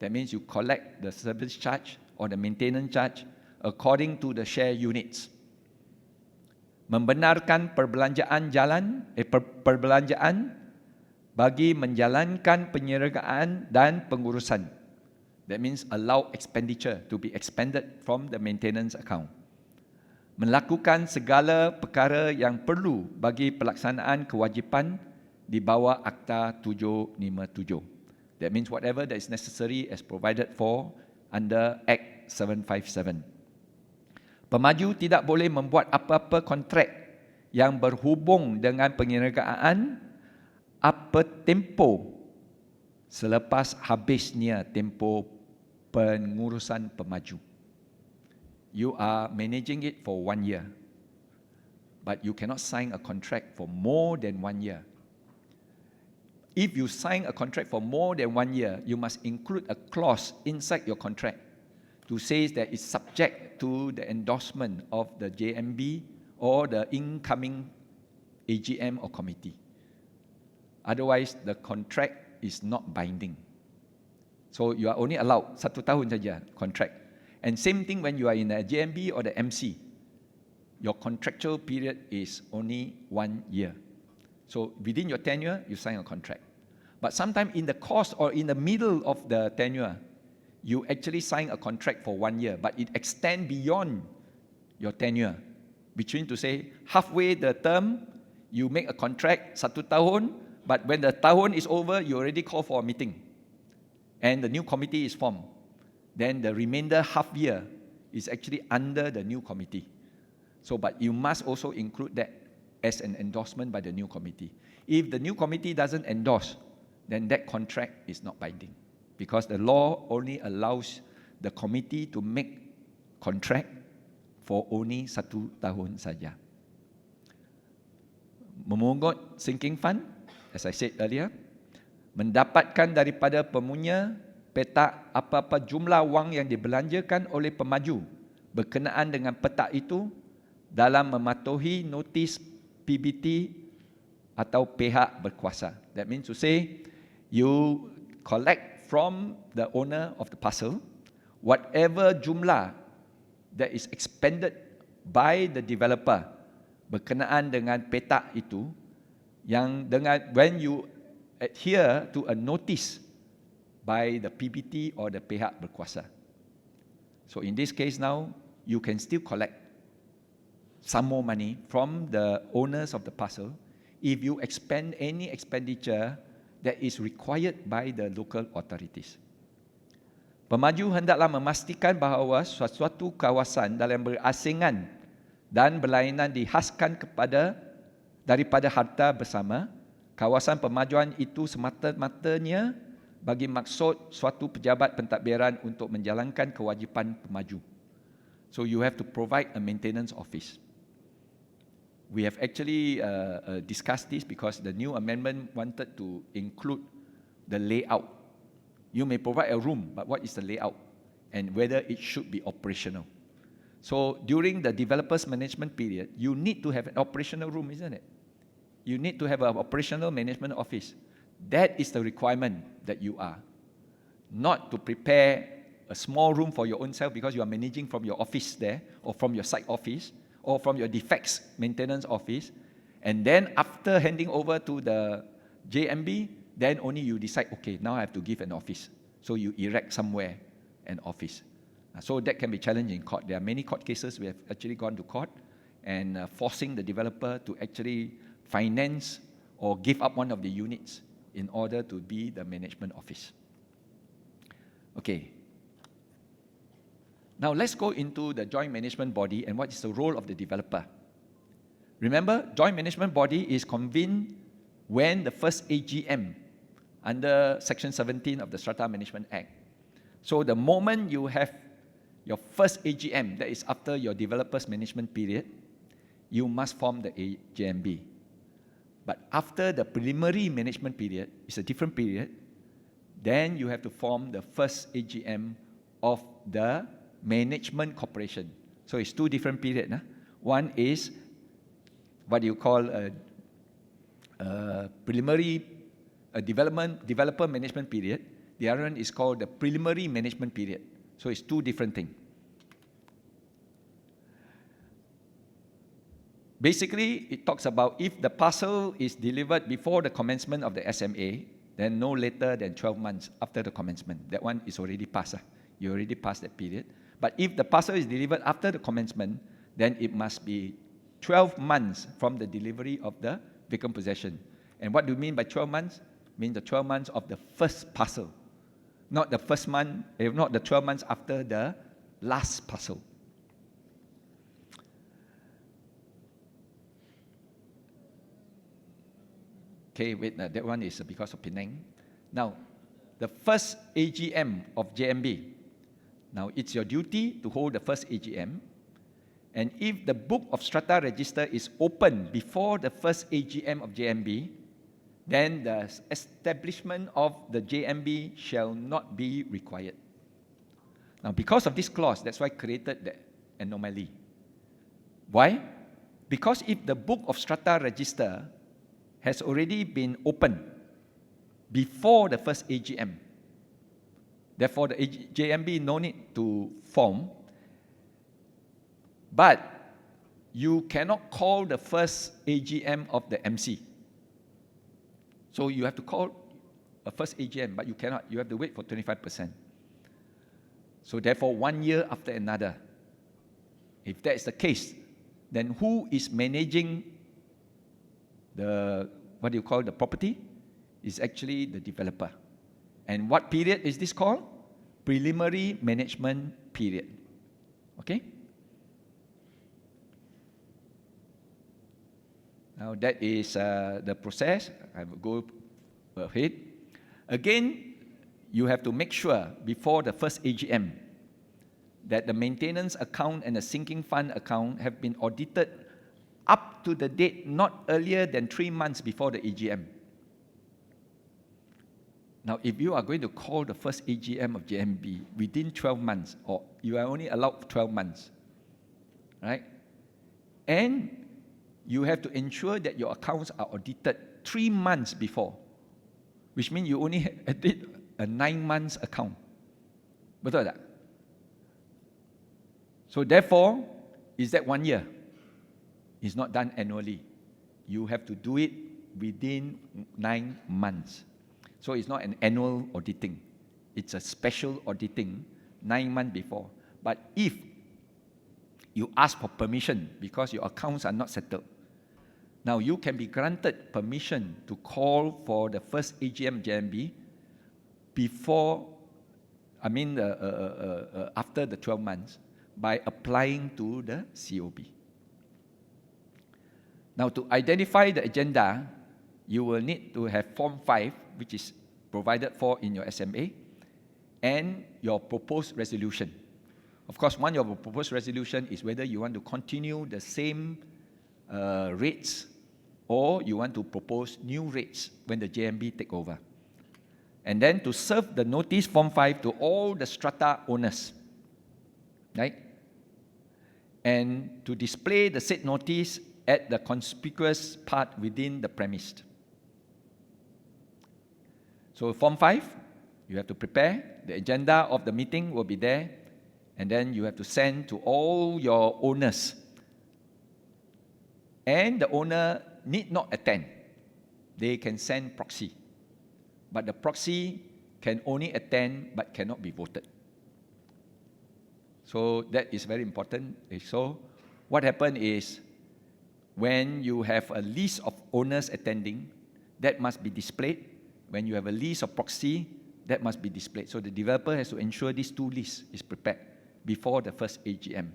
That means you collect the service charge or the maintenance charge according to the share units. Membenarkan perbelanjaan perbelanjaan bagi menjalankan penyelenggaraan dan pengurusan. That means allow expenditure to be expended from the maintenance account. Melakukan segala perkara yang perlu bagi pelaksanaan kewajipan di bawah Akta 757. That means whatever that is necessary as provided for under Act 757. Pemaju tidak boleh membuat apa-apa kontrak yang berhubung dengan penyelenggaraan apa tempoh selepas habisnya tempoh pengurusan pemaju. You are managing it for 1 year, but you cannot sign a contract for more than 1 year. If you sign a contract for more than 1 year, you must include a clause inside your contract to say that it's subject to the endorsement of the JMB or the incoming AGM or committee. Otherwise, the contract is not binding. So you are only allowed 1 tahun saja contract. And same thing when you are in the JMB or the MC, your contractual period is only 1 year. So within your tenure, you sign a contract. But sometimes in the course or in the middle of the tenure, you actually sign a contract for 1 year, but it extends beyond your tenure. Between to say, halfway the term, you make a contract 1 tahun, but when the tahun is over, you already call for a meeting. And the new committee is formed. Then the remainder half year is actually under the new committee. So, but you must also include that as an endorsement by the new committee. If the new committee doesn't endorse, then that contract is not binding, because the law only allows the committee to make contract for only 1 tahun saja. Memungut sinking fund, as I said earlier, mendapatkan daripada pemunya petak apa-apa jumlah wang yang dibelanjakan oleh pemaju berkenaan dengan petak itu dalam mematuhi notis PBT atau pihak berkuasa. That means to say, you collect from the owner of the parcel whatever jumlah that is expended by the developer berkenaan dengan petak itu, yang dengan when you adhere to a notice by the PBT or the pihak berkuasa. So in this case now, you can still collect some more money from the owners of the parcel if you expend any expenditure that is required by the local authorities. Pemaju hendaklah memastikan bahawa suatu kawasan dalam berasingan dan berlainan dihaskan daripada harta bersama. Kawasan pemajuan itu semata-matanya bagi maksud suatu pejabat pentadbiran untuk menjalankan kewajipan pemaju. So you have to provide a maintenance office. We have actually discussed this because the new amendment wanted to include the layout. You may provide a room, but what is the layout and whether it should be operational? So during the developer's management period, you need to have an operational room, isn't it? You need to have an operational management office. That is the requirement that you are. Not to prepare a small room for your own self because you are managing from your office there or from your site office, or from your defects maintenance office, and then after handing over to the JMB, then only you decide, okay, now I have to give an office. So you erect somewhere an office. So that can be challenging in court. There are many court cases we have actually gone to court and forcing the developer to actually finance or give up one of the units in order to be the management office. Okay. Now let's go into the joint management body and what is the role of the developer. Remember, joint management body is convened when the first AGM under Section 17 of the Strata Management Act. So the moment you have your first AGM, that is after your developer's management period, you must form the JMB. But after the preliminary management period, it's a different period, then you have to form the first AGM of the management corporation. So it's two different periods. One is what you call a preliminary developer management period. The other one is called the preliminary management period. So it's two different things. Basically, it talks about if the parcel is delivered before the commencement of the SMA, then no later than 12 months after the commencement. That one is already passed. You already passed that period. But if the parcel is delivered after the commencement, then it must be 12 months from the delivery of the vacant possession. And what do you mean by 12 months? It means the 12 months of the first parcel, not the first month, not the 12 months after the last parcel. Okay, wait, that one is because of Penang. Now, the first AGM of JMB. Now, it's your duty to hold the first AGM. And if the book of strata register is open before the first AGM of JMB, then the establishment of the JMB shall not be required. Now, because of this clause, that's why I created the anomaly. Why? Because if the book of strata register has already been opened before the first AGM, therefore the JMB no need to form, but you cannot call the first AGM of the MC. So you have to call a first AGM, but you cannot. You have to wait for 25%. So therefore, 1 year after another. If that is the case, then who is managing the, what do you call the property? Is actually the developer. And what period is this called? Preliminary management period. Okay? Now that is the process. I will go ahead. Again, you have to make sure before the first AGM that the maintenance account and the sinking fund account have been audited up to the date not earlier than 3 months before the AGM. Now, if you are going to call the first AGM of JMB within 12 months, or you are only allowed 12 months, right? And you have to ensure that your accounts are audited 3 months before, which means you only did a 9 months account. Betul tak? So therefore, is that 1 year? It's not done annually. You have to do it within 9 months. So it's not an annual auditing. It's a special auditing 9 months before. But if you ask for permission because your accounts are not settled, now you can be granted permission to call for the first AGM JMB before, after the 12 months by applying to the COB. Now to identify the agenda, you will need to have Form 5, which is provided for in your SMA, and your proposed resolution. Of course, one of your proposed resolution is whether you want to continue the same rates or you want to propose new rates when the JMB take over. And then to serve the notice Form 5 to all the strata owners, right? And to display the said notice at the conspicuous part within the premise. So Form 5, you have to prepare. The agenda of the meeting will be there. And then you have to send to all your owners. And the owner need not attend. They can send proxy. But the proxy can only attend but cannot be voted. So that is very important. So what happened is, when you have a list of owners attending, that must be displayed. When you have a list of proxy, that must be displayed. So the developer has to ensure these two lists is prepared before the first AGM.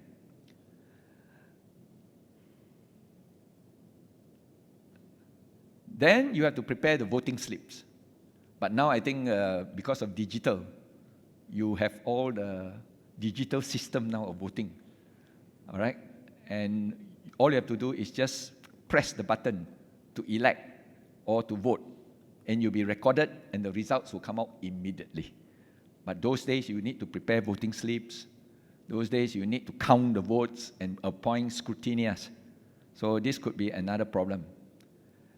Then you have to prepare the voting slips. But now I think because of digital, you have all the digital system now of voting. All right? And all you have to do is just press the button to elect or to vote. And you'll be recorded and the results will come out immediately. But those days you need to prepare voting slips. Those days you need to count the votes and appoint scrutineers. So this could be another problem.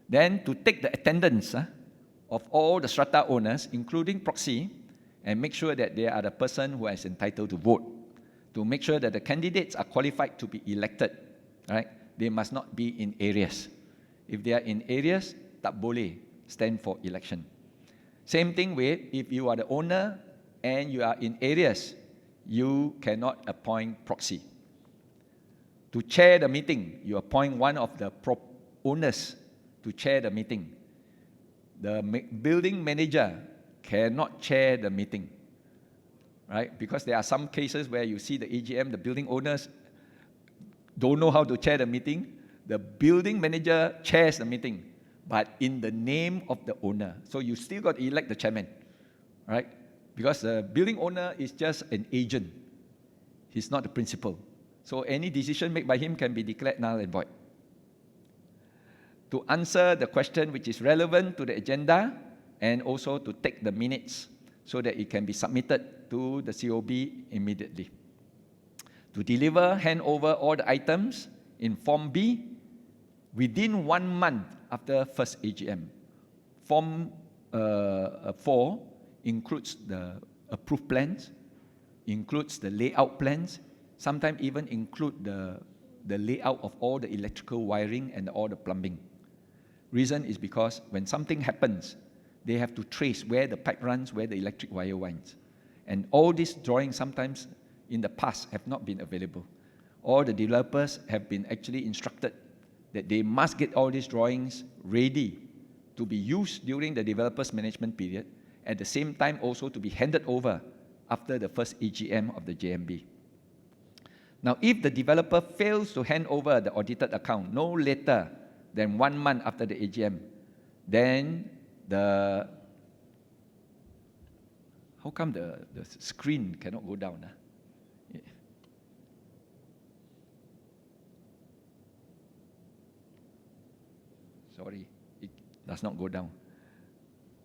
Then to take the attendance of all the strata owners, including proxy, and make sure that they are the person who is entitled to vote. To make sure that the candidates are qualified to be elected. Right? They must not be in areas. If they are in areas, tak boleh stand for election. Same thing with if you are the owner and you are in areas, you cannot appoint proxy. To chair the meeting, you appoint one of the owners to chair the meeting. The building manager cannot chair the meeting, right? Because there are some cases where you see the AGM, the building owners don't know how to chair the meeting. The building manager chairs the meeting, but in the name of the owner. So you still got to elect the chairman, right? Because the building owner is just an agent. He's not the principal. So any decision made by him can be declared null and void. To answer the question which is relevant to the agenda and also to take the minutes so that it can be submitted to the COB immediately. To deliver, hand over all the items in Form B within 1 month after first AGM. Form 4 includes the approved plans, includes the layout plans, sometimes even include the layout of all the electrical wiring and all the plumbing. Reason is because when something happens, they have to trace where the pipe runs, where the electric wire winds. And all these drawings sometimes in the past have not been available. All the developers have been actually instructed that they must get all these drawings ready to be used during the developer's management period, at the same time also to be handed over after the first AGM of the JMB. Now, if the developer fails to hand over the audited account no later than 1 month after the AGM, then how come the screen cannot go down? Sorry, it does not go down.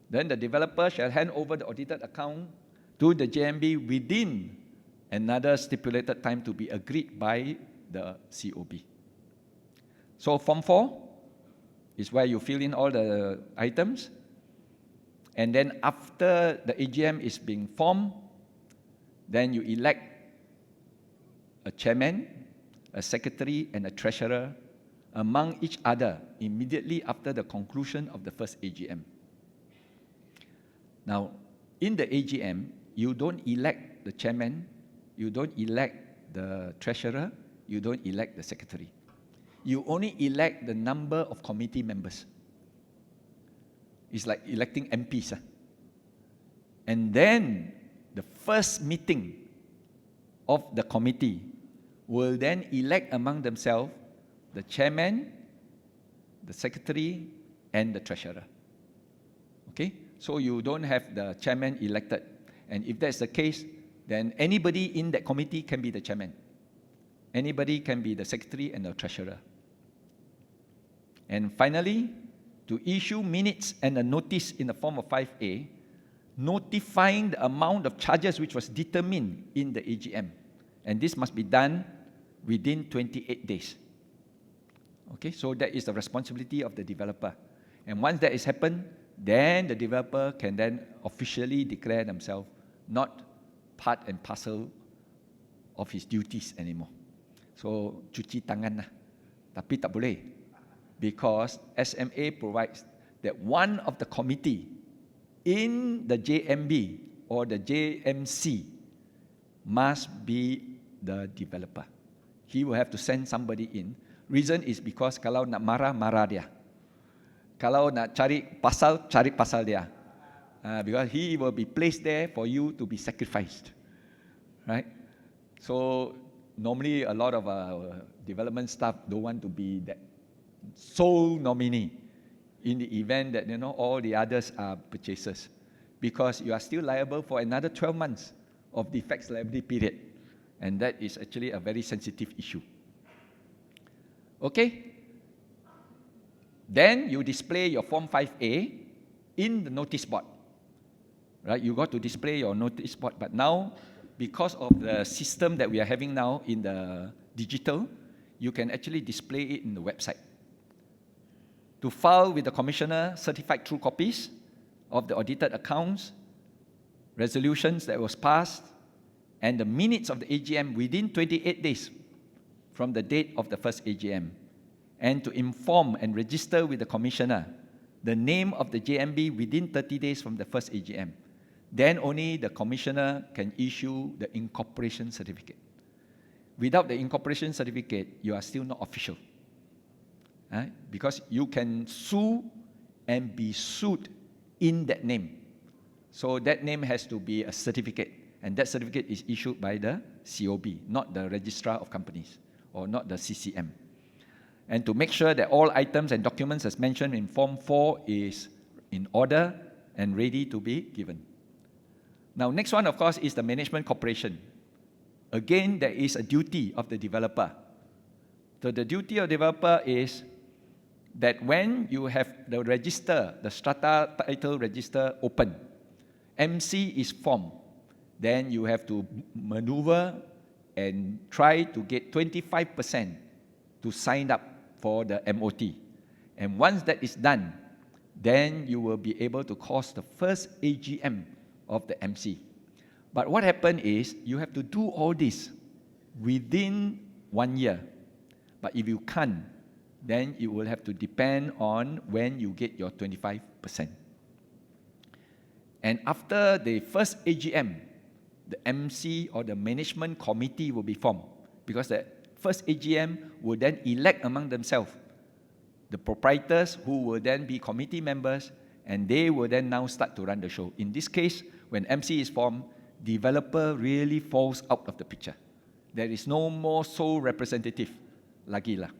Then the developer shall hand over the audited account to the JMB within another stipulated time to be agreed by the COB. So Form 4 is where you fill in all the items, and then after the AGM is being formed, then you elect a chairman, a secretary, and a treasurer among each other immediately after the conclusion of the first AGM. Now, in the AGM, you don't elect the chairman, you don't elect the treasurer, you don't elect the secretary. You only elect the number of committee members. It's like electing MPs. And then the first meeting of the committee will then elect among themselves the chairman, the secretary, and the treasurer. Okay? So you don't have the chairman elected. And if that's the case, then anybody in that committee can be the chairman. Anybody can be the secretary and the treasurer. And finally, to issue minutes and a notice in the form of 5A, notifying the amount of charges which was determined in the AGM. And this must be done within 28 days. Okay, so that is the responsibility of the developer. And once that has happened, then the developer can then officially declare themselves not part and parcel of his duties anymore. So, cuci tangan lah. Tapi tak boleh. Because SMA provides that one of the committee in the JMB or the JMC must be the developer. He will have to send somebody in. Reason is because kalau nak marah, marah dia. Kalau nak cari pasal dia. Because he will be placed there for you to be sacrificed. Right? So, normally a lot of development staff don't want to be that sole nominee in the event that all the others are purchasers, because you are still liable for another 12 months of defects liability period, and that is actually a very sensitive issue. Okay? Then you display your Form 5A in the notice board. Right? You got to display your notice board, but now, because of the system that we are having now in the digital, you can actually display it in the website. To file with the Commissioner certified true copies of the audited accounts, resolutions that was passed, and the minutes of the AGM within 28 days from the date of the first AGM, and to inform and register with the Commissioner the name of the JMB within 30 days from the first AGM. Then only the Commissioner can issue the incorporation certificate. Without the incorporation certificate, you are still not official. Because you can sue and be sued in that name. So that name has to be a certificate, and that certificate is issued by the COB, not the Registrar of Companies, or not the CCM. And to make sure that all items and documents as mentioned in Form 4 is in order and ready to be given. Now, next one, of course, is the management corporation. Again, there is a duty of the developer. So the duty of the developer is that when you have the register, the strata title register open, MC is formed, then you have to maneuver and try to get 25% to sign up for the MOT. And once that is done, then you will be able to cause the first AGM of the MC. But what happened is, you have to do all this within 1 year. But if you can't, then it will have to depend on when you get your 25%. And after the first AGM, the MC or the management committee will be formed, because the first AGM will then elect among themselves the proprietors, who will then be committee members, and they will then now start to run the show. In this case, when MC is formed, developer really falls out of the picture. There is no more sole representative lagi lah.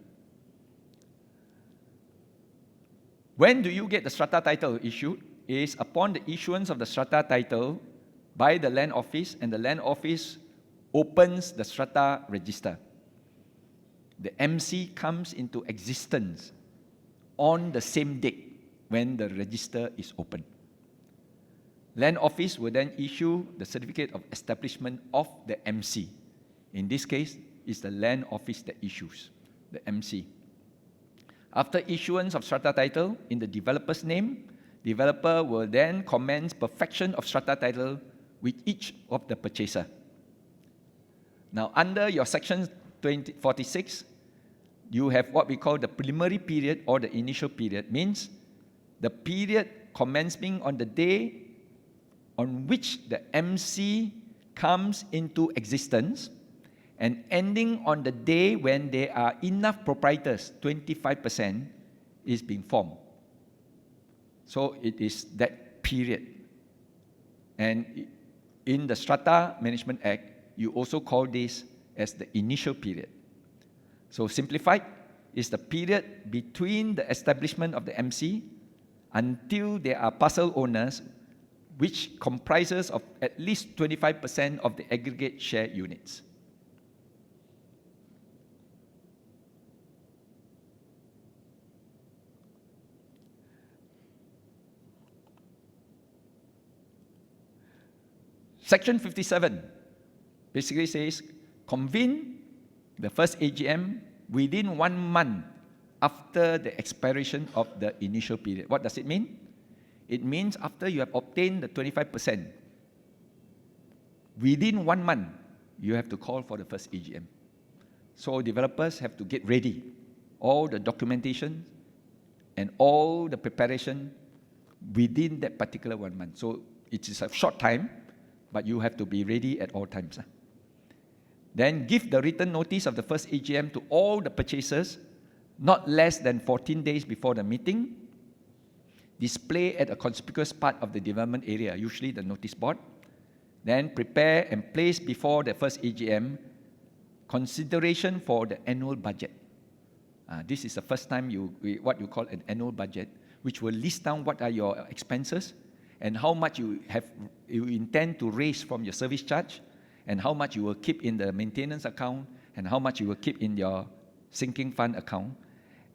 When do you get the strata title issued? Is upon the issuance of the strata title by the land office, and the land office opens the strata register. The MC comes into existence on the same date when the register is open. Land office will then issue the certificate of establishment of the MC. In this case, it's the land office that issues the MC. After issuance of strata title in the developer's name, developer will then commence perfection of strata title with each of the purchaser. Now, under your section 46, you have what we call the preliminary period or the initial period. Means the period commencing on the day on which the MC comes into existence and ending on the day when there are enough proprietors, 25%, is being formed. So it is that period. And in the Strata Management Act, you also call this as the initial period. So simplified is the period between the establishment of the MC until there are parcel owners, which comprises of at least 25% of the aggregate share units. Section 57 basically says, convene the first AGM within 1 month after the expiration of the initial period. What does it mean? It means after you have obtained the 25%, within 1 month, you have to call for the first AGM. So developers have to get ready, all the documentation and all the preparation within that particular 1 month. So it is a short time, but you have to be ready at all times. Then give the written notice of the first AGM to all the purchasers, not less than 14 days before the meeting. Display at a conspicuous part of the development area, usually the notice board. Then prepare and place before the first AGM consideration for the annual budget. This is the first time what you call an annual budget, which will list down what are your expenses and how much you intend to raise from your service charge, and how much you will keep in the maintenance account, and how much you will keep in your sinking fund account.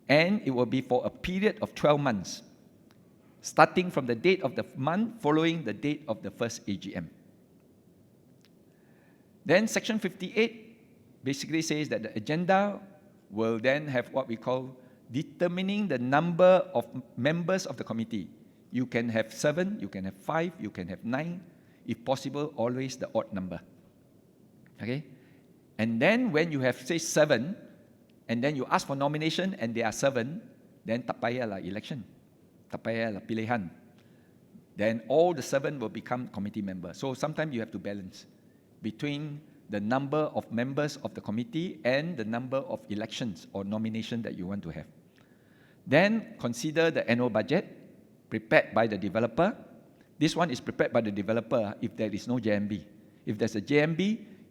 And it will be for a period of 12 months, starting from the date of the month following the date of the first AGM. Then section 58 basically says that the agenda will then have what we call determining the number of members of the committee. You can have 7, you can have 5, you can have 9, if possible, always the odd number. Okay? And then when you have, say, 7, and then you ask for nomination and there are 7, then tak payah lah election. Tak payah lah pilihan. Then all the 7 will become committee members. So sometimes you have to balance between the number of members of the committee and the number of elections or nomination that you want to have. Then consider the annual budget prepared by the developer. This one is prepared by the developer if there is no JMB. If there's a JMB,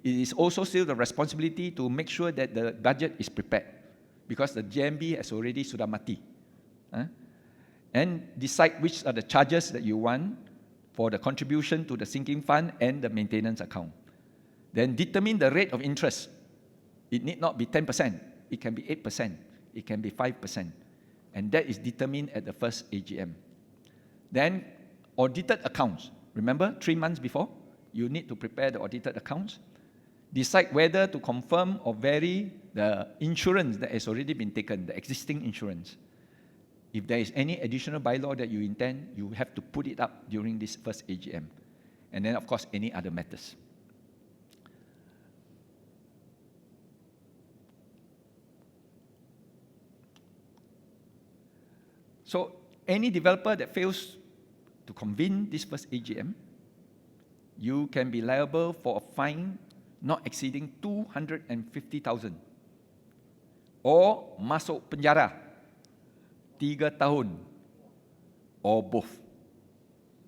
it is also still the responsibility to make sure that the budget is prepared, because the JMB has already sudah mati. And decide which are the charges that you want for the contribution to the sinking fund and the maintenance account. Then determine the rate of interest. It need not be 10%. It can be 8%. It can be 5%. And that is determined at the first AGM. Then audited accounts. Remember, 3 months before, you need to prepare the audited accounts. Decide whether to confirm or vary the insurance that has already been taken, the existing insurance. If there is any additional bylaw that you intend, you have to put it up during this first AGM. And then, of course, any other matters. So, any developer that fails to convene this first AGM, you can be liable for a fine not exceeding 250,000 or masuk penjara 3 tahun or both.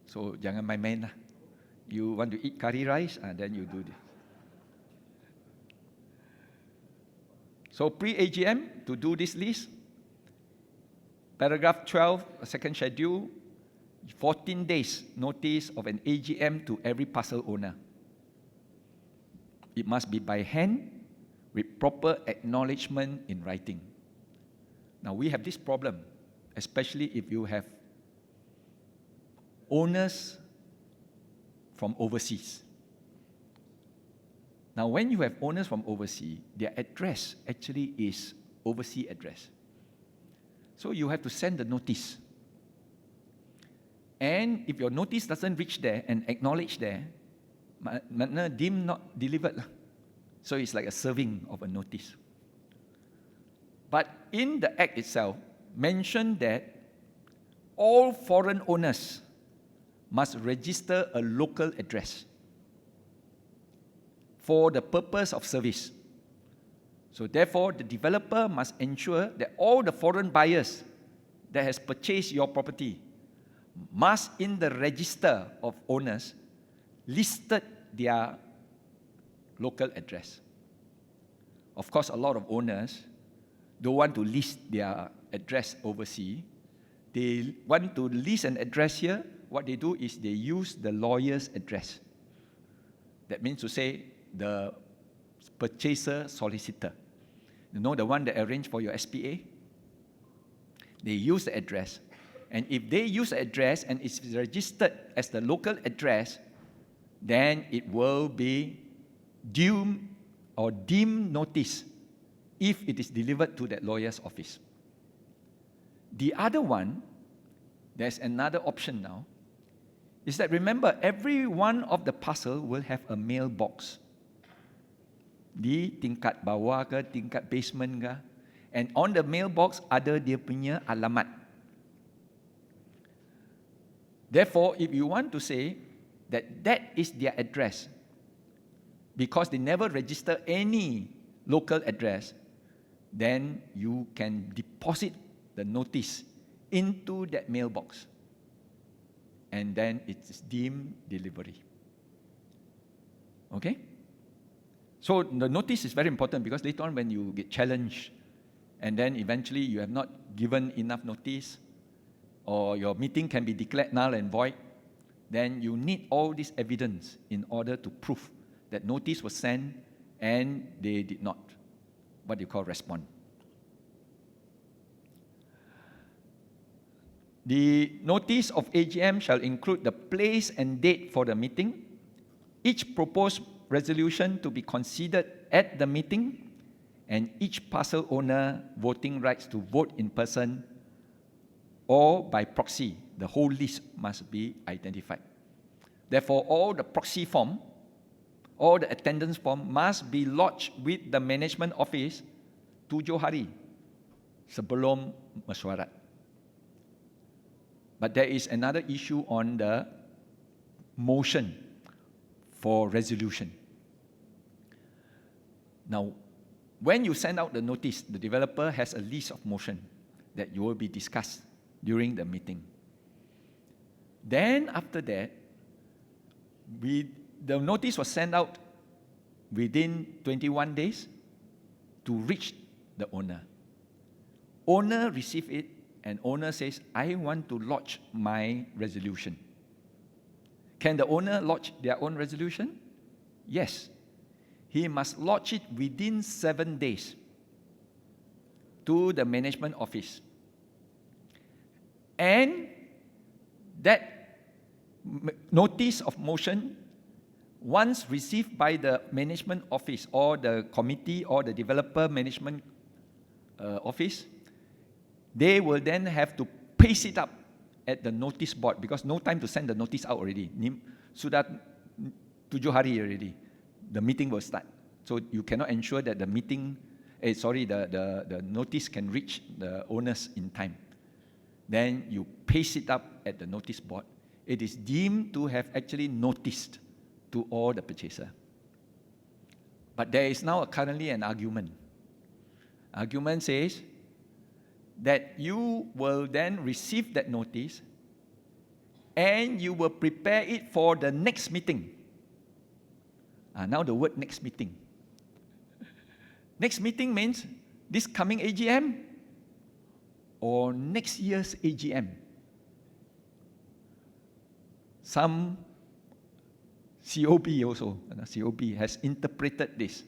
So jangan main-main lah. You want to eat curry rice, then you do this. So pre-AGM, to do this list, paragraph 12, second schedule, 14 days notice of an AGM to every parcel owner. It must be by hand with proper acknowledgement in writing. Now we have this problem, especially if you have owners from overseas. Now when you have owners from overseas, their address actually is overseas address. So you have to send the notice. And if your notice doesn't reach there and acknowledge there, makna deemed not delivered. So it's like a serving of a notice. But in the Act itself, mentioned that all foreign owners must register a local address for the purpose of service. So therefore, the developer must ensure that all the foreign buyers that has purchased your property must in the register of owners listed their local address. Of course, a lot of owners don't want to list their address overseas. They want to list an address here. What they do is they use the lawyer's address. That means to say the purchaser solicitor. You know, the one that arranged for your SPA? They use the address. And if they use the address and it's registered as the local address, then it will be due or deemed notice if it is delivered to that lawyer's office. The other one, there's another option now, is that remember, every one of the parcel will have a mailbox. Di tingkat bawah ke, tingkat basement ke, and on the mailbox ada dia punya alamat. Therefore, if you want to say that that is their address, because they never register any local address, then you can deposit the notice into that mailbox. And then it's deemed delivery. Okay? So the notice is very important because later on when you get challenged and then eventually you have not given enough notice or your meeting can be declared null and void, then you need all this evidence in order to prove that notice was sent and they did not, what you call respond. The notice of AGM shall include the place and date for the meeting, each proposed resolution to be considered at the meeting, and each parcel owner voting rights to vote in person or by proxy. The whole list must be identified. Therefore, all the proxy form, all the attendance form must be lodged with the management office 7 hari sebelum mesyuarat. But there is another issue on the motion for resolution. Now, when you send out the notice, the developer has a list of motion that you will be discussed during the meeting. Then after that, the notice was sent out within 21 days to reach the owner. Owner received it and owner says, I want to lodge my resolution. Can the owner lodge their own resolution? Yes. He must lodge it within 7 days to the management office. And that notice of motion, once received by the management office or the committee or the developer management office, they will then have to paste it up at the notice board because no time to send the notice out already. Sudah 7 hari already. The meeting will start. So you cannot ensure that the meeting, the notice can reach the owners in time. Then you paste it up at the notice board it is deemed to have actually noticed to all the purchaser. But there is now currently an argument. Argument says that you will then receive that notice and you will prepare it for the next meeting. Now the word next meeting. Next meeting means this coming AGM or next year's AGM. Some COB also, COB has interpreted this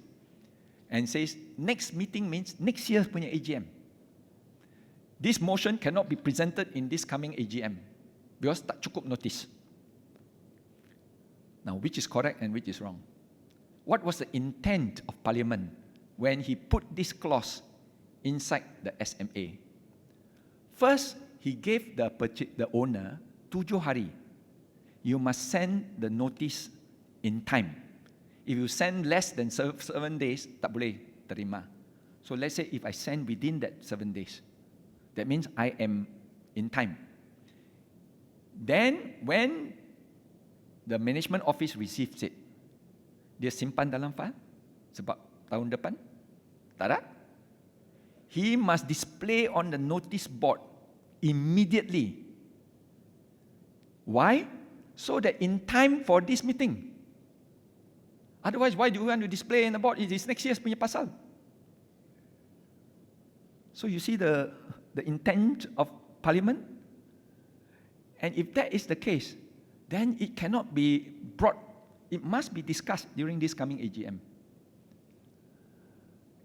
and says next meeting means next year's punya AGM. This motion cannot be presented in this coming AGM because tak cukup notice. Now, which is correct and which is wrong? What was the intent of Parliament when he put this clause inside the SMA? First, he gave the owner 7 hari. You must send the notice in time. If you send less than 7 days, tak boleh terima. So let's say if I send within that 7 days, that means I am in time. Then when the management office receives it, dia simpan dalam file sebab tahun depan, tak ada. He must display on the notice board immediately. Why? So that in time for this meeting. Otherwise, why do you want to display in the board? It is next year's punya pasal. So you see the intent of Parliament? And if that is the case, then it cannot be brought, it must be discussed during this coming AGM.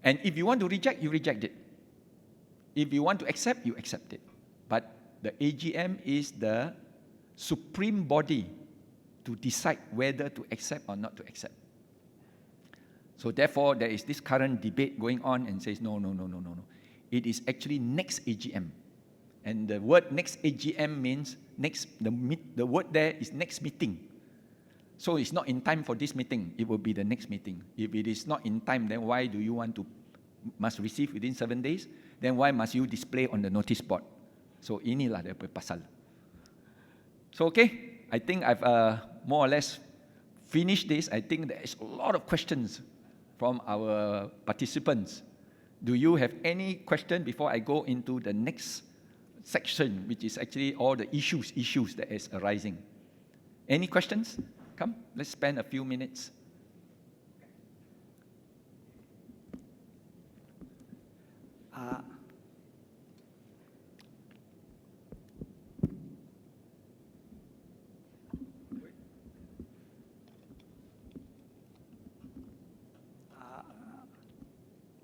And if you want to reject, you reject it. If you want to accept, you accept it. But the AGM is the supreme body to decide whether to accept or not to accept. So therefore, there is this current debate going on and says, no. It is actually next AGM. And the word next AGM means the word there is next meeting. So it's not in time for this meeting, it will be the next meeting. If it is not in time, then why do you want to, must receive within 7 days? Then why must you display on the notice board? So inilah dia pasal. So okay, I think I've more or less finished this. I think there is a lot of questions from our participants. Do you have any question before I go into the next section, which is actually all the issues that is arising? Any questions? Come, let's spend a few minutes.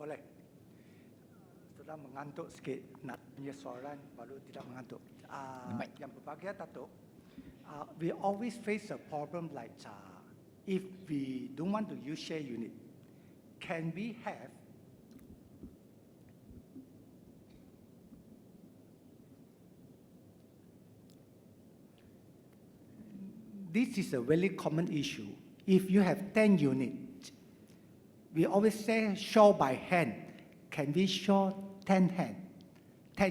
Boleh. Sudah mengantuk sikit, nak punya soalan baru tidak mengantuk. Yang berbahagia Datuk, we always face a problem like if we don't want to use share unit, can we have this is a very common issue. If you have 10 units, we always say show by hand. Can we show 10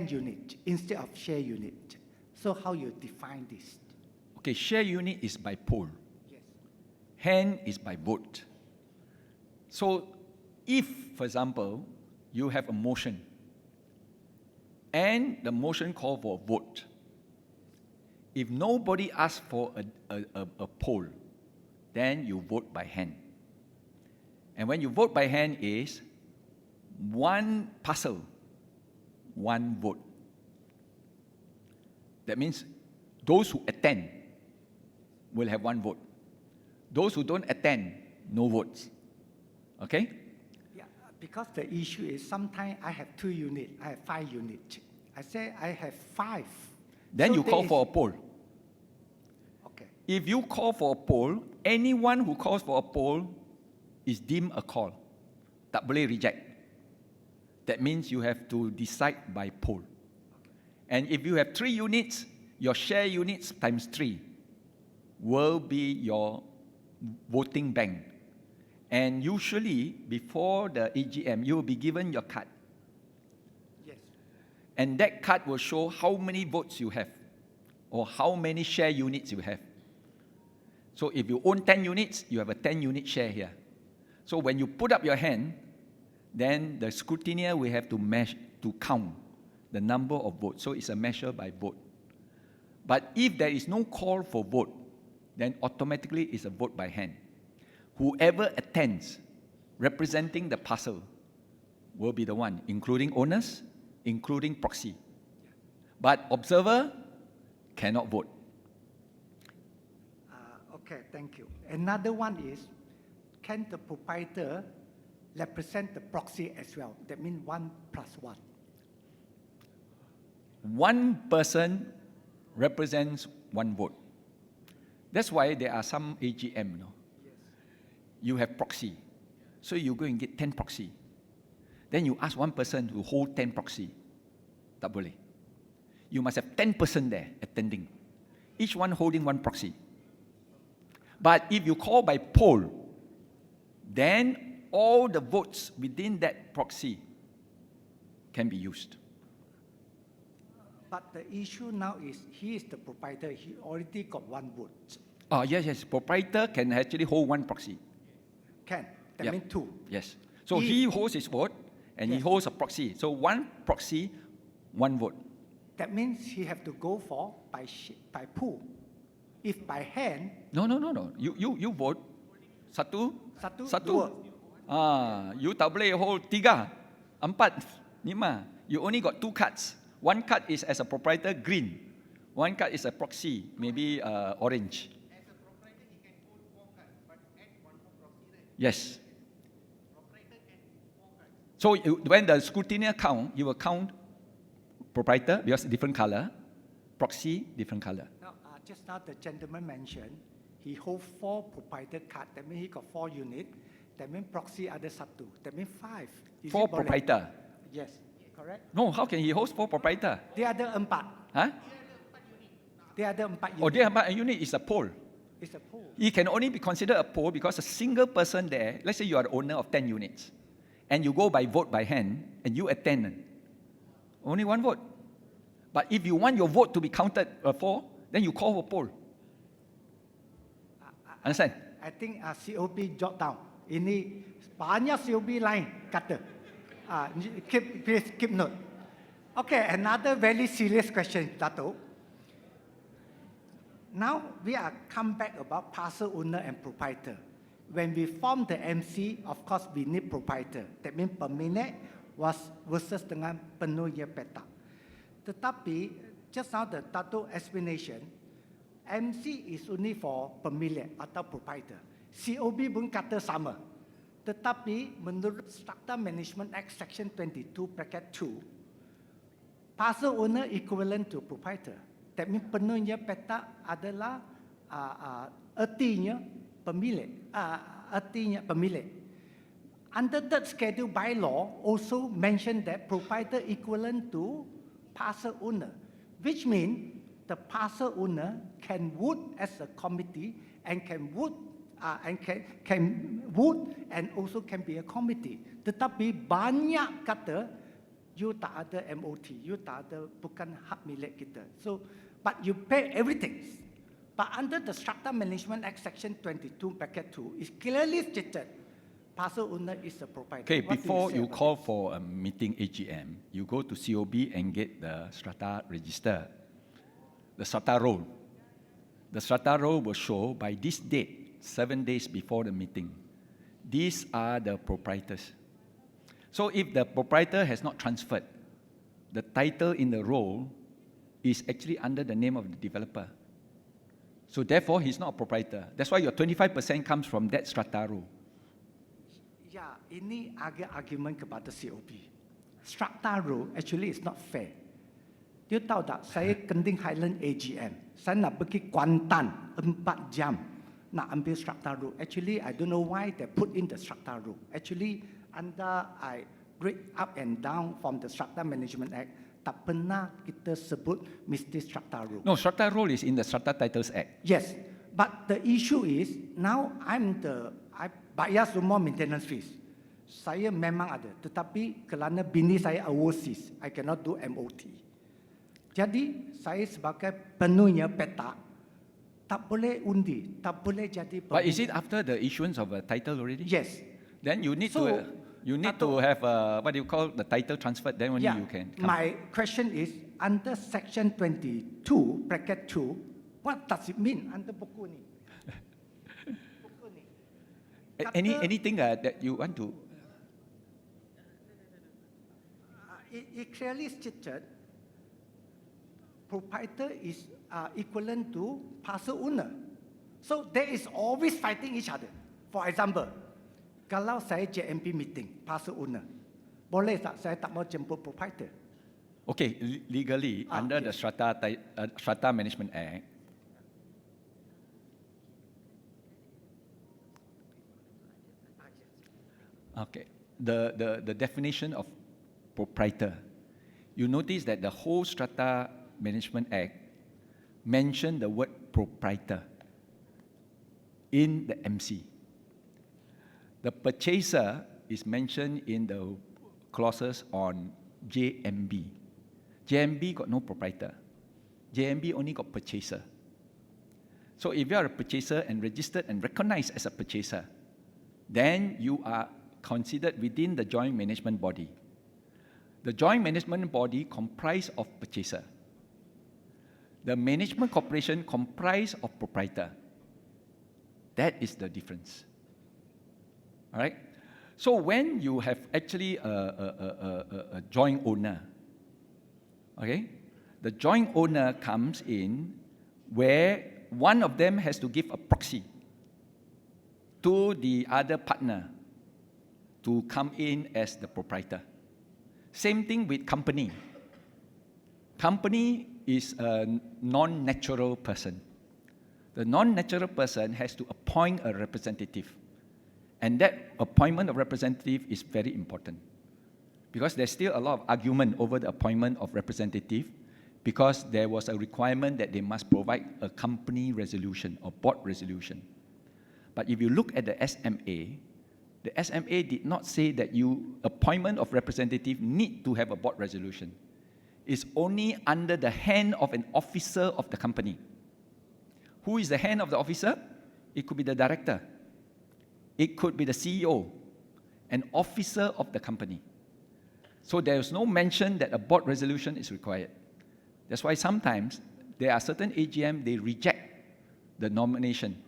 units instead of share unit? So how you define this? Okay, share unit is by poll. Yes. Hand is by vote. So if, for example, you have a motion and the motion call for a vote, if nobody asks for a poll, then you vote by hand. And when you vote by hand is one parcel, one vote. That means those who attend will have one vote. Those who don't attend, no votes. Okay? Yeah, because the issue is sometimes I have 2 units, I have 5 units. I say I have 5. Then So you call there for a is- poll. Okay. If you call for a poll, anyone who calls for a poll is deemed a call. Tak boleh reject. That means you have to decide by poll. And if you have 3 units, your share units times 3 will be your voting bank. And usually, before the AGM, you will be given your card. Yes. And that card will show how many votes you have. or how many share units you have. So if you own 10 units, you have a 10-unit share here. So when you put up your hand, then the scrutineer will have to count the number of votes. So it's a measure by vote. But if there is no call for vote, then automatically it's a vote by hand. Whoever attends representing the parcel will be the one, including owners, including proxy. But observer cannot vote. Okay, thank you. Another one is, can the proprietor represent the proxy as well? That means 1 + 1. One person represents one vote. That's why there are some AGM. No? Yes. You have proxy. So you go and get 10 proxy. Then you ask one person to hold 10 proxy. Tak boleh. You must have 10 person there attending. Each one holding one proxy. But if you call by poll, then all the votes within that proxy can be used. But the issue now is, he is the proprietor, he already got 1 vote. Oh, yes. Proprietor can actually hold one proxy. Can. That Yep. means 2. Yes. So If- he holds his vote and he Yes. holds a proxy. So 1 proxy, 1 vote. That means he have to go for by pool. If by hand, No. You vote. Satu. dua. You tak boleh hold 3, 4, 5. You only got 2 cards. 1 card is as a proprietor, green. 1 card is a proxy, maybe orange. As a proprietor, he can hold 4 cards, but add 1 more proxy, right? Yes. Proprietor can hold 4 cards. So when the scrutineer count, he will count proprietor, because different color, proxy, different color. Now, just now the gentleman mentioned, he hold 4 proprietor card. That means he got 4 unit. That means proxy ada 1. That means 5. Is 4 it boleh? proprietor. Yes, correct. No, how can he host 4 proprietor? Dia ada 4. Huh? Dia ada 4 unit. Oh, dia 4 unit is a poll. It's a pool. It can only be considered a poll because a single person there, let's say you are the owner of 10 units, and you go by vote by hand, and you attend, only 1 vote. But if you want your vote to be counted for, then you call for poll. Understand? I think COB jot down. Ini banyak COB lain kata. Please keep note. Okay, another very serious question, Dato'. Now we are come back about parcel owner and proprietor. When we form the MC, of course we need proprietor. That means pemilik versus dengan penulia petak. Tetapi just now the Dato' explanation, MC is only for pemilik atau proprietor. COB pun kata sama. Tetapi menurut Strata Management Act Section 22(2), parcel owner equivalent to proprietor. That means penulia petak adalah ertinya pemilik. Under third schedule bylaw also mentioned that proprietor equivalent to parcel owner, which means the parcel owner can vote as a committee and can vote and also can be a committee. Tetapi banyak kata you tak ada MOT, you tak ada, bukan hak milik kita. So, but you pay everything. But under the Strata Management Act Section 22(2), it's clearly stated parcel owner is a proprietor. Okay, What do before say you about call for a meeting AGM, you go to COB and get the strata register, the strata roll. The strata roll will show by this date, 7 days before the meeting. These are the proprietors. So if the proprietor has not transferred, the title in the roll is actually under the name of the developer. So therefore, he's not a proprietor. That's why your 25% comes from that strata roll. Ya, ini agak argument kepada COB. Strata rule actually is not fair. Dia tahu tak, saya Genting Highland AGM. Saya nak pergi Kuantan 4 jam nak ambil strata rule. Actually, I don't know why they put in the strata rule. Actually, I read up and down from the Strata Management Act, tak pernah kita sebut mesti strata rule. No, strata roll is in the Strata Titles Act. Yes, but the issue is now I bayar semua maintenance fees. Saya memang ada, tetapi kerana bini saya overseas, I cannot do MOT. Jadi saya sebagai penuhnya petak tak boleh undi, tak boleh jadi. But is it after the issuance of a title already? Yes. Then you need So, to have what do you call the title transferred. Then only you can come. My question is under section 22 bracket 2, what does it mean under buku ni? Buku ni. Anything that you want to? It clearly stated proprietor is equivalent to parcel owner. So there is always fighting each other. For example, kalau saya JMP meeting, parcel owner, boleh tak saya tak mau jemput proprietor? Okay, legally under the Strata Management Act, okay, the definition of proprietor, you notice that the whole Strata Management Act mentioned the word proprietor in the MC. The purchaser is mentioned in the clauses on JMB. JMB got no proprietor. JMB only got purchaser. So if you are a purchaser and registered and recognized as a purchaser, then you are considered within the joint management body. The joint management body comprised of purchaser. The management corporation comprised of proprietor. That is the difference. All right? So when you have actually a joint owner, okay, the joint owner comes in where one of them has to give a proxy to the other partner to come in as the proprietor. Same thing with company. Company is a non-natural person. The non-natural person has to appoint a representative. And that appointment of representative is very important. Because there's still a lot of argument over the appointment of representative because there was a requirement that they must provide a company resolution or board resolution. But if you look at the SMA did not say that appointment of representative need to have a board resolution. It's only under the hand of an officer of the company. Who is the hand of the officer? It could be the director. It could be the CEO, an officer of the company. So there is no mention that a board resolution is required. That's why sometimes there are certain AGM, they reject the nomination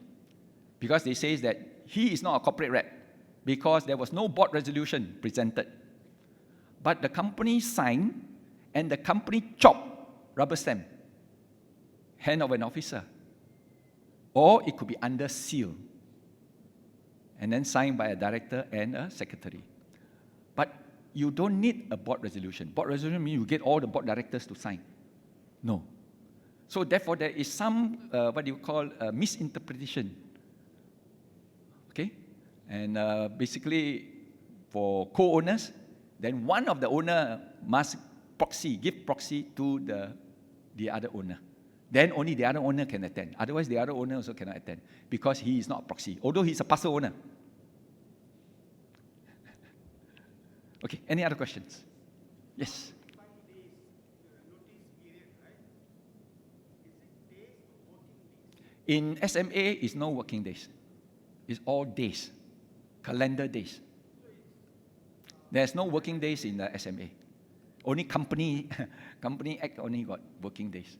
because they say that he is not a corporate rep because there was no board resolution presented. But the company signed and the company chopped rubber stamp, hand of an officer. Or it could be under seal and then signed by a director and a secretary. But you don't need a board resolution. Board resolution means you get all the board directors to sign. No. So therefore, there is some, misinterpretation. Okay? And basically, for co-owners, then one of the owner must give proxy to the other owner. Then only the other owner can attend. Otherwise, the other owner also cannot attend because he is not a proxy, although he's a parcel owner. Okay, any other questions? Yes. 5 days notice period, right? Is it days or working days? In SMA, it's no working days. It's all days, calendar days. There's no working days in the SMA. Only company act only got working days.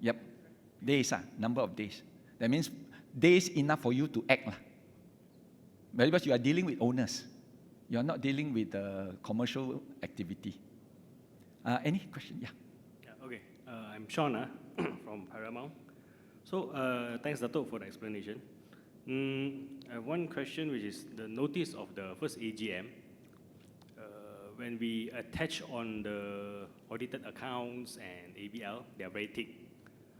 Yep, days, number of days. That means days enough for you to act. But because you are dealing with owners. You are not dealing with commercial activity. Any question? Yeah. Okay, I'm Sean from Paramount. So thanks, Dato', for the explanation. I have one question, which is the notice of the first AGM. When we attach on the audited accounts and ABL, they are very thick.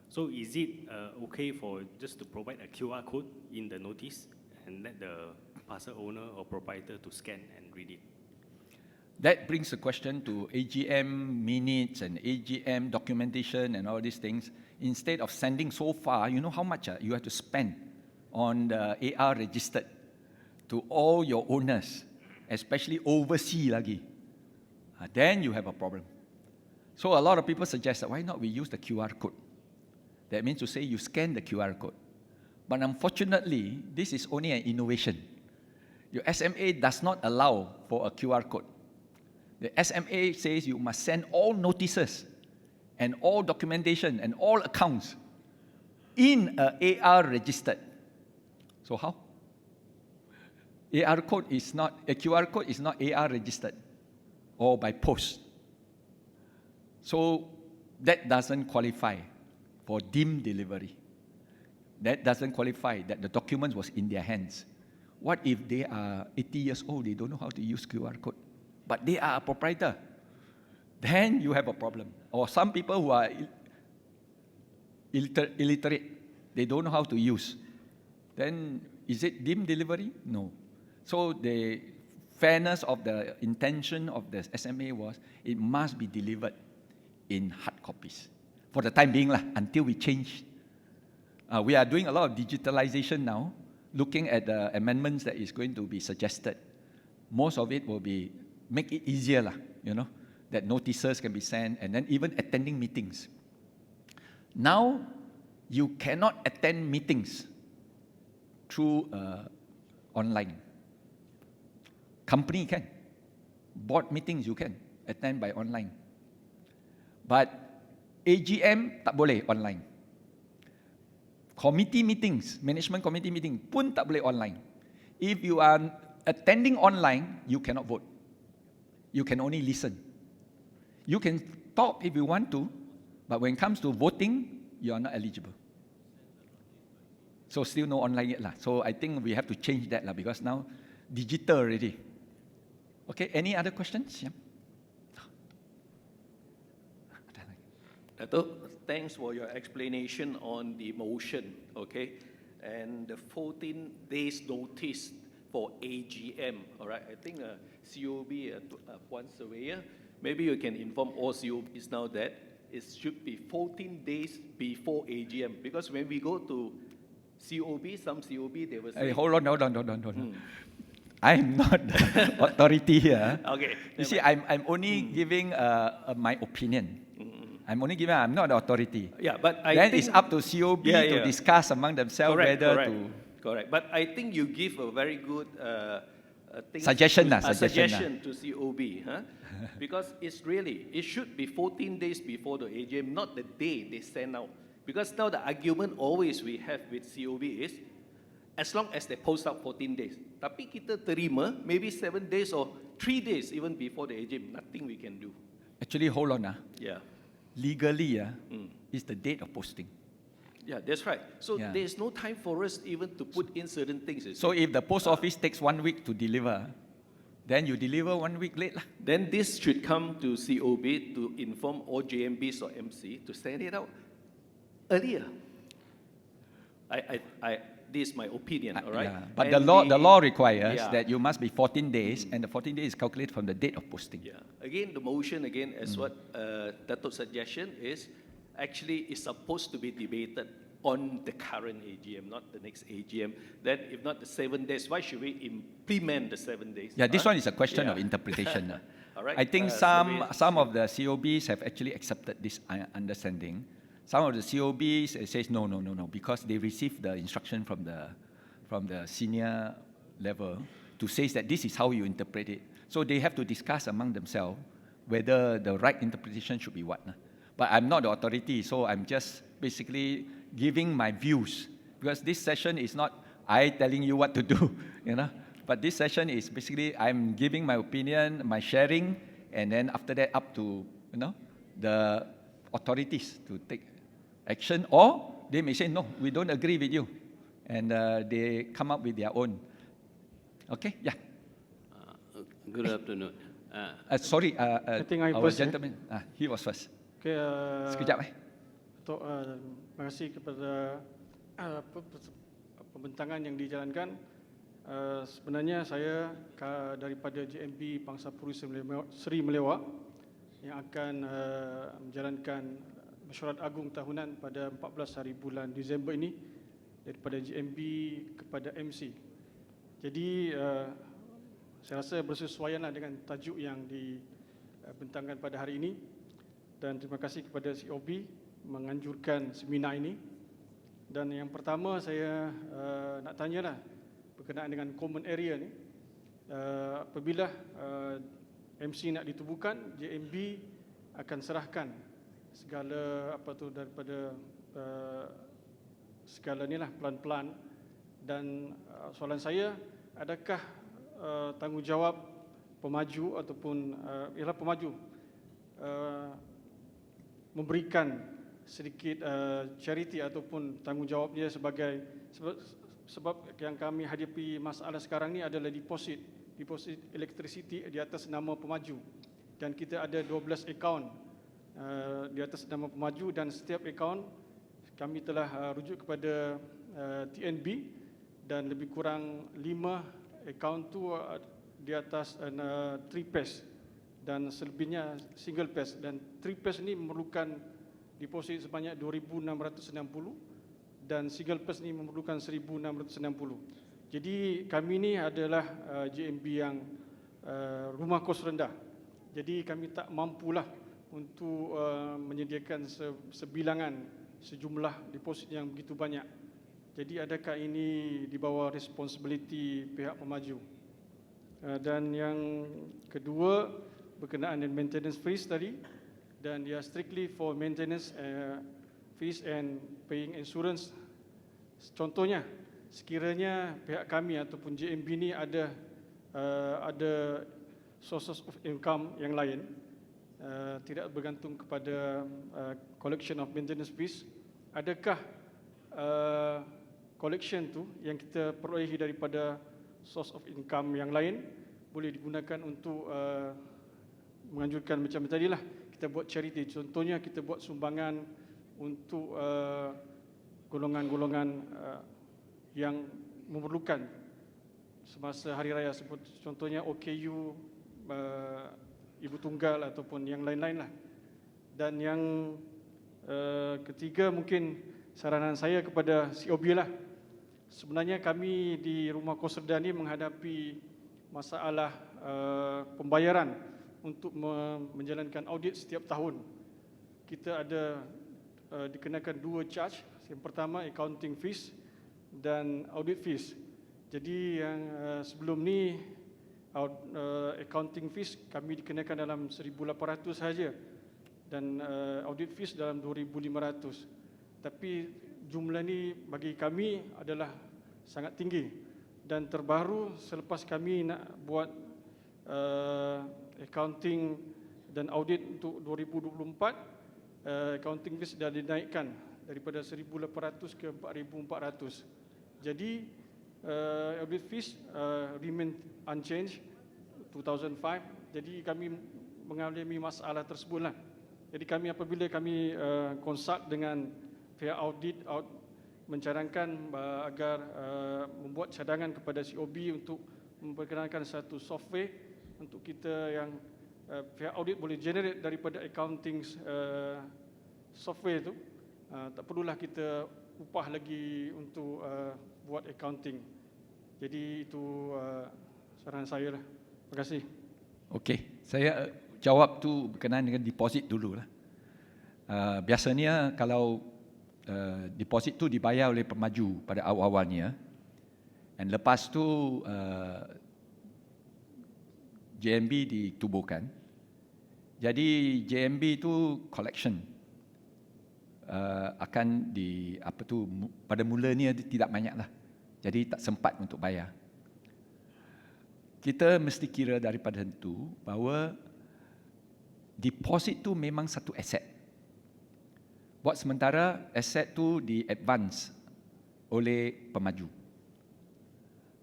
So is it okay for just to provide a QR code in the notice and let the parcel owner or proprietor to scan and read it? That brings the question to AGM minutes and AGM documentation and all these things. Instead of sending so far, you know how much you have to spend on the AR registered to all your owners, especially overseas lagi. Then you have a problem. So a lot of people suggest that why not we use the QR code? That means to say you scan the QR code. But unfortunately, this is only an innovation. Your SMA does not allow for a QR code. The SMA says you must send all notices and all documentation and all accounts in a AR registered. So how? A QR code is not AR registered or by post. So that doesn't qualify for deemed delivery. That doesn't qualify that the document was in their hands. What if they are 80 years old, they don't know how to use QR code, but they are a proprietor? Then you have a problem. Or some people who are illiterate, they don't know how to use. Then is it deemed delivery? No. So the fairness of the intention of the SMA was it must be delivered in hard copies. For the time being, until we change. We are doing a lot of digitalization now, looking at the amendments that is going to be suggested. Most of it will be, make it easier, that notices can be sent, and then even attending meetings. Now, you cannot attend meetings through online. Company can. Board meetings you can attend by online. But AGM tak boleh online. Committee meetings, management committee meeting pun tak boleh online. If you are attending online, you cannot vote. You can only listen. You can talk if you want to, but when it comes to voting, you are not eligible. So still no online yet lah. So I think we have to change that lah, because now digital already. Okay, any other questions? Yeah. Dato', thanks for your explanation on the motion, okay? And the 14 days notice for AGM, all right? I think COB, one surveyor, maybe you can inform all COBs now that it should be 14 days before AGM, because when we go to COB, some COB, they will say... Hey, hold on. I'm not the authority here. Okay. You see, I'm only giving my opinion. I'm not the authority. Yeah, but I then think it's up to COB to discuss among themselves whether to... Correct. But I think you give a very good suggestion to COB, huh? Because it should be 14 days before the AGM, not the day they send out. Because now the argument always we have with COB is, as long as they post out 14 days. Tapi kita terima, maybe 7 days or 3 days even before the AGM, nothing we can do. Actually, hold on. Yeah. Legally, is the date of posting. Yeah, that's right. So there's no time for us even to put in certain things. So if the post office takes 1 week to deliver, then you deliver 1 week late. Then this should come to COB to inform all JMBs or MC to send it out earlier. This is my opinion, all right? Yeah. But the law requires that you must be 14 days, and the 14 days is calculated from the date of posting. Yeah. Again, the motion, as what Dato's suggestion is, actually is supposed to be debated on the current AGM, not the next AGM. Then, if not the 7 days, why should we implement the 7 days? Yeah, this one is a question of interpretation. All right. I think some of the COBs have actually accepted this understanding. Some of the COBs says no, because they received the instruction from the senior level to say that this is how you interpret it. So they have to discuss among themselves whether the right interpretation should be what. But I'm not the authority, so I'm just basically giving my views, because this session is not I telling you what to do, But this session is basically I'm giving my opinion, my sharing, and then after that up to the authorities to take action, or they may say, no, we don't agree with you. And they come up with their own. Okay? Yeah. Good afternoon. Sorry, I think I our first, gentleman, he was first. Okay, Sekejap. Terima kasih kepada pembentangan yang dijalankan. Sebenarnya saya daripada JMB Pangsa Puri Seri Melewak yang akan menjalankan mesyuarat agung tahunan pada 14 hari bulan Disember ini daripada JMB kepada MC. Jadi saya rasa bersesuaianlah dengan tajuk yang dibentangkan pada hari ini. dan terima kasih kepada COB menganjurkan seminar ini. Dan yang pertama saya nak tanyalah berkenaan dengan common area ni. Apabila MC nak ditubuhkan, JMB akan serahkan segala daripada segala ni lah pelan-pelan. Dan soalan saya, adakah tanggungjawab pemaju ataupun ialah pemaju memberikan sedikit charity ataupun tanggungjawab dia sebagai sebab yang kami hadapi masalah sekarang ni adalah deposit electricity di atas nama pemaju, dan kita ada 12 akaun di atas nama pemaju, dan setiap akaun kami telah rujuk kepada TNB, dan lebih kurang 5 akaun tu di atas 3 PES dan selebihnya single PES, dan 3 PES ni memerlukan deposit sebanyak 2,660 dan single PES ni memerlukan 1,660. Jadi kami ni adalah JMB yang rumah kos rendah. Jadi kami tak mampulah untuk menyediakan sebilangan sejumlah deposit yang begitu banyak. Jadi adakah ini di bawah responsibility pihak pemaju? Dan yang kedua berkenaan dengan maintenance fees tadi, dan dia strictly for maintenance fees and paying insurance. Contohnya, sekiranya pihak kami ataupun JMB ni ada sources of income yang lain, tidak bergantung kepada collection of maintenance fees, adakah collection tu yang kita perolehi daripada source of income yang lain boleh digunakan untuk menganjurkan macam tadi lah, kita buat charity. Contohnya kita buat sumbangan untuk golongan-golongan yang memerlukan semasa hari raya, sebut contohnya OKU, ibu tunggal ataupun yang lain-lain lah. Dan yang ketiga mungkin saranan saya kepada COB lah. Sebenarnya kami di Rumah Kos Rendah ni menghadapi masalah pembayaran untuk menjalankan audit setiap tahun. Kita ada dikenakan 2 charge. Yang pertama accounting fees dan audit fees. Jadi yang sebelum ni accounting fees kami dikenakan dalam 1,800 saja, dan audit fees dalam 2,500. Tapi jumlah ni bagi kami adalah sangat tinggi, dan terbaru selepas kami nak buat accounting dan audit untuk 2024, accounting fees dah dinaikkan daripada 1,800 ke 4,400. Jadi audit fees remain unchanged 2005. Jadi kami mengalami masalah tersebutlah. Jadi kami apabila kami consult dengan pihak audit mencarankan agar membuat cadangan kepada COB untuk memperkenalkan satu software untuk kita yang pihak audit boleh generate daripada accounting software itu. Tak perlulah kita upah lagi untuk buat accounting. Jadi itu saran saya lah. Terima kasih. Okey, saya jawab tu berkenaan dengan deposit dululah. Biasanya kalau deposit tu dibayar oleh pemaju pada awal-awalnya, dan lepas tu JMB ditubuhkan. Jadi JMB tu collection akan pada mulanya tidak banyaklah. Jadi tak sempat untuk bayar. Kita mesti kira daripada itu bahawa deposit tu memang satu aset. Buat sementara aset tu di advance oleh pemaju.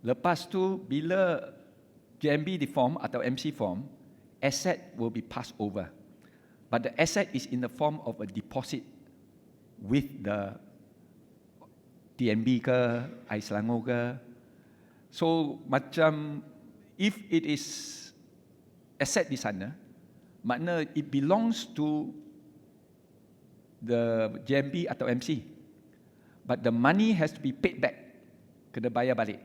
Lepas tu bila JMB diform atau MC form, asset will be passed over. But the asset is in the form of a deposit with the TNB ke, Air Selangor ke. So macam if it is asset di sana, makna it belongs to the JMB atau MC. But the money has to be paid back, kena bayar balik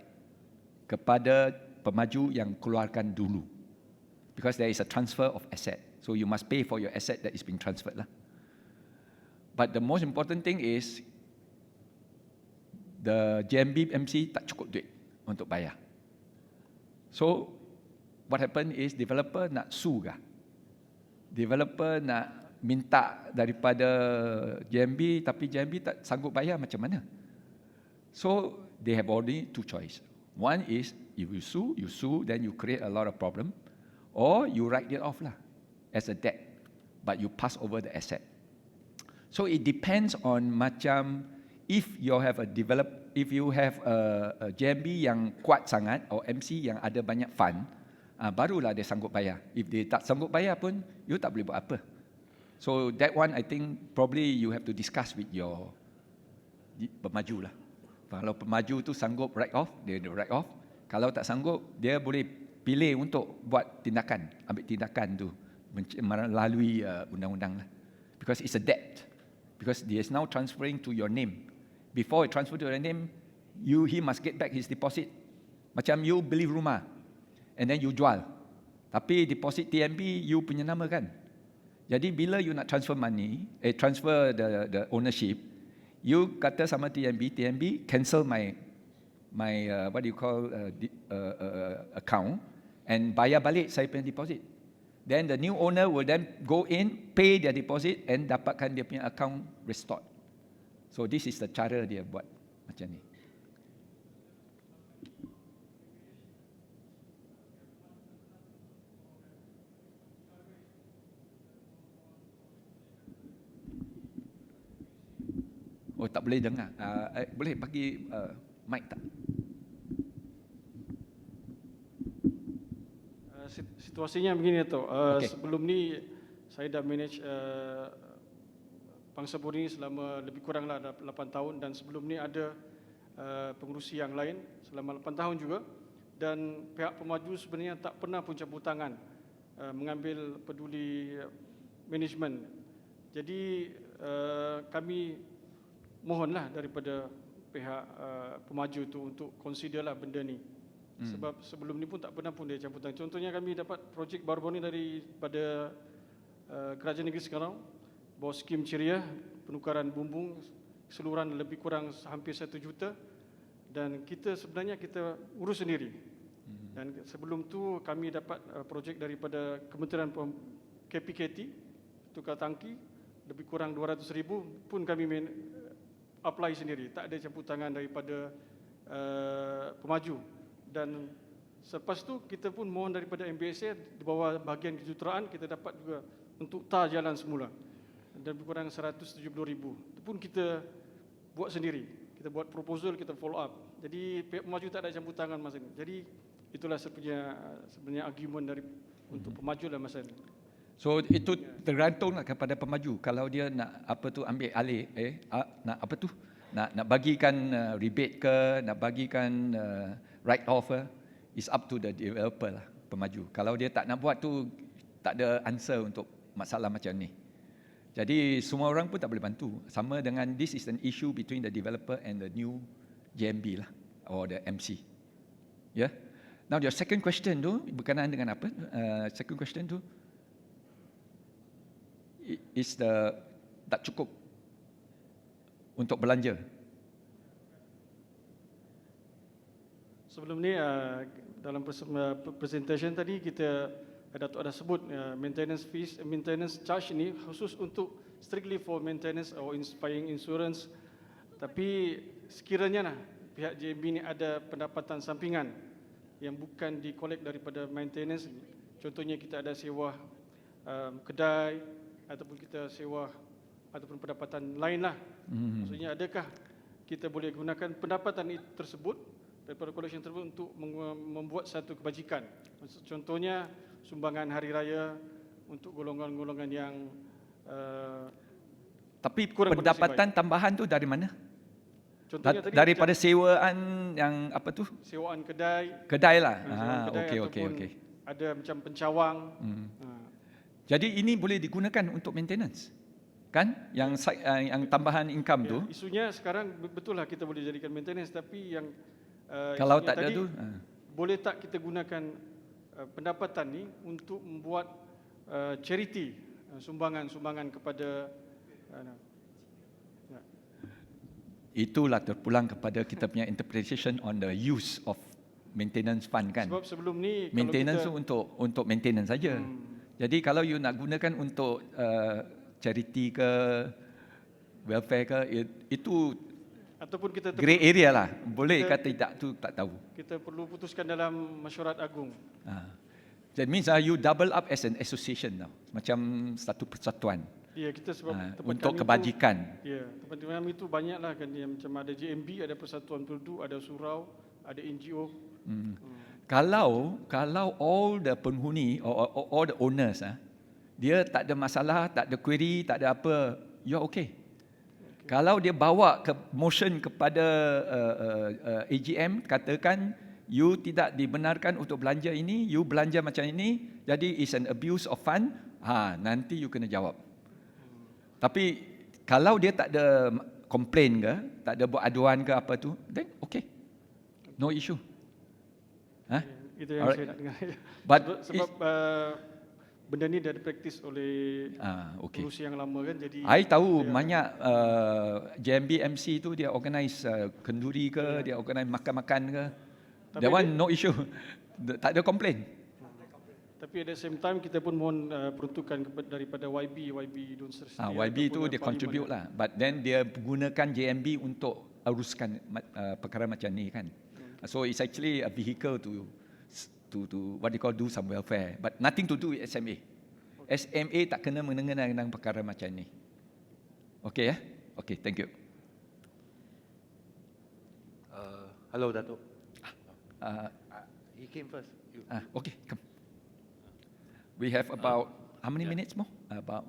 kepada pemaju yang keluarkan dulu. Because there is a transfer of asset. So you must pay for your asset that is being transferred lah. But the most important thing is the JMB MC tak cukup duit untuk bayar. So what happened is developer nak sue kah? Developer nak minta daripada JMB tapi JMB tak sanggup bayar, macam mana? So they have only two choice. One is if you sue, then you create a lot of problem, or you write it off lah as a debt, but you pass over the asset. So it depends on macam if you have a JMB yang kuat sangat or MC yang ada banyak fund, barulah dia sanggup bayar. If dia tak sanggup bayar pun, you tak boleh buat apa. So that one I think probably you have to discuss with your pemaju lah. Kalau pemaju tu sanggup write off, dia write off. Kalau tak sanggup, dia boleh pilih untuk buat tindakan, ambil tindakan tu melalui undang-undang lah. Because it's a debt. Because he is now transferring to your name. Before it transfer to your name, he must get back his deposit. Macam you beli rumah, and then you jual. Tapi deposit TMB, you punya nama kan? Jadi bila you nak transfer money, transfer the ownership, you kata sama TMB cancel my what do you call account, and bayar balik saya punya deposit. Then the new owner will then go in, pay their deposit, and dapatkan dia punya account restored. So this is the cara dia buat macam ni. Oh, tak boleh dengar. Boleh bagi mic tak? Situasinya begini Dato'. Okay. Sebelum ni saya dah manage Bangsa Puri selama lebih kuranglah 8 tahun, dan sebelum ni ada pengurusi yang lain selama 8 tahun juga, dan pihak pemaju sebenarnya tak pernah pun campur tangan mengambil peduli management. Jadi kami mohonlah daripada pihak pemaju tu untuk considerlah benda ni. Sebab sebelum ni pun tak pernah pun dia campur tangan. Contohnya kami dapat projek baru-baru ni daripada kerajaan negeri sekarang, bawa skim ceria, penukaran bumbung keseluruhan lebih kurang hampir 1 juta, dan kita sebenarnya kita urus sendiri. Dan sebelum tu kami dapat projek daripada Kementerian KPKT, tukar tangki, lebih kurang 200,000 pun kami apply sendiri, tak ada campur tangan daripada pemaju. Dan selepas tu kita pun mohon daripada MBSA di bawah bahagian kejuruteraan, kita dapat juga untuk tar jalan semula, dan lebih kurang 170,000 itu pun kita buat sendiri. Kita buat proposal, kita follow up. Jadi pihak pemaju tak ada campur tangan masa ini. Jadi itulah sebenarnya argument dari untuk pemaju dalam masa ini. So itu tergantunglah kepada pemaju. Kalau dia nak ambil alih, nak bagikan rebate ke, nak bagikan write off, is up to the developer lah, pemaju. Kalau dia tak nak buat tu, tak ada answer untuk masalah macam ni. Jadi semua orang pun tak boleh bantu. Sama dengan this is an issue between the developer and the new JMB lah, or the MC. Yeah. Now your second question tu berkenaan dengan apa? Second question tu is tak cukup untuk belanja. Sebelum ni dalam presentation tadi kita Datuk ada sebut maintenance fees, maintenance charge ni khusus untuk strictly for maintenance or paying insurance. Tapi sekiranya pihak JMB ni ada pendapatan sampingan yang bukan di-collect daripada maintenance, contohnya kita ada sewa kedai ataupun kita sewa ataupun pendapatan lain lah. Maksudnya adakah kita boleh gunakan pendapatan tersebut daripada collection tersebut untuk membuat satu kebajikan. Contohnya sumbangan hari raya untuk golongan-golongan yang tapi pendapatan tambahan tu dari mana? Contohnya daripada sewaan yang apa tu? Sewaan kedai. Kedai lah. Okey. Ada macam pencawang. Jadi ini boleh digunakan untuk maintenance, kan? Yang tambahan income tu. Isunya sekarang betul lah kita boleh jadikan maintenance, tapi yang kalau tak ada tu, boleh tak kita gunakan pendapatan ni untuk membuat charity, sumbangan kepada Itulah terpulang kepada kita punya interpretation on the use of maintenance fund kan. Sebab sebelum ni maintenance kalau kita, tu untuk maintenance saja. Jadi kalau you nak gunakan untuk charity ke welfare ke, itu ataupun kita grey area lah. Boleh kata tidak tu tak tahu. Kita perlu putuskan dalam mesyuarat agung. That means you double up as an association now, macam satu persatuan. Ya, kita sebab tempat untuk kami kebajikan. Itu, ya, tempat kami itu banyaklah kan, yang macam ada JMB, ada Persatuan Peldu, ada surau, ada NGO. Kalau all the penghuni or all the owners dia tak ada masalah, tak ada query, tak ada apa, you're okay. Kalau dia bawa ke motion kepada AGM, katakan you tidak dibenarkan untuk belanja ini, you belanja macam ini, jadi is an abuse of fund, nanti you kena jawab. Tapi kalau dia tak ada komplain ke, tak ada buat aduan ke apa tu, then okay, no issue. Itu yang saya nak dengar. Sebab benda ni dah dipraktis oleh pengurusi yang lama kan, jadi I tahu banyak JMB MC tu dia organize kenduri ke, dia organize makan-makan ke. That one no issue. Tak ada komplain. Tapi at the same time kita pun mohon peruntukan daripada YB don't sendiri. YB tu dia contribute lah, but then dia gunakan JMB untuk uruskan perkara macam ni kan. So it's actually a vehicle to what they call do some welfare, but nothing to do with SMA. SMA tak kena mengenai dengan perkara macam ni. Okay ya? Okay, thank you. Hello, Dato'. He came first. Okay, come. We have about how many minutes more? About.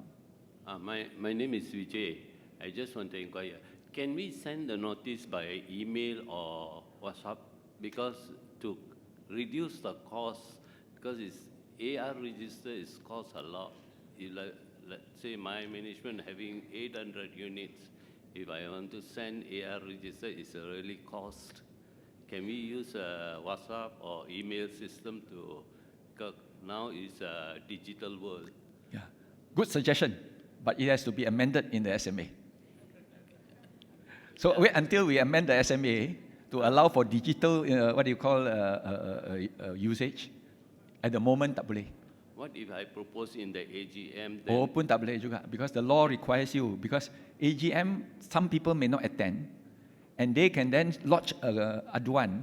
My name is Vijay. I just want to inquire. Can we send the notice by email or WhatsApp? Because to reduce the cost, because it's AR register is cost a lot. Let's say my management having 800 units. If I want to send AR register, it's a really cost. Can we use a WhatsApp or email system to? Now it's a digital world. Yeah, good suggestion, but it has to be amended in the SMA. So wait until we amend the SMA to allow for digital, what do you call usage. At the moment tak boleh. What if I propose in the AGM? Then pun tak boleh juga, because the law requires you. Because AGM, some people may not attend, and they can then lodge aduan,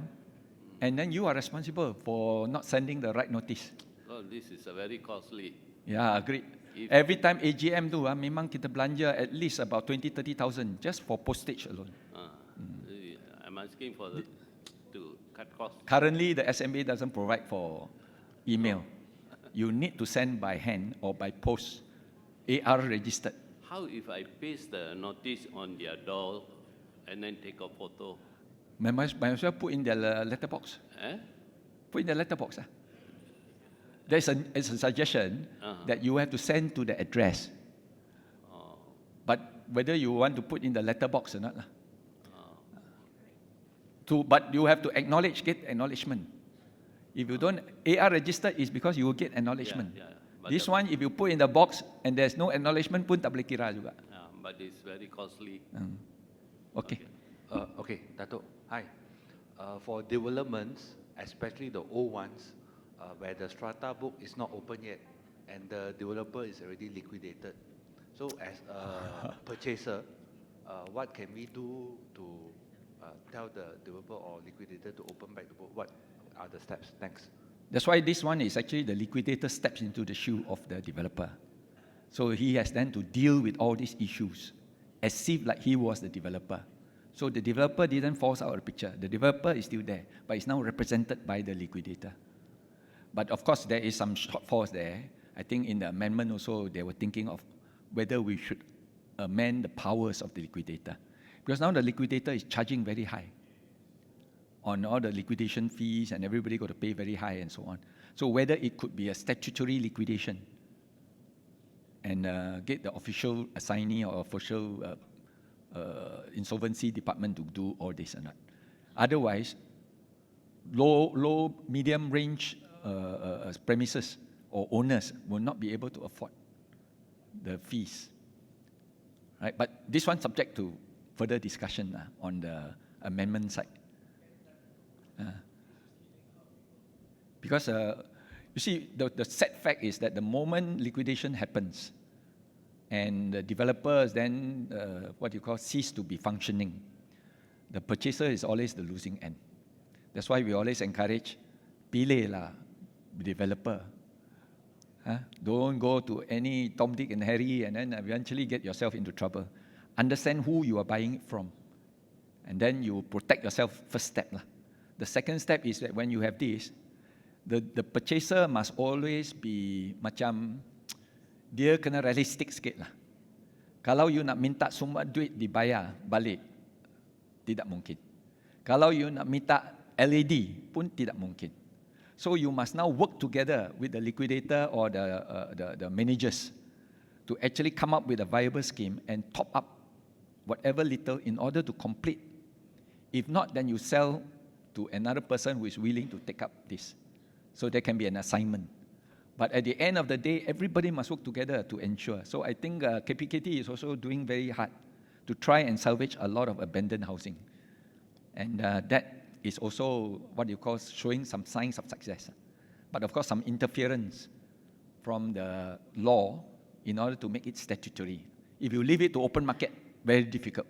and then you are responsible for not sending the right notice. Oh, this is a very costly. Yeah, agreed. Every time AGM tu, memang kita belanja at least about 20-30,000 just for postage alone. I'm asking for to cut costs. Currently, the SMA doesn't provide for email. You need to send by hand or by post, AR registered. How if I paste the notice on their door and then take a photo? Might as well put in the letterbox. Put in the letterbox. There's a suggestion that you have to send to the address. But whether you want to put in the letterbox or not. But you have to get acknowledgement. If you don't, AR register is because you will get acknowledgement. This one, if you put in the box and there's no acknowledgement pun tak boleh kira juga. But it's very costly. Okay. Okay, Dato'. Hi. For developments, especially the old ones, where the strata book is not open yet and the developer is already liquidated. So as a purchaser, what can we do to tell the developer or liquidator to open back the book? What are the steps? Thanks. That's why this one is actually the liquidator steps into the shoe of the developer. So he has then to deal with all these issues as if like he was the developer. So the developer didn't false out of the picture. The developer is still there, but it's now represented by the liquidator. But of course, there is some shortfalls there. I think in the amendment also, they were thinking of whether we should amend the powers of the liquidator. Because now the liquidator is charging very high on all the liquidation fees, and everybody got to pay very high and so on. So whether it could be a statutory liquidation and get the official assignee or official insolvency department to do all this or not. Otherwise, low, medium range premises or owners will not be able to afford the fees. Right? But this one subject to further discussion on the amendment side. Because you see, the sad fact is that the moment liquidation happens and the developers then, cease to be functioning, the purchaser is always the losing end. That's why we always encourage, pilih lah developer. Don't go to any Tom, Dick and Harry and then eventually get yourself into trouble. Understand who you are buying it from. And then you protect yourself, first step lah. The second step is that when you have this, the purchaser must always be macam, dia kena realistic sikit lah. Kalau you nak minta semua duit dibayar balik, tidak mungkin. Kalau you nak minta LED pun tidak mungkin. So you must now work together with the liquidator or the managers to actually come up with a viable scheme and top up whatever little in order to complete. If not, then you sell to another person who is willing to take up this. So there can be an assignment. But at the end of the day, everybody must work together to ensure. So I think KPKT is also doing very hard to try and salvage a lot of abandoned housing. And that is also what you call showing some signs of success. But of course, some interference from the law in order to make it statutory. If you leave it to open market, very difficult.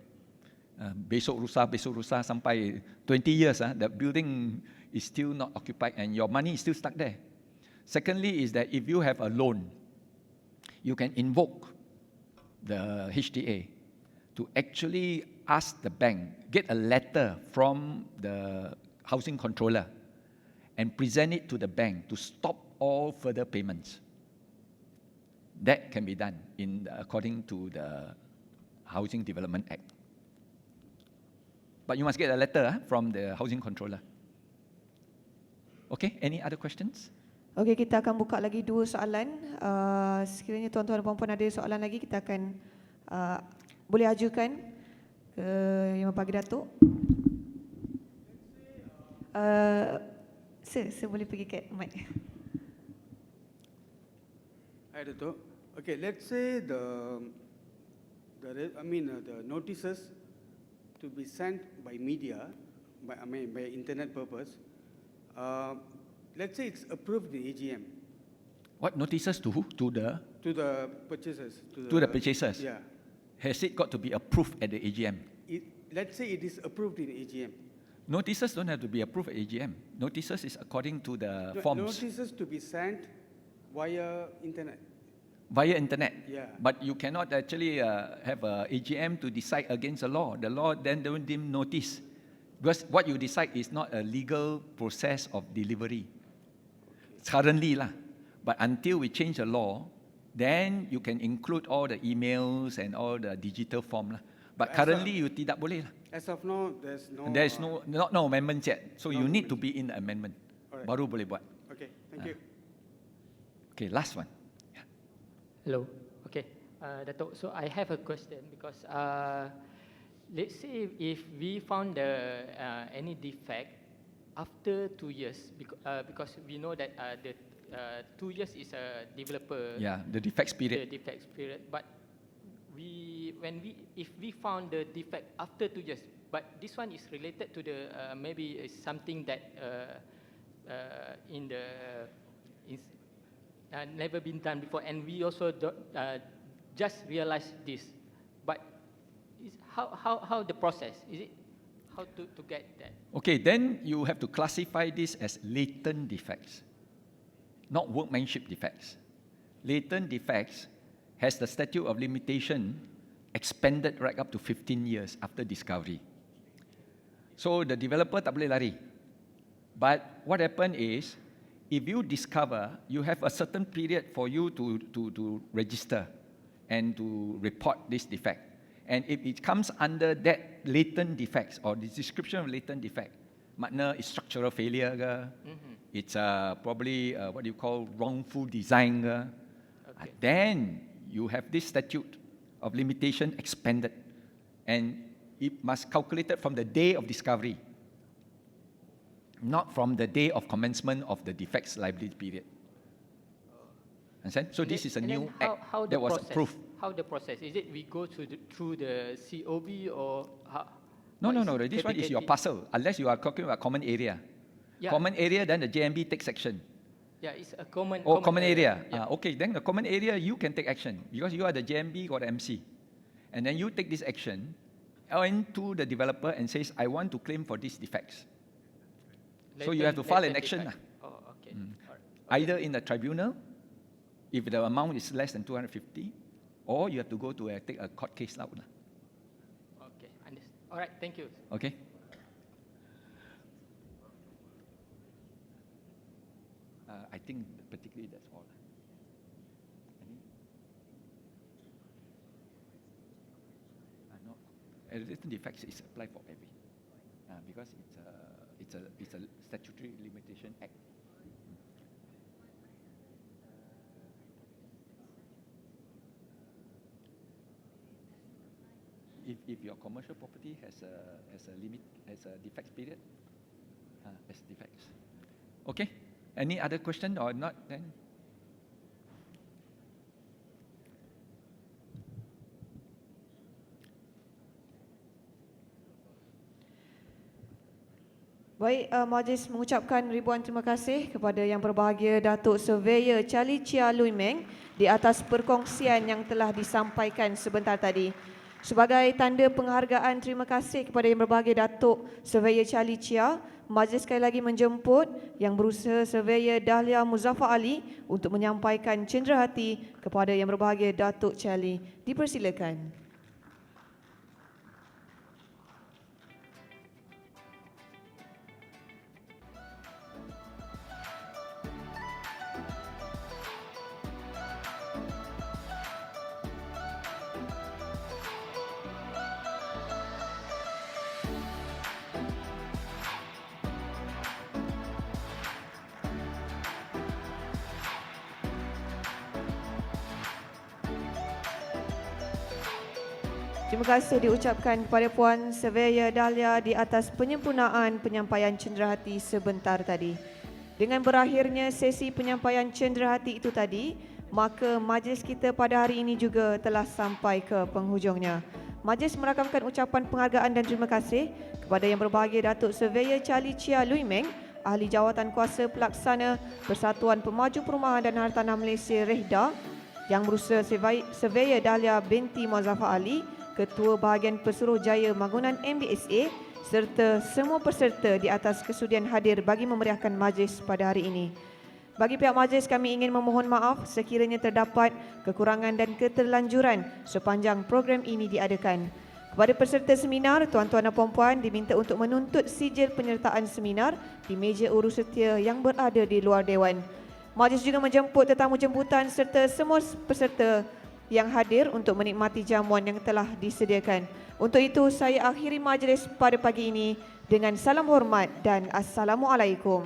Besok rusa sampai 20 years, the building is still not occupied and your money is still stuck there. Secondly is that if you have a loan, you can invoke the HDA to actually ask the bank, get a letter from the housing controller and present it to the bank to stop all further payments. That can be done according to the Housing Development Act. But you must get a letter from the housing controller. Okay, any other questions? Okey, kita akan buka lagi 2 soalan. Sekiranya tuan-tuan dan puan-puan ada soalan lagi, kita akan boleh ajukan ke Yang Pagi Datuk. Saya boleh pergi ke mic. Hi, Datuk. Okay, let's say the notices to be sent by media, by internet purpose. Let's say it's approved in AGM. What notices to who? To the purchasers. To the purchasers. Yeah. Has it got to be approved at the AGM? Let's say it is approved in AGM. Notices don't have to be approved at AGM. Notices is according to the forms. Notices to be sent via internet. Via internet. Yeah. But you cannot actually have a AGM to decide against the law. The law then don't deem notice. Because what you decide is not a legal process of delivery. Currently lah. But until we change the law, then you can include all the emails and all the digital form lah. But currently you tidak boleh lah. As of now, there's no no amendments yet. So you need to be in the amendment. Alright. Baru boleh buat. Okay, thank you. Okay, last one. Hello. Okay, Datuk. So I have a question because let's say if we found any defect after 2 years, because we know that the 2 years is a developer. Yeah, the defects period. The defects period, but if we found the defect after 2 years, but this one is related to the maybe something that never been done before, and we also just realized this. But how the process is it? How to get that? Okay, then you have to classify this as latent defects, not workmanship defects. Latent defects has the statute of limitation expanded right up to 15 years after discovery. So the developer tak boleh lari. But what happened is, if you discover, you have a certain period for you to register and to report this defect. And if it comes under that latent defects or the description of latent defect, makna is structural failure ke, it's probably what you call wrongful design ke, then you have this statute of limitation expanded, and it must calculate it from the day of discovery, not from the day of commencement of the defects liability period. Understand? So this is a And new then act how that the was process? approved. How the process? Is it we go through the COB or how? No, what no, no. This one is your KPKT? parcel. Unless you are talking about common area. Yeah. Common area, then the JMB takes action. Yeah, it's a common. Oh, common area. Yeah. Okay, then the common area, you can take action because you are the JMB or the MC. And then you take this action to the developer and says, I want to claim for these defects. So you have to file an action. Oh, okay. Either in the tribunal, if the amount is less than 250, or you have to go to take a court case out. Okay, understood. All right, thank you. Okay. I think particularly that's all. Written defects is applied for every, because it's a statutory limitation act. If your commercial property has a limit, has a defects period, has defects. Okay. Any other question or not? Then. Baik, Majlis mengucapkan ribuan terima kasih kepada Yang Berbahagia Datuk Surveyor Charlie Chia Lui Meng di atas perkongsian yang telah disampaikan sebentar tadi. Sebagai tanda penghargaan terima kasih kepada Yang Berbahagia Datuk Surveyor Charlie Chia, Majlis sekali lagi menjemput Yang Berusaha Surveyor Dahlia Muzaffar Ali untuk menyampaikan cenderahati kepada Yang Berbahagia Datuk Charlie. Dipersilakan. Terima kasih diucapkan kepada Puan Surveyor Dahlia di atas penyempurnaan penyampaian cenderahati sebentar tadi. Dengan berakhirnya sesi penyampaian cenderahati itu tadi, maka majlis kita pada hari ini juga telah sampai ke penghujungnya. Majlis merakamkan ucapan penghargaan dan terima kasih kepada Yang Berbahagia Datuk Surveyor Charlie Chia Lui Meng, Ahli Jawatan Kuasa Pelaksana Persatuan Pemaju Perumahan dan Hartanah Malaysia REHDA, Yang Berusaha Surveyor Dahlia binti Muzaffar Ali, Ketua Bahagian Pesuruhjaya Bangunan MBSA serta semua peserta di atas kesudian hadir bagi memeriahkan majlis pada hari ini. Bagi pihak majlis, kami ingin memohon maaf sekiranya terdapat kekurangan dan keterlanjuran sepanjang program ini diadakan. Kepada peserta seminar, tuan-tuan dan puan-puan diminta untuk menuntut sijil penyertaan seminar di meja urus setia yang berada di luar Dewan. Majlis juga menjemput tetamu jemputan serta semua peserta yang hadir untuk menikmati jamuan yang telah disediakan. Untuk itu, saya akhiri majlis pada pagi ini dengan salam hormat dan Assalamualaikum.